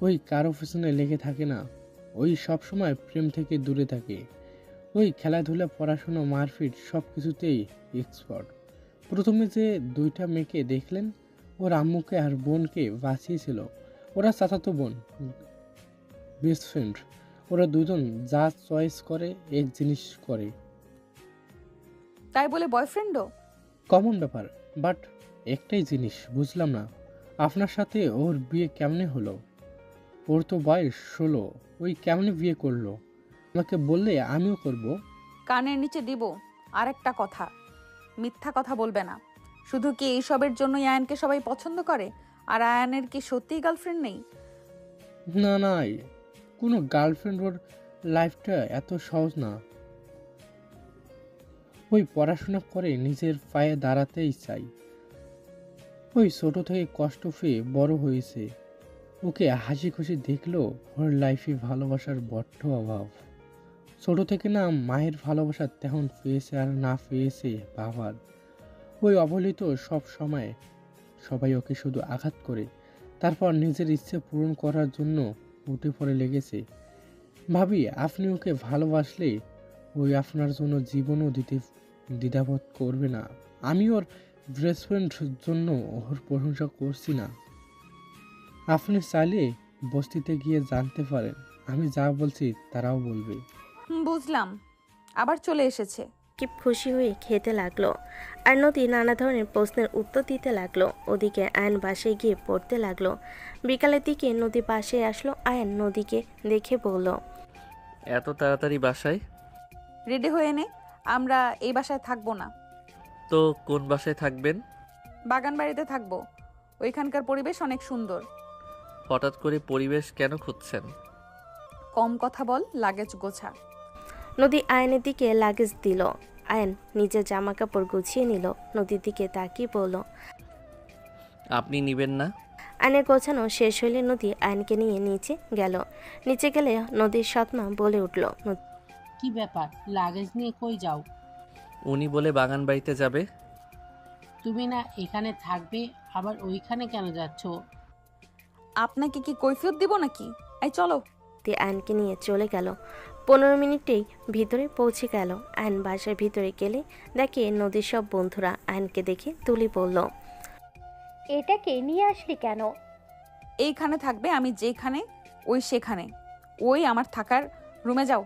ওই কারো পিছনে লেগে থাকে না। ওই সব সময় প্রেম থেকে দূরে থাকে। ওই খেলাধুলা, পড়াশোনা, মারপিট সব কিছুতেই এক্সপার্ট। প্রথমে যে 2টা মেয়েকে দেখলেন, ওর আম্মুকে আর বোনকে বাঁচিয়েছিল। ওরা চাচাতো বোন, বেস্ট ফ্রেন্ড। ওরা দুজন যা চয়েস করে এক জিনিস করে। তাই বলে বয়ফ্রেন্ডও? কমন ব্যাপার, বাট একটাই জিনিস বুঝলাম না, আপনার সাথে ওর বিয়ে কেমনে হলো? ওর তো বয়স 16, ওই কেমনে বিয়ে করলো? আমাকে বললে আমিও করব। কানের নিচে দিব। আর একটা কথা, মিথ্যা কথা বলবে না। শুধু কি এইসবের জন্যই আয়ানকে সবাই পছন্দ করে? আর আয়ানের কি সত্যিই গার্লফ্রেন্ড নেই? না না, কোনো গার্লফ্রেন্ড, ওর লাইফটা এত সহজ না। ওই পড়াশোনা করে নিজের পায়ে দাঁড়াতেই চাই। ওই ছোট থেকে কষ্ট পেয়ে বড় হয়েছে। ওকে হাসি খুশি দেখলেও ওর লাইফে ভালোবাসার বড্ড অভাব। ছোট থেকে না মায়ের ভালোবাসা তেমন পেয়েছে, আর না পেয়েছে বাবার। ওই অবহেলিত সব সময় সবাই ওকে শুধু আঘাত করে, তারপর নিজের ইচ্ছে পূরণ করার জন্য উঠে পড়ে লেগেছে। ভাবি, আপনি ওকে ভালোবাসলে ওই আপনার জন্য জীবনও দিতে দ্বিধাবোধ করবে না। আমি ওর বেস্ট ফ্রেন্ডের জন্য ওর প্রশংসা করছি না। আপনি চাইলে বস্তিতে গিয়ে জানতে পারেন, আমি যা বলছি তারাও বলবে। বুঝলাম, আবার চলে এসেছে। কি খুশি হয়ে খেতে লাগলো। আর নদী নানা ধরনের প্রশ্নের উত্তর দিতে লাগলো। ওদিকে আয়ন বাসায় গিয়ে পড়তে লাগলো। বিকালের দিকে নদী পাশে আসলো। আয়ন নদীকে দেখে বলল, এত তাড়াতাড়ি বাসায়? রেডি হয়ে নে, আমরা এই বাসায় থাকবো না। তো কোন বাসায় থাকবেন? বাগান বাড়িতে থাকবো। ওইখানকার পরিবেশ অনেক সুন্দর। হঠাৎ করে পরিবেশ কেন খুঁজছেন? কম কথা বল, লাগেজ গোছা। নদী আয়নের দিকে লাগেজ দিল। আয়ন নিজের জামা কাপড় গুছিয়ে নিল। নদীর দিকে তাকিয়ে বলল, আপনি নিবেন না? আয়নের গোছানো শেষ হইলে নদী আয়নকে নিয়ে নিচে গেল। নিচে গেলে নদীর সৎমা বলে উঠল, কি ব্যাপার, লাগেজ নিয়ে কই যাও? উনি বলে বাগান বাড়িতে যাবে। তুমি না এখানে থাকবে, আবার ওইখানে কেন যাচ্ছ? আপনাকে কি কৈফিয়ত দিব নাকি? এই চলো। আয়নকে নিয়ে চলে গেল। 15 মিনিটেই ভিতরে পৌঁছে গেল। আয়ন বাসার ভিতরে গেলে দেখে নদীর সব বন্ধুরা। আয়নকে দেখে তুলি বলল, এটাকে নিয়ে আসলি কেন? এইখানে থাকবে, আমি যেখানে ওই সেখানে। ওই আমার থাকার রুমে যাও।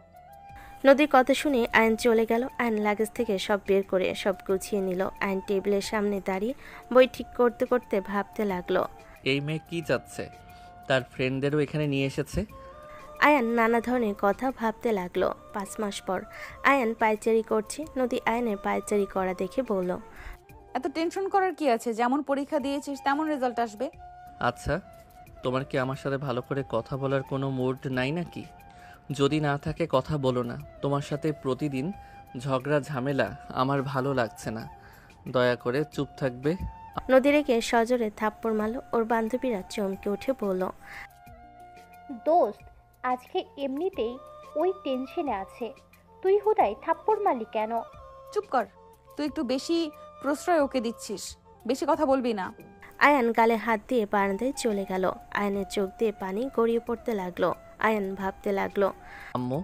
নদীর কথা শুনে আয়ন চলে গেল। আয়ন লাগেজ থেকে সব বের করে সব গুছিয়ে নিল। আয়ন টেবিলের সামনে দাঁড়িয়ে বই ঠিক করতে করতে ভাবতে লাগলো, এই মেয়ে কি চাচ্ছে? তার ফ্রেন্ডদেরও এখানে নিয়ে এসেছে। আয়ান নানা ধরনের কথা ভাবতে লাগলো। 5 মাস পর আয়ান পায়চারি করছে। নদী আয়ানের পায়চারি করা দেখে বলল, এত টেনশন করার কি আছে? যেমন পরীক্ষা দিয়েছিস তেমন রেজাল্ট আসবে। আচ্ছা, তোমার কি আমার সাথে ভালো করে কথা বলার কোনো মুড নাই নাকি? যদি না থাকে কথা বলো না। তোমার সাথে প্রতিদিন ঝগড়া ঝামেলা আমার ভালো লাগছে না। দয়া করে চুপ থাকবে। নদী রেগে সজোরে থাপ্পড় মারল। ওর বান্ধবীরা চমকে উঠে বলল, দোস্ত, আজকে এমনিতেই ওই টেনশনে আছে, তুই হুদাই থাপ্পড় মারলি কেন? চুপ কর, তুই একটু বেশি প্রশ্রয় ওকে দিচ্ছিস। বেশি কথা বলবি না। আয়ান গালে হাত দিয়ে বারান্দায় চলে গেল। আয়নের চোখ দিয়ে পানি গড়িয়ে পড়তে লাগলো। আয়ান ভাবতে লাগলো, আম্মু,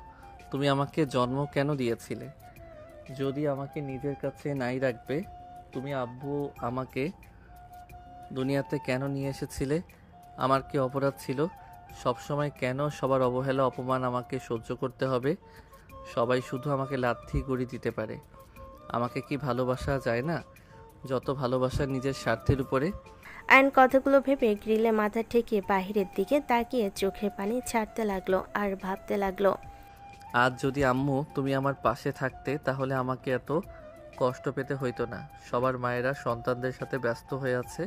তুমি আমাকে জন্ম কেন দিয়েছিলে? যদি আমাকে নিজের কাছে নাই রাখবে, তুমি আব্বু আমাকে দুনিয়াতে কেন নিয়ে এসেছিলে? আমার কি অপরাধ ছিল সবসময় কেন সবার অবহেলা অপমান আমাকে সহ্য করতে হবে? সবাই শুধু আমাকে লাথি গুড়ি দিতে পারে। আমাকে কি ভালোবাসা যায় না? যত ভালোবাসা নিজের স্বার্থের উপরে। আয়ন কথাগুলো ভেবে গ্রিলে মাথা ঠেকিয়ে বাহিরের দিকে তাকিয়ে চোখের পানি ছাড়তে লাগলো আর ভাবতে লাগলো, আজ যদি আম্মু তুমি আমার পাশে থাকতে তাহলে আমাকে এত কষ্ট পেতে হইতো না। সবার মায়েরা সন্তানদের সাথে ব্যস্ত হয়ে আছে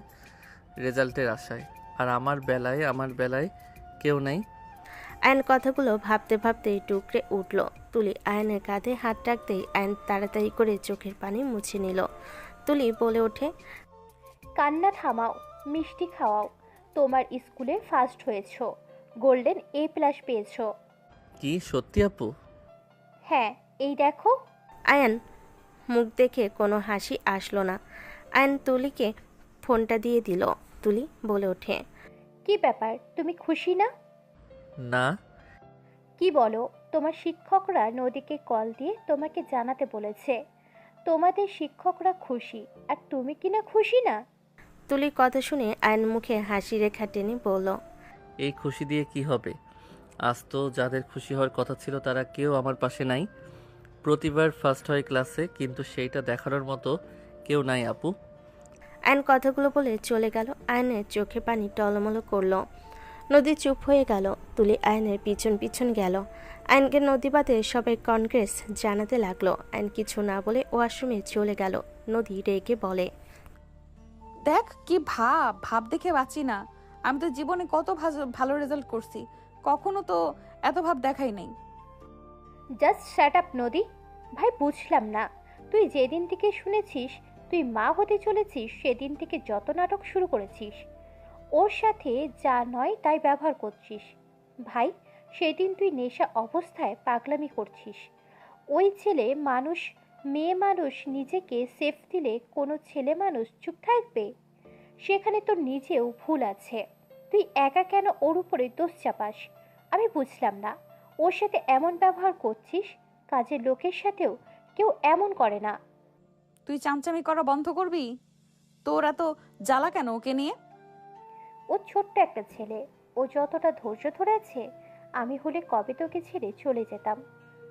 রেজাল্টের আশায়, আর আমার বেলায় কেউ নেই। আয়ন কথাগুলো ভাবতে ভাবতে টুকরে উঠল। তুলি আয়নের কাঁধে হাত রাখতেই আয়ন তাড়াতাড়ি করে চোখের পানি মুছে নিল। তুলি বলে ওঠে, কান্না থামাও, মিষ্টি খাওয়াও। তোমার স্কুলে ফার্স্ট হয়েছো, গোল্ডেন A+ পেয়েছো। কি সত্যি আপু? হ্যাঁ, এই দেখো। আয়ন মুখ দেখে কোনো হাসি আসলো না। আয়ন তুলিকে ফোনটা দিয়ে দিল। তুলি বলে ওঠে, কি ব্যাপার, তুমি খুশি না? না। কি বলো? তোমার শিক্ষকরা নদীকে কল দিয়ে তোমাকে জানাতে বলেছে তোমাদের শিক্ষকরা খুশি, আর তুমি কি না খুশি না? তুলির কথা শুনে আয়ন মুখে হাসি রেখা টেনে বলল, এই খুশি দিয়ে কি হবে? আজ তো যাদের খুশি হওয়ার কথা ছিল তারা কেউ আমার পাশে নাই। প্রতিবার ফার্স্ট হয় ক্লাসে, কিন্তু সেইটা দেখানোর মতো কেউ নাই আপু। আয়ন কথাগুলো বলে চলে গেল। আয়নের চোখে পানি টলমলো করলো। নদী চুপ হয়ে গেল। তুলি আয়নের পিছন পিছন গেল। আয়নকে নদী বাদে সবাই কনগ্রেস জানাতে লাগলো। আয়ন কিছু না বলে ওয়াশরুমে চলে গেল। নদী রেগে বলে, দেখ কি ভাব দেখে বাঁচি না। আমি তো জীবনে কত ভালো রেজাল্ট করছি, কখনো তো এত ভাব দেখাই নাই। জাস্ট শ্যাট আপ নদী। ভাই বুঝলাম না, তুই যেদিন থেকে শুনেছিস তুই মা হতে চলেছিস সেদিন থেকে যত নাটক শুরু করেছিস, ওর সাথে যা নয় তাই ব্যবহার করছিস। ভাই সেদিন তুই নেশা অবস্থায় পাগলামি করছিস। ওই ছেলে মানুষ, মেয়ে মানুষ নিজেকে সেফ দিলে কোনো ছেলে মানুষ চুপ থাকবে? সেখানে তোর নিজেও ভুল আছে। তুই একা কেন ওর উপরে দোষ চাপাস? আমি বুঝলাম না, ওর সাথে এমন ব্যবহার করছিস। কাজের লোকের সাথেও কেউ এমন করে না। তুই চামচামি করা বন্ধ করবি? তোর এত জ্বালা কেন ওকে নিয়ে? ও ছোট্ট একটা ছেলে, ও যতটা ধৈর্য ধরেছে আমি হলে কবে তোকে ছেড়ে চলে যেতাম।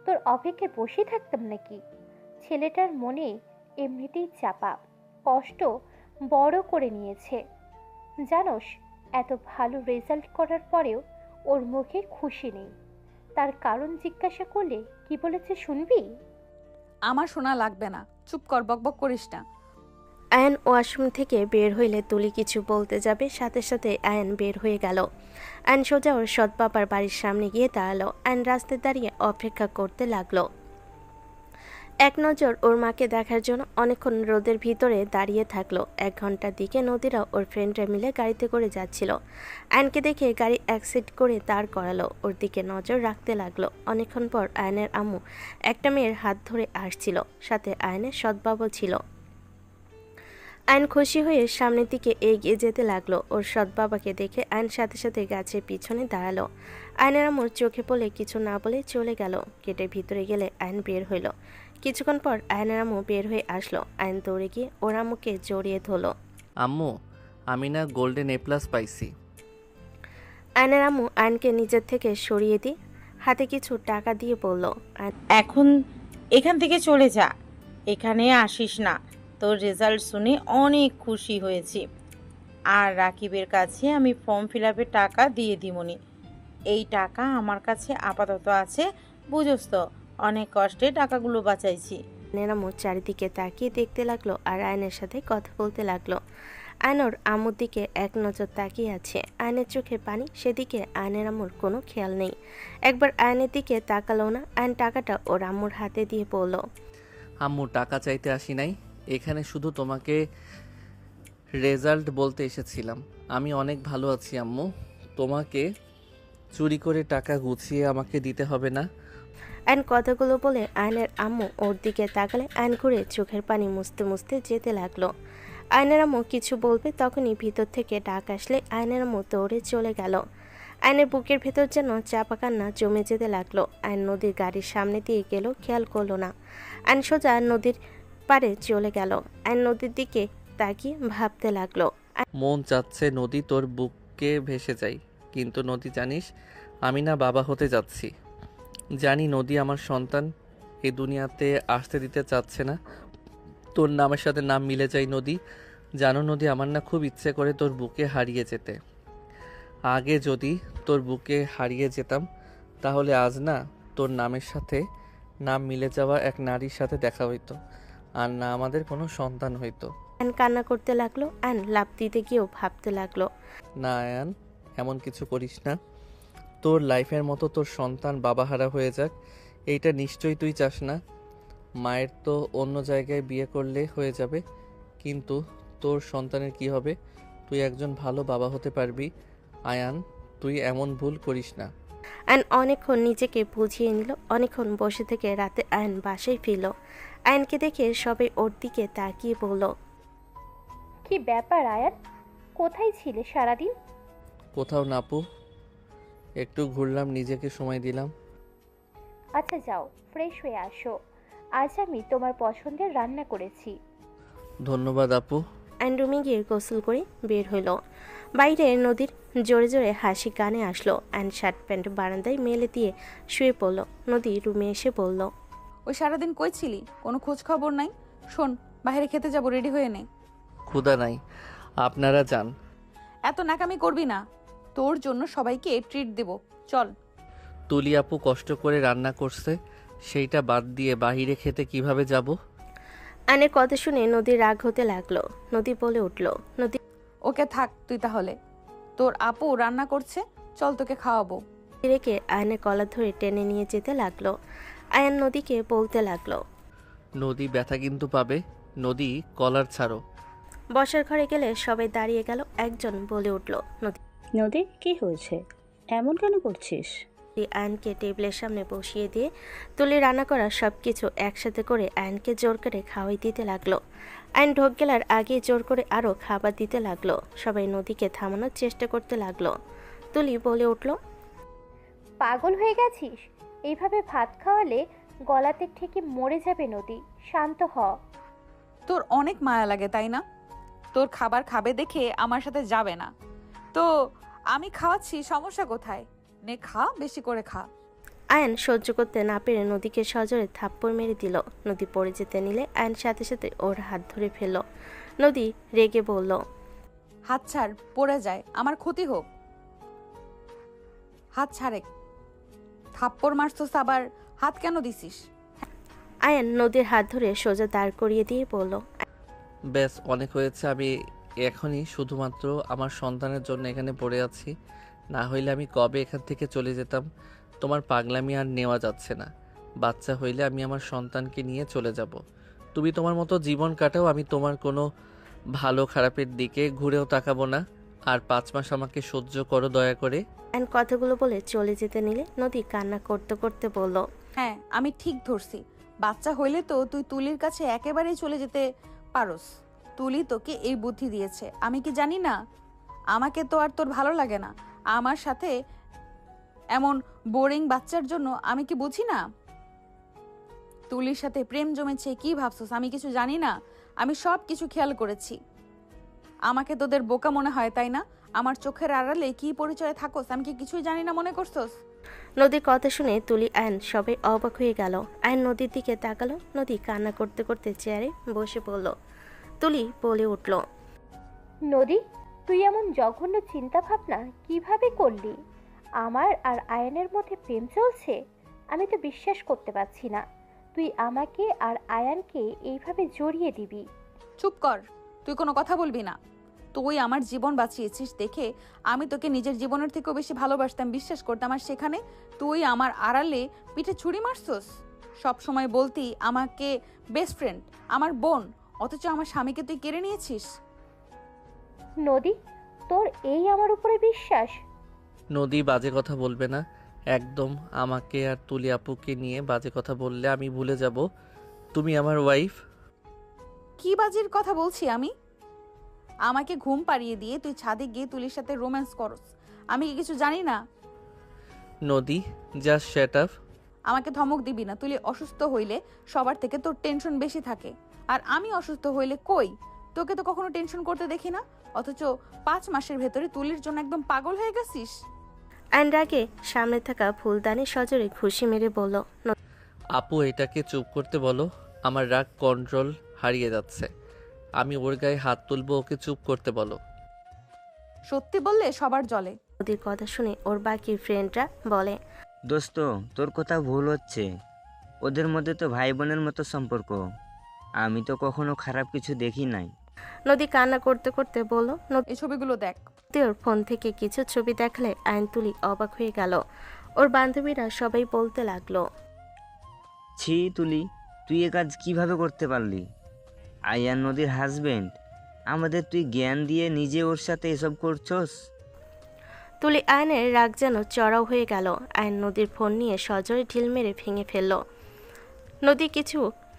তোর অপেক্ষায় বসে থাকতাম নাকি? ছেলেটার মনে এমনিতেই চাপা, কষ্ট বড় করে নিয়েছে। জানোস, এত ভালো রেজাল্ট করার পরেও ওর মুখে খুশি নেই। তার কারণ জিজ্ঞাসা করলে কি বলেছে শুনবি? আমার শোনা লাগবে না, চুপ কর, বকবক করিস না। আয়ন ওয়াশরুম থেকে বের হইলে তুলি কিছু বলতে যাবে, সাথে সাথে আয়ন বের হয়ে গেল। আয়ন সোজা ওর সৎ বাবার বাড়ির সামনে গিয়ে দাঁড়ালো। আয়ন রাস্তায় দাঁড়িয়ে অপেক্ষা করতে লাগলো। এক নজর ওর মাকে দেখার জন্য অনেকক্ষণ রোদের ভিতরে দাঁড়িয়ে থাকলো। 1 ঘন্টার দিকে নদীরা ওর ফ্রেন্ডরা মিলে গাড়িতে করে যাচ্ছিল। আয়নকে দেখে গাড়ি অ্যাক্সিড করে দাঁড় করালো। ওর দিকে নজর রাখতে লাগলো। অনেকক্ষণ পর আয়নের আম্মু একটা মেয়ের হাত ধরে আসছিল, সাথে আয়নের সৎ বাবা ছিল। আয়ন খুশি হয়ে সামনের দিকে এগিয়ে যেতে লাগলো। ওর সৎ বাবাকে দেখে আয়ন সাথে সাথে গাছের পিছনে দাঁড়ালো। আয়নের আম্মুর চোখে পড়লে কিছু না বলে চলে গেল। গেটের ভিতরে গেলে আয়ন বের হইল। কিছুক্ষণ পর আয়নের আম্মু বের হয়ে আসলো। আয়ন দৌড়ে গিয়ে ওর আম্মুকে জড়িয়ে ধরলো। আম্মু, আমি না গোল্ডেন A+ পাইছি। আয়নের আম্মু আয়নকে নিজের থেকে সরিয়ে দিয়ে হাতে কিছু টাকা দিয়ে বলল, এখন এখান থেকে চলে যা, এখানে আসিস না। তোর রেজাল্ট শুনে অনেক খুশি হয়েছি। আর রাকিবের কাছে আমি ফর্ম ফিল আপের টাকা দিয়ে দিমনি। এই টাকা আমার কাছে আপাতত আছে, বুঝোস তো, অনেক কষ্টে টাকাগুলো বাঁচাইছি। আয়নের আম্মু চারিদিকে তাকিয়ে দেখতে লাগলো আর আয়নের সাথে কথা বলতে লাগলো। আয়নর আম্মুর দিকে এক নজর তাকিয়ে আছে। আয়নের চোখে পানি, সেদিকে আয়নের আম্মুর কোনো খেয়াল নেই। একবার আয়নের দিকে তাকালো না। আয়ন টাকাটা ওর আম্মুর হাতে দিয়ে বলল, আম্মু, টাকা চাইতে আসি নাই, এখানে শুধু তোমাকে রেজাল্ট বলতে এসেছিলাম। আমি অনেক ভালো আছি আম্মু, তোমাকে চুরি করে টাকা গুছিয়ে আমাকে দিতে হবে না। আয়ন কথাগুলো বলে আয়নের আম্মু ওর দিকে তাকালে আয়ন ঘুরে চোখের পানি মুছতে মুছতে যেতে লাগলো। আয়নের আম্মু কিছু বলবে, তখনই ভিতর থেকে ডাক আসলে আয়নের আম্মু দৌড়ে চলে গেল। আয়নের বুকের ভেতর যেন চাপা কান্না জমে যেতে লাগলো। আয়ন নদীর গাড়ির সামনে দিয়ে গেল, খেয়াল করলো না। আয়ন সোজা নদীর পাড়ে চলে গেল। আয়ন নদীর দিকে তাকিয়ে ভাবতে লাগলো। মন চাচ্ছে নদী তোর বুকে ভেসে যাই, কিন্তু নদী জানিস আমি না বাবা হতে যাচ্ছি। জানি নদী আমার সন্তান এই দুনিয়াতে আসতে দিতে চাচ্ছে না। তোর নামের সাথে নাম মিলে যায় নদী। জানো নদী, আমার না খুব ইচ্ছে করে তোর বুকে হারিয়ে যেতে। আগে যদি তোর বুকে হারিয়ে যেতাম তাহলে আজ না তোর নামের সাথে নাম মিলে যাওয়া এক নারীর সাথে দেখা হইতো, আর না আমাদের কোনো সন্তান হইতো। আয়ান কান্না করতে লাগলো। আয়ান লাফ দিতে গিয়েও ভাবতে লাগলো, না আয়ান, এমন কিছু করিস না। তোর লাইফের মতো তোর সন্তান বাবাহারা হয়ে যাক, এইটা নিশ্চয়ই তুই চাস না। মায়ের তো অন্য জায়গায় বিয়ে করলে হয়ে যাবে, কিন্তু তোর সন্তানের কি হবে? তুই একজন ভালো বাবা হতে পারবি। আয়ান, তুই এমন ভুল করিস না। আয়ন অনেকক্ষণ নিজেকে বুঝিয়ে নিল। অনেকক্ষণ বসে থেকে রাতে আয়ন বাসায় ফিরল। আয়নকে দেখে সবাই ওর দিকে তাকিয়ে বলল, কি ব্যাপার আয়ান, কোথায় ছিলে সারাদিন? কোথাও না আপু, একটু ঘুরলাম, নিজেকে সময় দিলাম। আচ্ছা যাও, ফ্রেশ হয়ে আসো, আজ আমি তোমার পছন্দের রান্না করেছি। ধন্যবাদ আপু। আয়ন রুমে গিয়ে গোসল করে বের হইল। বাইরে নদীর জোরে জোরে হাসি কানে আসলো। আয়ন শার্ট প্যান্ট বারান্দায় মেলে দিয়ে শুয়ে পড়ল। নদী রুমে এসে বলল, ওই সারাদিন কই ছিলি? কোনো খোঁজ খবর নাই। শোন, বাইরে খেতে যাব, রেডি হয়ে নে। ক্ষুধা নাই, আপনারা যান। এত নাকামি করবি না, তোর জন্য সবাইকে ট্রিট দেব, চল। তুলি আপু কষ্ট করে রান্না করছে, সেইটা বাদ দিয়ে বাইরে খেতে কিভাবে যাব? আয়নের কথা শুনে নদীর রাগ হতে লাগলো। নদী বলে উঠল, নদী ওকে থাক তুই তাহলে, তোর আপু রান্না করছে, চল তোকে খাওয়াবো। রেখে আয়নের কলার ধরে টেনে নিয়ে যেতে লাগলো। আয়ন নদীকে বলতে লাগলো, নদী ব্যথা কিন্তু পাবে, নদী কলার ছাড়ো। বসার ঘরে গেলে সবাই দাঁড়িয়ে গেল। একজন বলে উঠল, নদী নদী কি হয়েছে, এমন কেন করছিস? আয়নকে টেবিলের সামনে বসিয়ে দিয়ে তুলি রান্না করা সব কিছু একসাথে করে আয়নকে জোর করে খাওয়াই দিতে লাগলো। আয়ন ঢোক গেলার আগে জোর করে আরও খাবার দিতে লাগলো। সবাই নদীকে থামানোর চেষ্টা করতে লাগলো। তুলি বলে উঠল, পাগল হয়ে গেছিস? এইভাবে ভাত খাওয়ালে গলাতে ঠেকে মরে যাবে নদী, শান্ত হ। তোর অনেক মায়া লাগে তাই না? তোর খাবার খাবে দেখে আমার সাথে যাবে না তো আমি খাওয়াচ্ছি, সমস্যা কোথায়? নে খা, বেশি করে খা। আয়ন সহ্য করতে না পেরে নদীকে সজোরে থাপ্পড় মেরে দিল। নদী পড়ে যেতে নিলে আয়ন সাথে সাথে ওর হাত ধরে ফেলল। নদী রেগে বলল, হাত ছাড়, পড়ে যায়, আমার ক্ষতি হোক। হাত ছাড়ে। থাপ্পড় মারছস আবার হাত কেন দিছিস? আয়ন নদীর হাত ধরে সোজা দাঁড় করিয়ে দিয়ে বলল, ব্যাস অনেক হয়েছে, আমি এখনই শুধুমাত্র আমার সন্তানের জন্য এখানে পড়ে আছি, না হইলে আমি কবে এখান থেকে চলে যেতাম। তোমার পাগলামি আর নেওয়া যাচ্ছে না। বাচ্চা হইলে আমি আমার সন্তানকে নিয়ে চলে যাব। তুমি তোমার মতো জীবন কাটাও, আমি তোমার কোনো ভালো খারাপের দিকে ঘুরেও তাকাবো না। আর 5 মাস আমাকে সহ্য করো দয়া করে। আয়ন কথাগুলো বলে চলে যেতে নিলে নদী কান্না করতে করতে বলল, হ্যাঁ আমি ঠিক ধরছি, বাচ্চা হইলে তো তুই তুলির কাছে একেবারেই চলে যেতে পারোস। তুলি তোকে এই বুদ্ধি দিয়েছে, আমি কি জানি না? আমাকে তো আর তোর ভালো লাগে না আমার সাথে এমন বোরিং বাচ্চার জন্য, আমি কি বুঝি না? তুলির সাথে প্রেম জমেছে, কি ভাবছস আমি কিছু জানি না? আমি সব কিছু খেয়াল করেছি। আমাকে তোদের বোকা মনে হয় তাই না? আমার চোখের আড়ালে কি পরিচয় থাকোস, আমি কি কিছুই জানি না মনে করছস? নদীর কথা শুনে তুলি আয়ন সবাই অবাক হয়ে গেল। আয়ন নদীর দিকে তাকালো। নদী কান্না করতে করতে চেয়ারে বসে পড়ল। তুলি বলে উঠল, নদী, তুই এমন জঘন্য চিন্তা ভাবনা কিভাবে করলি? আমার আর আয়ানের মধ্যে প্রেম চলছে? আমি তো বিশ্বাস করতে পারছি না তুই আমাকে আর আয়ানকে এইভাবে জড়িয়ে দিবি। চুপ কর, তুই কোনো কথা বলবি না। তুই আমার জীবন বাঁচিয়েছিস দেখে আমি তোকে নিজের জীবনের থেকেও বেশি ভালোবাসতাম, বিশ্বাস করতাম, আর সেখানে তুই আমার আড়ালে পিঠে ছুরি মারছস। সব সময় বলতি আমাকে বেস্ট ফ্রেন্ড, আমার বোন, অথচ আমার স্বামীকে তুই কেড়ে নিয়েছিস। নদী, তোর এই আমার উপরে বিশ্বাস? নদী বাজে কথা বলবে না একদম। আমাকে আর তুলি আপুকে নিয়ে বাজে কথা বললে আমি ভুলে যাব তুমি আমার ওয়াইফ। কি বাজির কথা বলছি আমি? আমাকে ঘুম পাড়িয়ে দিয়ে তুই ছাদে গিয়ে তুলির সাথে রোম্যান্স করস, আমি কি কিছু জানি না? নদী জাস্ট শাট আপ। আমাকে ধমক দিবি না। তুলি অসুস্থ হইলে সবার থেকে তোর টেনশন বেশি থাকে, আর আমি অসুস্থ হইলে কই তোকে তো কখনো টেনশন করতে দেখি না, অথচ 5 মাসের ভেতরে তুলির জন্য একদম পাগল হয়ে গেছিস। আয়ন রাগে সামনে থাকা ফুলদানি সজোরে ঘুষি মেরে বলল, আপু এটাকে চুপ করতে বলো, আমার রাগ কন্ট্রোল হারিয়ে যাচ্ছে। আমি ওর গায়ে হাত তুলবো, ওকে চুপ করতে বলো। সত্যি বললে সবার জলে। নদীর কথা শুনে ওর বাকি ফ্রেন্ডরা বলে, দোস্ত তোর কথা ভুল হচ্ছে, ওদের মধ্যে তো ভাই বোনের মতো সম্পর্ক, আমি তো কখনো খারাপ কিছু দেখি নাই। নদী কান্না করতে করতে বলল, এই ছবিগুলো দেখ। ওর ফোন থেকে কিছু ছবি দেখলে আয়ন তুলি অবাক হয়ে গেল। ওর বান্ধবীরা সবাই বলতে লাগলো, ছি তুলি, তুই এ কাজ কিভাবে করতে পারলি? আয়ান নদীর হাজবেন্ড, আমাদের তুই জ্ঞান দিয়ে নিজে ওর সাথে এসব করছস। তুলি আয়নের রাগ যেন চড়াও হয়ে গেল। আয়ন নদীর ফোন নিয়ে সজোরে ঢিল মেরে ভেঙে ফেলল।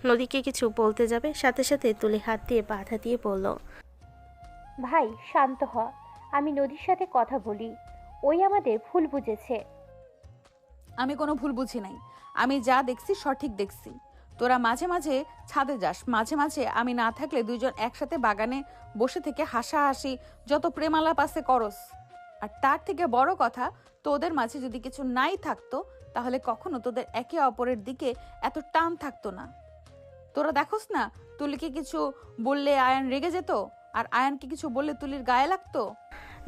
নদীকে কিছু বলতে যাবে, সাথে সাথে তুলি হাত দিয়ে বাধা দিয়ে বলল, ভাই শান্ত হ, আমি নদীর সাথে কথা বলি, ওই আমাদের ভুল বুঝেছে। আমি কোনো ভুল বুঝি নাই, আমি যা দেখছি সঠিক দেখছি। তোরা মাঝে মাঝে ছাদে যাস, মাঝে মাঝে আমি না থাকলে দুইজন একসাথে বাগানে বসে থেকে হাসাহাসি যত প্রেমালাপ আছে করস। আর তার থেকে বড় কথা, তোদের মাঝে যদি কিছু নাই থাকতো তাহলে কখনো তোদের একে অপরের দিকে এত টান থাকতো না। তোরা দেখোস না, তুলিকে কিছু বললে আয়ান রেগে যেত, আর আয়ানকে কিছু বললে তুলির গায়ে লাগতো।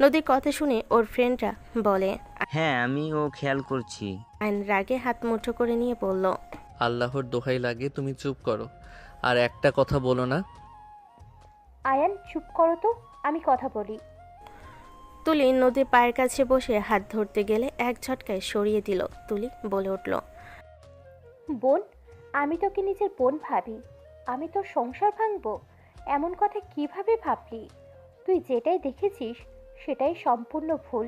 নদীর কথা শুনে ওর ফ্রেন্ডরা বলে, হ্যাঁ আমি ও খেয়াল করছি। আয়ন রাগে হাত মুঠো করে নিয়ে বলল, আল্লাহর দোহাই লাগে তুমি চুপ করো, আর একটা কথা বলো না। আয়ান চুপ করো তো, আমি কথা বলি। তুলি নদীর পায়ের কাছে বসে হাত ধরতে গেলে এক ঝটকায় সরিয়ে দিল। তুলি বলে উঠল, বোন, আমি তোকে নিজের বোন ভাবি, আমি তোর সংসার ভাঙবো এমন কথা কিভাবে ভাবলি? তুই যেটাই দেখেছিস সেটাই সম্পূর্ণ ভুল।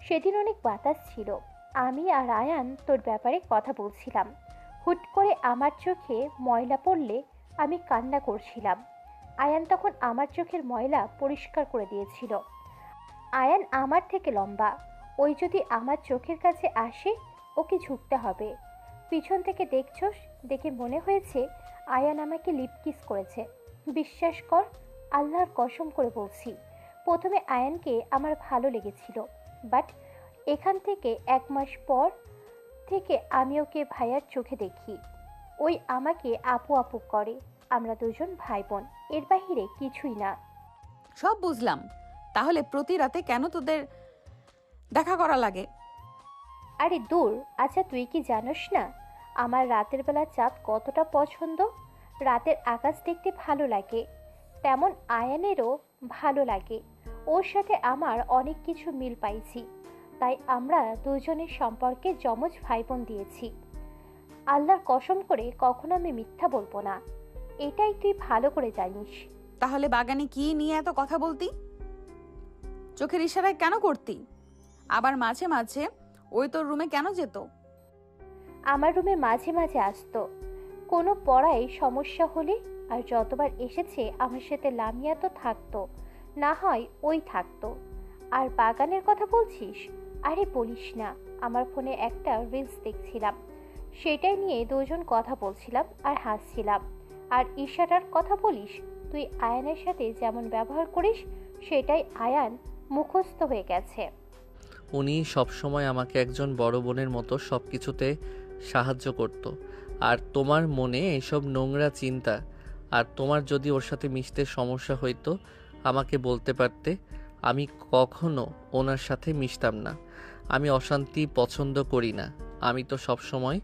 সেদিন অনেক বাতাস ছিল, আমি আর আয়ান তোর ব্যাপারে কথা বলছিলাম, হুট করে আমার চোখে ময়লা পড়লে আমি কান্না করছিলাম। আয়ান তখন আমার চোখের ময়লা পরিষ্কার করে দিয়েছিল। আয়ান আমার থেকে লম্বা, ওই যদি আমার চোখের কাছে আসে ওকে ঝুঁকতে হবে। পিছন থেকে দেখছস, দেখে মনে হয়েছে আয়ান আমাকে লিপ কিস করেছে। বিশ্বাস কর, আল্লাহর কসম করে বলছি, প্রথমে আয়ানকে আমার ভালো লেগেছিল, বাট এখান থেকে 1 মাস পর থেকে আমি ওকে ভাইয়ার চোখে দেখি। ওই আমাকে আপু আপু করে, আমরা দুজন ভাই বোন, এর বাহিরে কিছুই না। সব বুঝলাম, তাহলে প্রতি রাতে কেন তোদের দেখা করা লাগে? আরে দূর, আচ্ছা তুই কি জানোস না আমার রাতের বেলা চাঁদ কতটা পছন্দ? রাতের আকাশ দেখতে ভালো লাগে, তেমন আয়ানেরও ভালো লাগে। ওর সাথে আমার অনেক কিছু মিল পাইছি, তাই আমরা দুজনের সম্পর্কে যমজ ভাই বোন দিয়েছি। আল্লাহর কসম করে কখনো আমি মিথ্যা বলবো না, এটাই তুই ভালো করে জানিস। তাহলে বাগানে কি নিয়ে এত কথা বলতি? চোখের ইশারায় কেন করতি? আবার মাঝে মাঝে ওই তোর রুমে কেন যেত? আমার রুমে মাঝে মাঝে আসতো কোনো পড়ায় সমস্যা হলে, আর যতবার এসেছে আমার সাথে লামিয়া তো থাকতো, না হয় ওই থাকতো। আর বাগানের কথা বলছিস? আরে বলিস না, আমার ফোনে একটা রিলস দেখছিলাম, সেটাই নিয়ে দুজন কথা বলছিলাম আর হাসছিলাম। আর ইশারার কথা বলিস, তুই আয়ানের সাথে যেমন ব্যবহার করিস সেটাই আয়ান মুখস্থ হয়ে গেছে। উনি সবসময় আমাকে একজন বড় বোনের মতো সব কিছুতে সাহায্য করত। আর তোমার মনে এসব নোংরা চিন্তা, আর তোমার যদি ওর সাথে মিশতে সমস্যা হইতো আমাকে বলতে পারতে, আমি কখনো ওনার সাথে মিশতাম না। আমি অশান্তি পছন্দ করি না, আমি তো সবসময়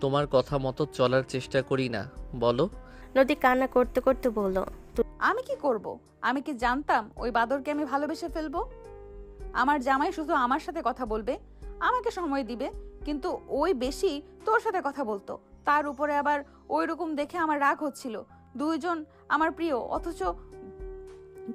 তোমার কথা মতো চলার চেষ্টা করি না, বলো? নদী কান্না করতে করতে বলল, আমি কি করব? আমি কি জানতাম ওই বাদরকে আমি ভালোবেসে ফেলবো? আমার জামাই শুধু আমার সাথে কথা বলবে, আমাকে সময় দিবে, কিন্তু ওই বেশি তোর সাথে কথা বলতো। তার উপরে আবার ওই রকম দেখে আমার রাগ হচ্ছিল। দুইজন আমার প্রিয়, অথচ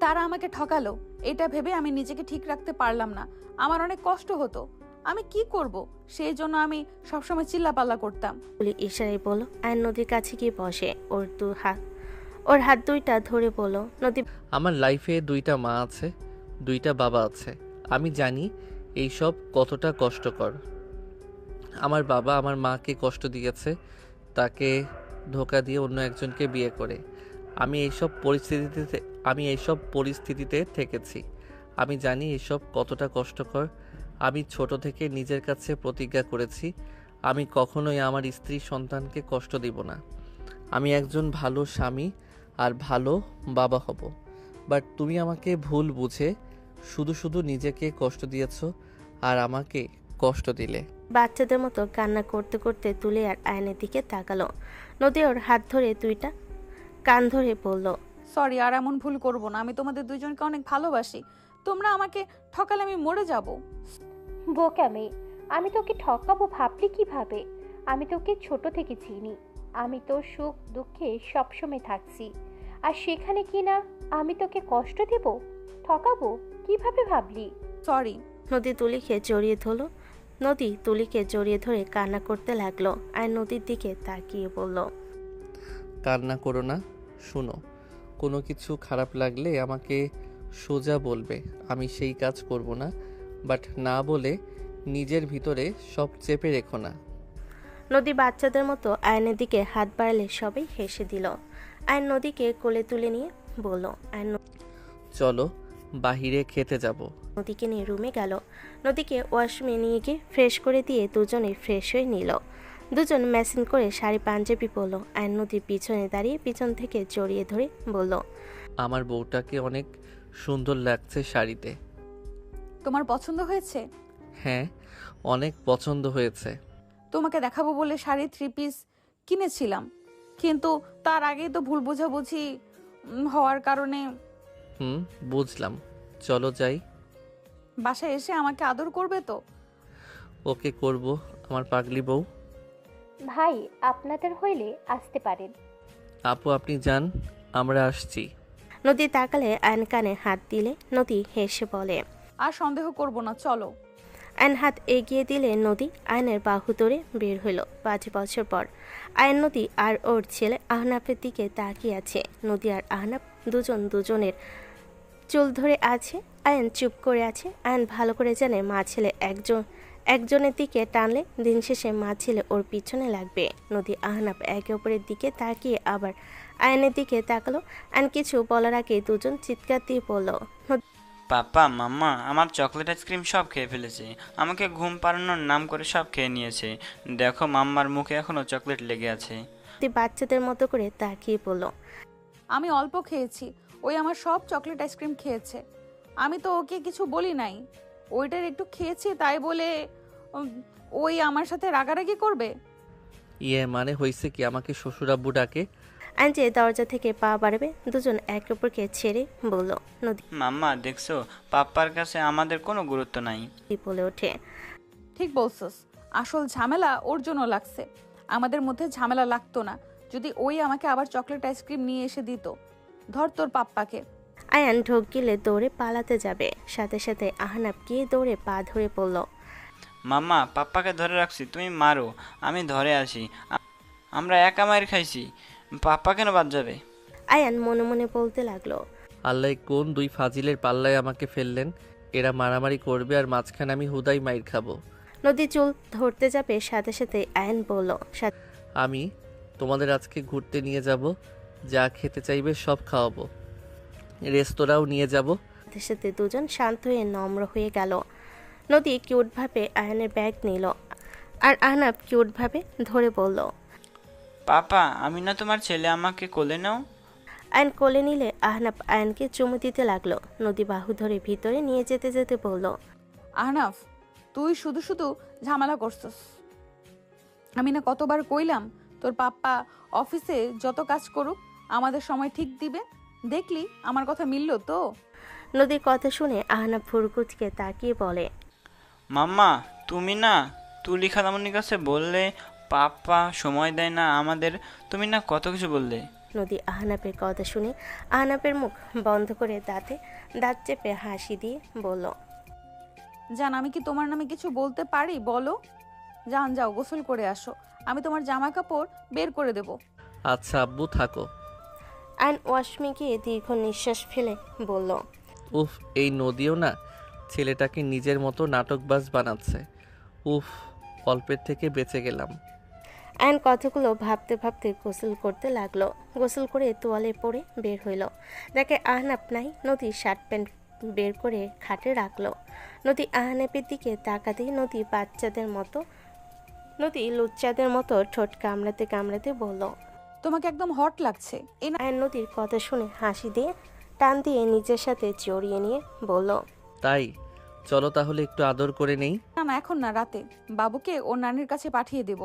তারা আমাকে ঠকালো। এটা ভেবে আমি নিজেকে ঠিক রাখতে পারলাম না, আমার অনেক কষ্ট হতো। আমি কি করব? সেই জন্য আমি সবসময় চিল্লাপাল্লা করতাম। বলে ইশারায় বলল। আয়ন নদীর কাছে গিয়ে বসে, ওর হাত দুইটা ধরে বলল, নদী, আমার লাইফে 2টা মা আছে, 2টা বাবা আছে। আমি জানি এইসব কতটা কষ্টকর। আমার বাবা আমার মাকে কষ্ট দিয়েছে, তাকে ধোঁকা দিয়ে অন্য একজনকে বিয়ে করে। আমি এইসব পরিস্থিতিতে থেকেছি। আমি জানি এসব কতটা কষ্টকর। আমি ছোট থেকে নিজের কাছে প্রতিজ্ঞা করেছি আমি কখনোই আমার স্ত্রী সন্তানকে কষ্ট দিব না। আমি একজন ভালো স্বামী আর ভালো বাবা হব। বাট তুমি আমাকে ভুল বুঝে শুধু শুধু নিজেকে কষ্ট দিয়েছো আর আমাকে কষ্ট দিলে। বাচ্চাদের মতো কান্না করতে করতে তুলে আর আয়নের দিকে তাকালো। নদী ওর হাত ধরে দুইটা কান ধরে বলল, সরি, আর এমন ভুল করব না। আমি তোমাদের দুজনকে অনেক ভালোবাসি। তোমরা আমাকে ঠকালে আমি মরে যাব। বোকামে, আমি তোকে ঠকাবো ভাবলি কিভাবে? আমি তোকে ছোট থেকে চিনি। আমি তোর সুখ দুঃখে সবসময় থাকছি, আর সেখানে কি না আমি তোকে কষ্ট দেব, ঠকাবো কিভাবে ভাবলি? সরি। নদী তুলিকে জড়িয়ে ধরল। নদী তুলিকে জড়িয়ে ধরে কান্না করতে লাগলো আর নদীর দিকে তাকিয়ে বলল, কান্না করো না। শুনো, কোনো কিছু খারাপ লাগলে আমাকে সোজা বলবে, আমি সেই কাজ করব না। বাট না বলে নিজের ভিতরে সব চেপে রেখো না। নদী বাচ্চাদের মতো আয়নের দিকে হাত বাড়ালে সবাই হেসে দিল। আয়ন নদীকে কোলে তুলে নিয়ে বলল, আয়ন চলো বাহিরে খেতে যাব। নদীকে নিয়ে রুমে গেল। নদীকে ওয়াশরুমে নিয়ে গিয়ে ফ্রেশ করে দিয়ে দুজনে ফ্রেশ হয়ে নিল। দুজন ম্যাচিং করে শাড়ি পাঞ্জাবি পরল। আয়ন নদীর পিছনে দাঁড়িয়ে পিছন থেকে জড়িয়ে ধরে বলল, আমার বউটাকে অনেক সুন্দর লাগছে শাড়িতে। তোমার পছন্দ হয়েছে? হ্যাঁ, অনেক পছন্দ হয়েছে। তোমাকে দেখাবো বলে শাড়ি 3 পিস কিনেছিলাম, কিন্তু তার আগেই তো ভুল বোঝাবুঝি হওয়ার কারণে। বুঝলাম। চলো যাই। বাসায় এসে আমাকে আদর করবে তো? ওকে করব, আমার পাগলি বউ। ভাই, আপনাদের হইলে আসতে পারেন। আপু আপনি যান, আমরা আসছি। নদী তাকালে আয়ন কানে হাত দিলে নদী হেসে বলে, আর সন্দেহ করব না, চলো। আয়ন হাত এগিয়ে দিলে নদী আয়নের বাহু ধরে বের হলো। 5 বছর পর আয়ন, নদী আর ওর ছেলে আহনাফের দিকে তাকিয়ে আছে। নদী আর আহনাফ দুজন দুজনের চুল ধরে আছে। আয়ন চুপ করে আছে। আয়ন ভালো করে জানে মা ছেলে একজনের দিকে টানলে দিন শেষে মা ছেলে ওর পিছনে লাগবে। নদী আহনাফ একে অপরের দিকে তাকিয়ে আবার আয়নের দিকে তাকালো। আয়ন কিছু বলার আগে দুজন চিৎকার দিয়ে বলল, পাপা মাম্মা আমার চকলেট আইসক্রিম সব খেয়ে ফেলেছে। আমাকে ঘুম পাড়ানোর নাম করে সব খেয়ে নিয়েছে। দেখো মাম্মার মুখে এখনো চকলেট লেগে আছে। বাচ্চাদের মতো করে তাকিয়ে বলল, আমি অল্প খেয়েছি, ওই আমার সব চকলেট আইসক্রিম খেয়েছে। আমি তো ওকে কিছু বলি নাই। ওইটার একটু খেয়েছি তাই বলে ওই আমার সাথে রাগারাগি করবে? মানে হয়েছে কি, আমাকে শ্বশুর আব্বু ডাকে। আনজে দরজা থেকে পা বাড়াবে দুজন একে অপরকে ছেড়ে বলল, নদী মাম্মা দেখছো, পাপ্পার কাছে আমাদের কোনো গুরুত্ব নাই। বলে ওঠে, ঠিক বলছস, আসল ঝামেলা ওর জন্য লাগছে। আমাদের মধ্যে ঝামেলা লাগতো না যদি ওই আমাকে আবার চকলেট আইসক্রিম নিয়ে এসে দিত। ধর তোর পাপ্পাকে। আয়ান ঢোক গিলে দৌড়ে পালাতে যাবে, সাথে সাথে আহনাফ গিয়ে দৌড়ে পা ধরে পড়ল। মাম্মা পাপ্পাকে ধরে রাখছি, তুমি মারো, আমি ধরে আসি। আমরা একা মায়ের খাইছি, পাপ্পা কেন বাদ যাবে? আয়ান মনে মনে বলতে লাগলো, আল্লাহ কোন দুই ফাজিলের পাল্লায় আমাকে ফেললেন। এরা মারামারি করবে আর মাঝখানে আমি হুদাই মাইর খাবো। নদী চুল ধরতে যাবে, সাথে সাথে আয়ান বলল, আমি তোমাদের আজকে ঘুরতে নিয়ে যাব, যা খেতে চাইবে সব খাওয়াবো, রেস্তোরাঁও নিয়ে যাব। সাথে সাথে দুজন শান্ত হয়ে নম্র হয়ে গেল। নদী কিউটভাবে আয়ানের ব্যাগ নিল আর আহনাফ কিউটভাবে ধরে বলল, পাপা আমি না তোমার ছেলে, আমাকে কোলে নাও। আয়ন কোলে নিলে আহনাফ আয়নকে চুমু দিতে লাগলো। নদী বাহু ধরে ভিতরে নিয়ে যেতে যেতে বলল, আহনাফ তুই শুধু শুধু ঝামেলা করছস। আমি না কতবার কইলাম তোর পাপ্পা অফিসে যত কাজ করুক আমাদের সময় ঠিক দিবে। দেখলি আমার কথা মিলল তো? নদীর কথা শুনে আহনাফ ফুরকুচকে তাকিয়ে বলে, মাম্মা তুমি না তুলি খালামনির কাছে বললে পাপ্পা সময় দেয় না আমাদের, তুমি না কত কিছু বললে। নদী আহনাফের কথা শুনে আহনাফের মুখ বন্ধ করে দাঁত চেপে হাসি দিয়ে বলল, জান আমি কি তোমার নামে কিছু বলতে পারি বলো? যান যাও গোসল করে আসো, আমি তোমার জামা কাপড় বের করে দেব। আচ্ছা আব্বু থাকো। আয়ন ওয়াশরুমে গিয়ে দীর্ঘ নিঃশ্বাস ফেলে বলল, উফ এই নদীও না ছেলেটাকে নিজের মতো নাটকবাজ বানাচ্ছে। উফ অল্পের থেকে বেঁচে গেলাম। আয়ন কথাগুলো ভাবতে ভাবতে গোসল করতে লাগলো। গোসল করে তোয়ালে পরে বের হইল। দেখে আহনাফ নাই। নদী শার্ট প্যান্ট বের করে খাটে রাখলো। নদী আহনাফের দিকে তাকাতেই নদী লুচ্চাদের মতো ঠোঁট কামড়াতে কামড়াতে বলল, তোমাকে একদম হট লাগছে। আয়ান নদীর কথা শুনে হাসি দিয়ে টান দিয়ে নিজের সাথে জড়িয়ে নিয়ে বলল, তাই চলো তাহলে একটু আদর করে নেই। না না, এখন না, রাতে বাবুকে ওর নানির কাছে পাঠিয়ে দেব।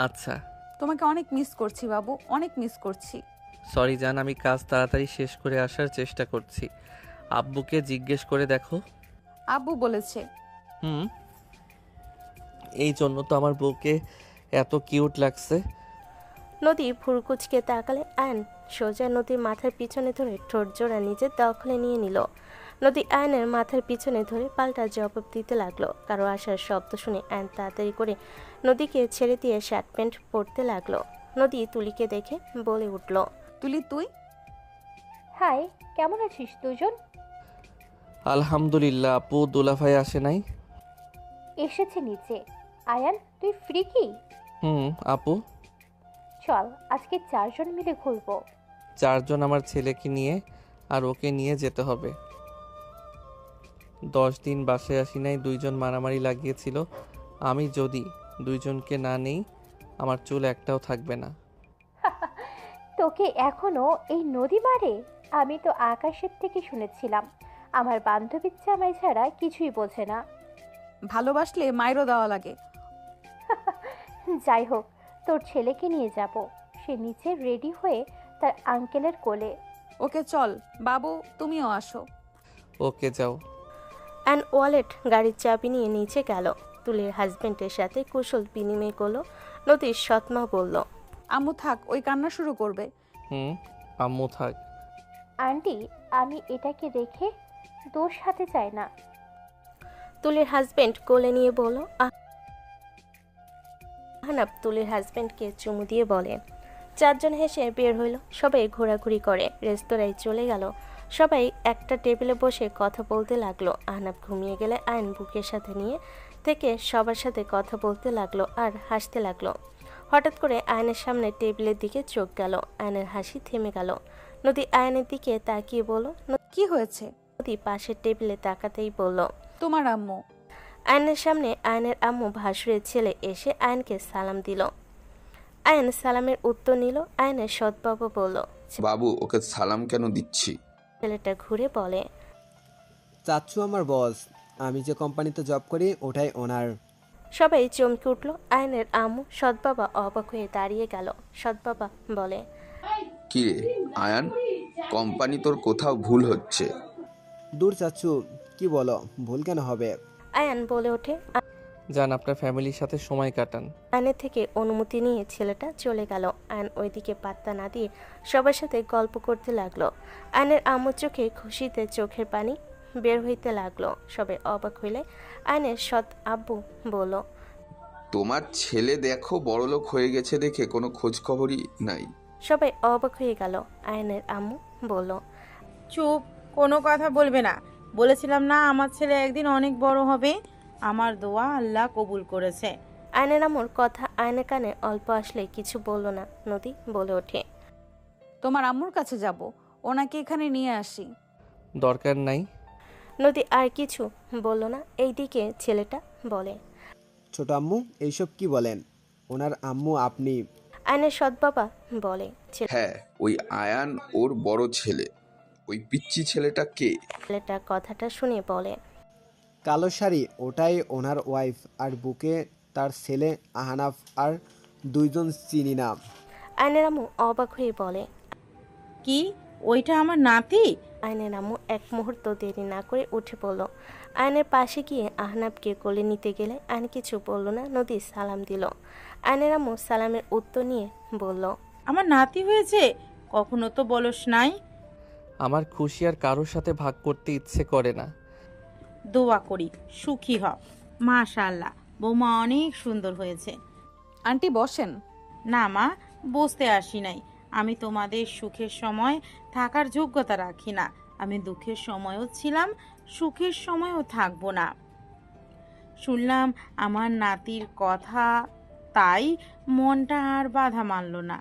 আচ্ছা। তোমাকে অনেক মিস করছি বাবু, অনেক মিস করছি। সরি জান, আমি কাজ তাড়াতাড়ি শেষ করে আসার চেষ্টা করছি। আব্বুকে জিজ্ঞেস করে দেখো। আব্বু বলেছে। এই জন্য তো আমার বউকে এত কিউট লাগছে। নদী ভুরকুচকে তাকালে আয়ন সোজা নদীর মাথার পিছনে ধরে ঠোঁট জোড়া নিজের দখলে নিয়ে নিল। নদী আয়নের মাথার পিছনে ধরে পাল্টা জবাব দিতে লাগলো। কারো আসার শব্দ শুনে আয়ন তাড়াতাড়ি করে নদীকে ছেড়ে দিয়ে শার্ট প্যান্ট পরতে লাগলো। নদী তুলিকে দেখে বলে উঠল, তুলি তুই? হাই, কেমন আছিস দুজন? আলহামদুলিল্লাহ। আপু দুলাভাই আসে নাই? এসেছে নিচে। আয়ান, তুই ফ্রি কি? আপু চল আজকে 4 জন মিলে ঘুরবো। 4 জন? আমার ছেলেকে নিয়ে আর ওকে নিয়ে যেতে হবে। 10 দিন বাসায় আসি নাই, 2 জন মারামারি লাগিয়েছিল। আমি যদি 2 জনকে না নেই আমার চুল একটাও থাকবে না। তোকে এখনো এই নদী মারে? আমি তো আকাশের থেকে শুনেছিলাম আমার বান্ধবীর জামাই ছাড়া কিছুই বোঝে না। ভালোবাসলে মায়েরও দেওয়া লাগে। যাই হোক, তোর ছেলেকে নিয়ে যাব। সে নিচে রেডি হয়ে তার আঙ্কেলের কোলে। ওকে চল বাবু, তুমিও আসো। ওকে যাও। অ্যান্ড ওয়ালেট গাড়ির চাবি নিয়ে নিচে গেল। তুলির হাজবেন্ডের সাথে কুশল বিনিময় করলো। নদীর সৎমা বলল, আম্মু থাক, ওই কান্না শুরু করবে। আম্মু থাক। আন্টি, আমি এটাকে রেখে দোষ হাতে চাই না। তুলির হাজবেন্ড কোলে নিয়ে বলল। আহনাফ তুলির হাজবেন্ডকে চুমু দিয়ে বলে। 4 জন হেসে বের হইল। সবাই ঘোরাঘুরি করে রেস্তোরাঁয় চলে গেল। সবাই একটা টেবিলে বসে কথা বলতে লাগলো। আহনাফ ঘুমিয়ে গেলে আয়ন বুকের সাথে নিয়ে থেকে সবার সাথে কথা বলতে লাগলো আর হাসতে লাগলো। হঠাৎ করে আয়নের সামনে টেবিলের দিকে চোখ গেল। আয়নের হাসি থেমে গেল। নদী আয়নের দিকে তাকিয়ে বলল, কি হয়েছে? নদী পাশের টেবিলে তাকাতেই বলল, তোমার আম্মু। আয়নের সামনে আয়নের আম্মু ভাসুরের ছেলে এসে আয়নকে সালাম দিল। আয়ন সালামের উত্তর নিল। আয়নের সৎ বাবা বলল, বাবু ওকে সালাম কেন দিচ্ছি? ছেলেটা ঘুরে বলে, চাচ্ছু আমার বস, আমি যে কোম্পানিতে জব করি ওটাই ওনার। সবাই চমকে উঠল। আয়নের আম্মু সৎ বাবা অবাক হয়ে দাঁড়িয়ে গেল। সৎ বাবা বলে, কি রে আয়ান, কোম্পানি তোর কোথাও ভুল হচ্ছে। দূর চাচ্ছু, কি বলো, ভুল কেন হবে? আয়ান বলে ওঠে। যান আপনার ফ্যামিলির সাথে সময় কাটান। আয়নের থেকে অনুমতি নিয়ে ছেলেটা চলে গেল। আয়ন ওইদিকে পাত্তা না দিয়ে সবার সাথে গল্প করতে লাগলো। আয়নের আম্মুর চোখে খুশিতে চোখের পানি বের হইতে লাগলো। সবাই অবাক হইলে আয়নের সৎ আব্বু বলল, তোমার ছেলে দেখো বড়লোক হয়ে গেছে, দেখে কোনো খোঁজ খবরই নাই। সবাই অবাক হয়ে গেল। আয়নের আম্মু বলল, চুপ, কোনো কথা বলবে না। বলেছিলাম না আমার ছেলে একদিন অনেক বড় হবে। আমার দোয়া আল্লাহ কবুল করেছে। আয়নের আম্মুর কথা আয়নের কানে অল্প আসলে কিছু বলল না। নদী বলে ওঠে, তোমার আম্মুর কাছে যাব, ওনাকে এখানে নিয়ে আসি। দরকার নাই। নদী আর কিছু বলল না। এইদিকে ছেলেটা বলে, ছোট আম্মু এইসব কি বলেন? ওনার আম্মু আপনি। আয়নের সৎ বাবা বলে, হ্যাঁ, ওই আয়ান ওর বড় ছেলে। ওই পিচ্চি ছেলেটা কে? ছেলেটা কথাটা শুনে বলে, কালো শাড়ি, ওটাই ওনার ওয়াইফ। আর বুকে তার ছেলে আহনাফ আর 2 জন চিনি না। আয়নের আম্মু অবাক হয়ে বলে, কি ওইটা আমার নাতি? আয়নের আম্মু এক মুহূর্ত দেরি না করে উঠে পড়ল। আয়নের পাশে গিয়ে আহনাফকে কোলে নিতে গেলে আয়ন কিছু বলল না। নদী সালাম দিল। আয়নের আম্মু সালামের উত্তর নিয়ে বলল, আমার নাতি হয়েছে, কখনো তো বলস নাই। আমার খুশি আর কারোর সাথে ভাগ করতে ইচ্ছে করে না। দোয়া করি সুখী হ। মাশাআল্লাহ, বৌমা অনেক সুন্দর হয়েছে। আন্টি বসেন। না মা, বসতে আসি নাই। আমি তোমাদের সুখের সময় থাকার যোগ্যতা রাখি না। আমি দুঃখের সময়ও ছিলাম, সুখের সময়ও থাকবো না। শুনলাম আমার নাতির কথা, তাই মনটা আর বাধা মানল না।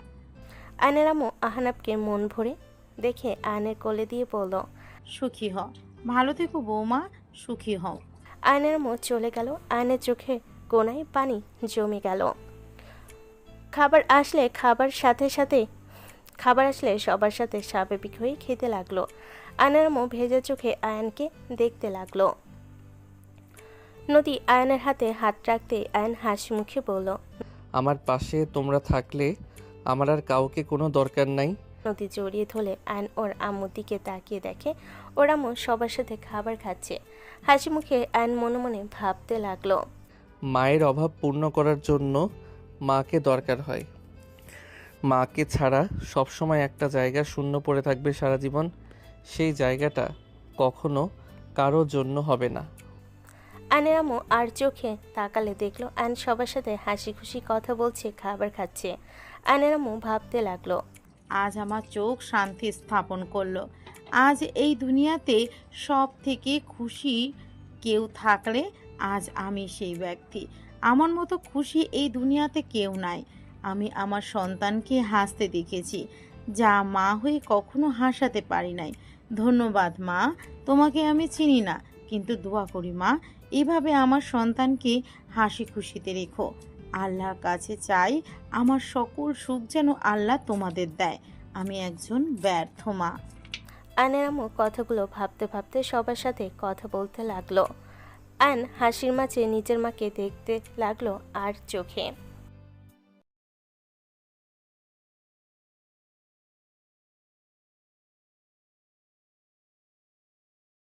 আয়নের আম্মু আহনাফকে মন ভরে দেখে আয়নের কোলে দিয়ে বলল, সুখী হ, ভালো থেকো বৌমা, সুখী হও। আয়নের মুখ চলে গেল। আয়নের চোখে কোনায় পানি জমে গেল। খাবার আসলে সবার সাথে স্বাভাবিক হয়ে খেতে লাগলো। আয়নের মুখ ভেজা চোখে আয়নকে দেখতে লাগলো। নদী আয়নের হাতে হাত রাখতে আয়ন হাসি মুখে বলল, আমার পাশে তোমরা থাকলে আমার আর কাউকে কোনো দরকার নাই। নদী জড়িয়ে ধরলে আয়ন ওর আম্মুর দিকে তাকিয়ে দেখে ওর আম্মু সবার সাথে খাবার খাচ্ছে। হাসি মুখে আয়ন মনে মনে ভাবতে লাগলো, মায়ের অভাব পূর্ণ করার জন্য মাকে দরকার হয়। মাকে ছাড়া সবসময় একটা জায়গা শূন্য পড়ে থাকবে সারা জীবন। সেই জায়গাটা কখনো কারো জন্য হবে না। আয়নের আম্মু আর চোখে তাকালে দেখলো আয়ন সবার সাথে হাসি খুশি কথা বলছে, খাবার খাচ্ছে। আয়নের আম্মু ভাবতে লাগলো, আজ আমার চোখ শান্তি স্থাপন করলো। আজ এই দুনিয়াতে সব থেকে খুশি কেউ থাকলে আজ আমি সেই ব্যক্তি। আমার মতো খুশি এই দুনিয়াতে কেউ নাই। আমি আমার সন্তানকে হাসতে দেখেছি, যা মা হয়ে কখনো হাসাতে পারি নাই। ধন্যবাদ মা, তোমাকে আমি চিনি না, কিন্তু দোয়া করি মা, এভাবে আমার সন্তানকে হাসি খুশিতে রেখো। আল্লাহর কাছে চাই আমার সকল সুখ যেন আল্লাহ তোমাদের দেয়। আমি একজন ব্যর্থ মা। আয়নের আম্মু কথাগুলো ভাবতে ভাবতে সবার সাথে কথা বলতে লাগলো। আয়ন হাসির মাঝে নিজের মাকে দেখতে লাগলো আর চোখে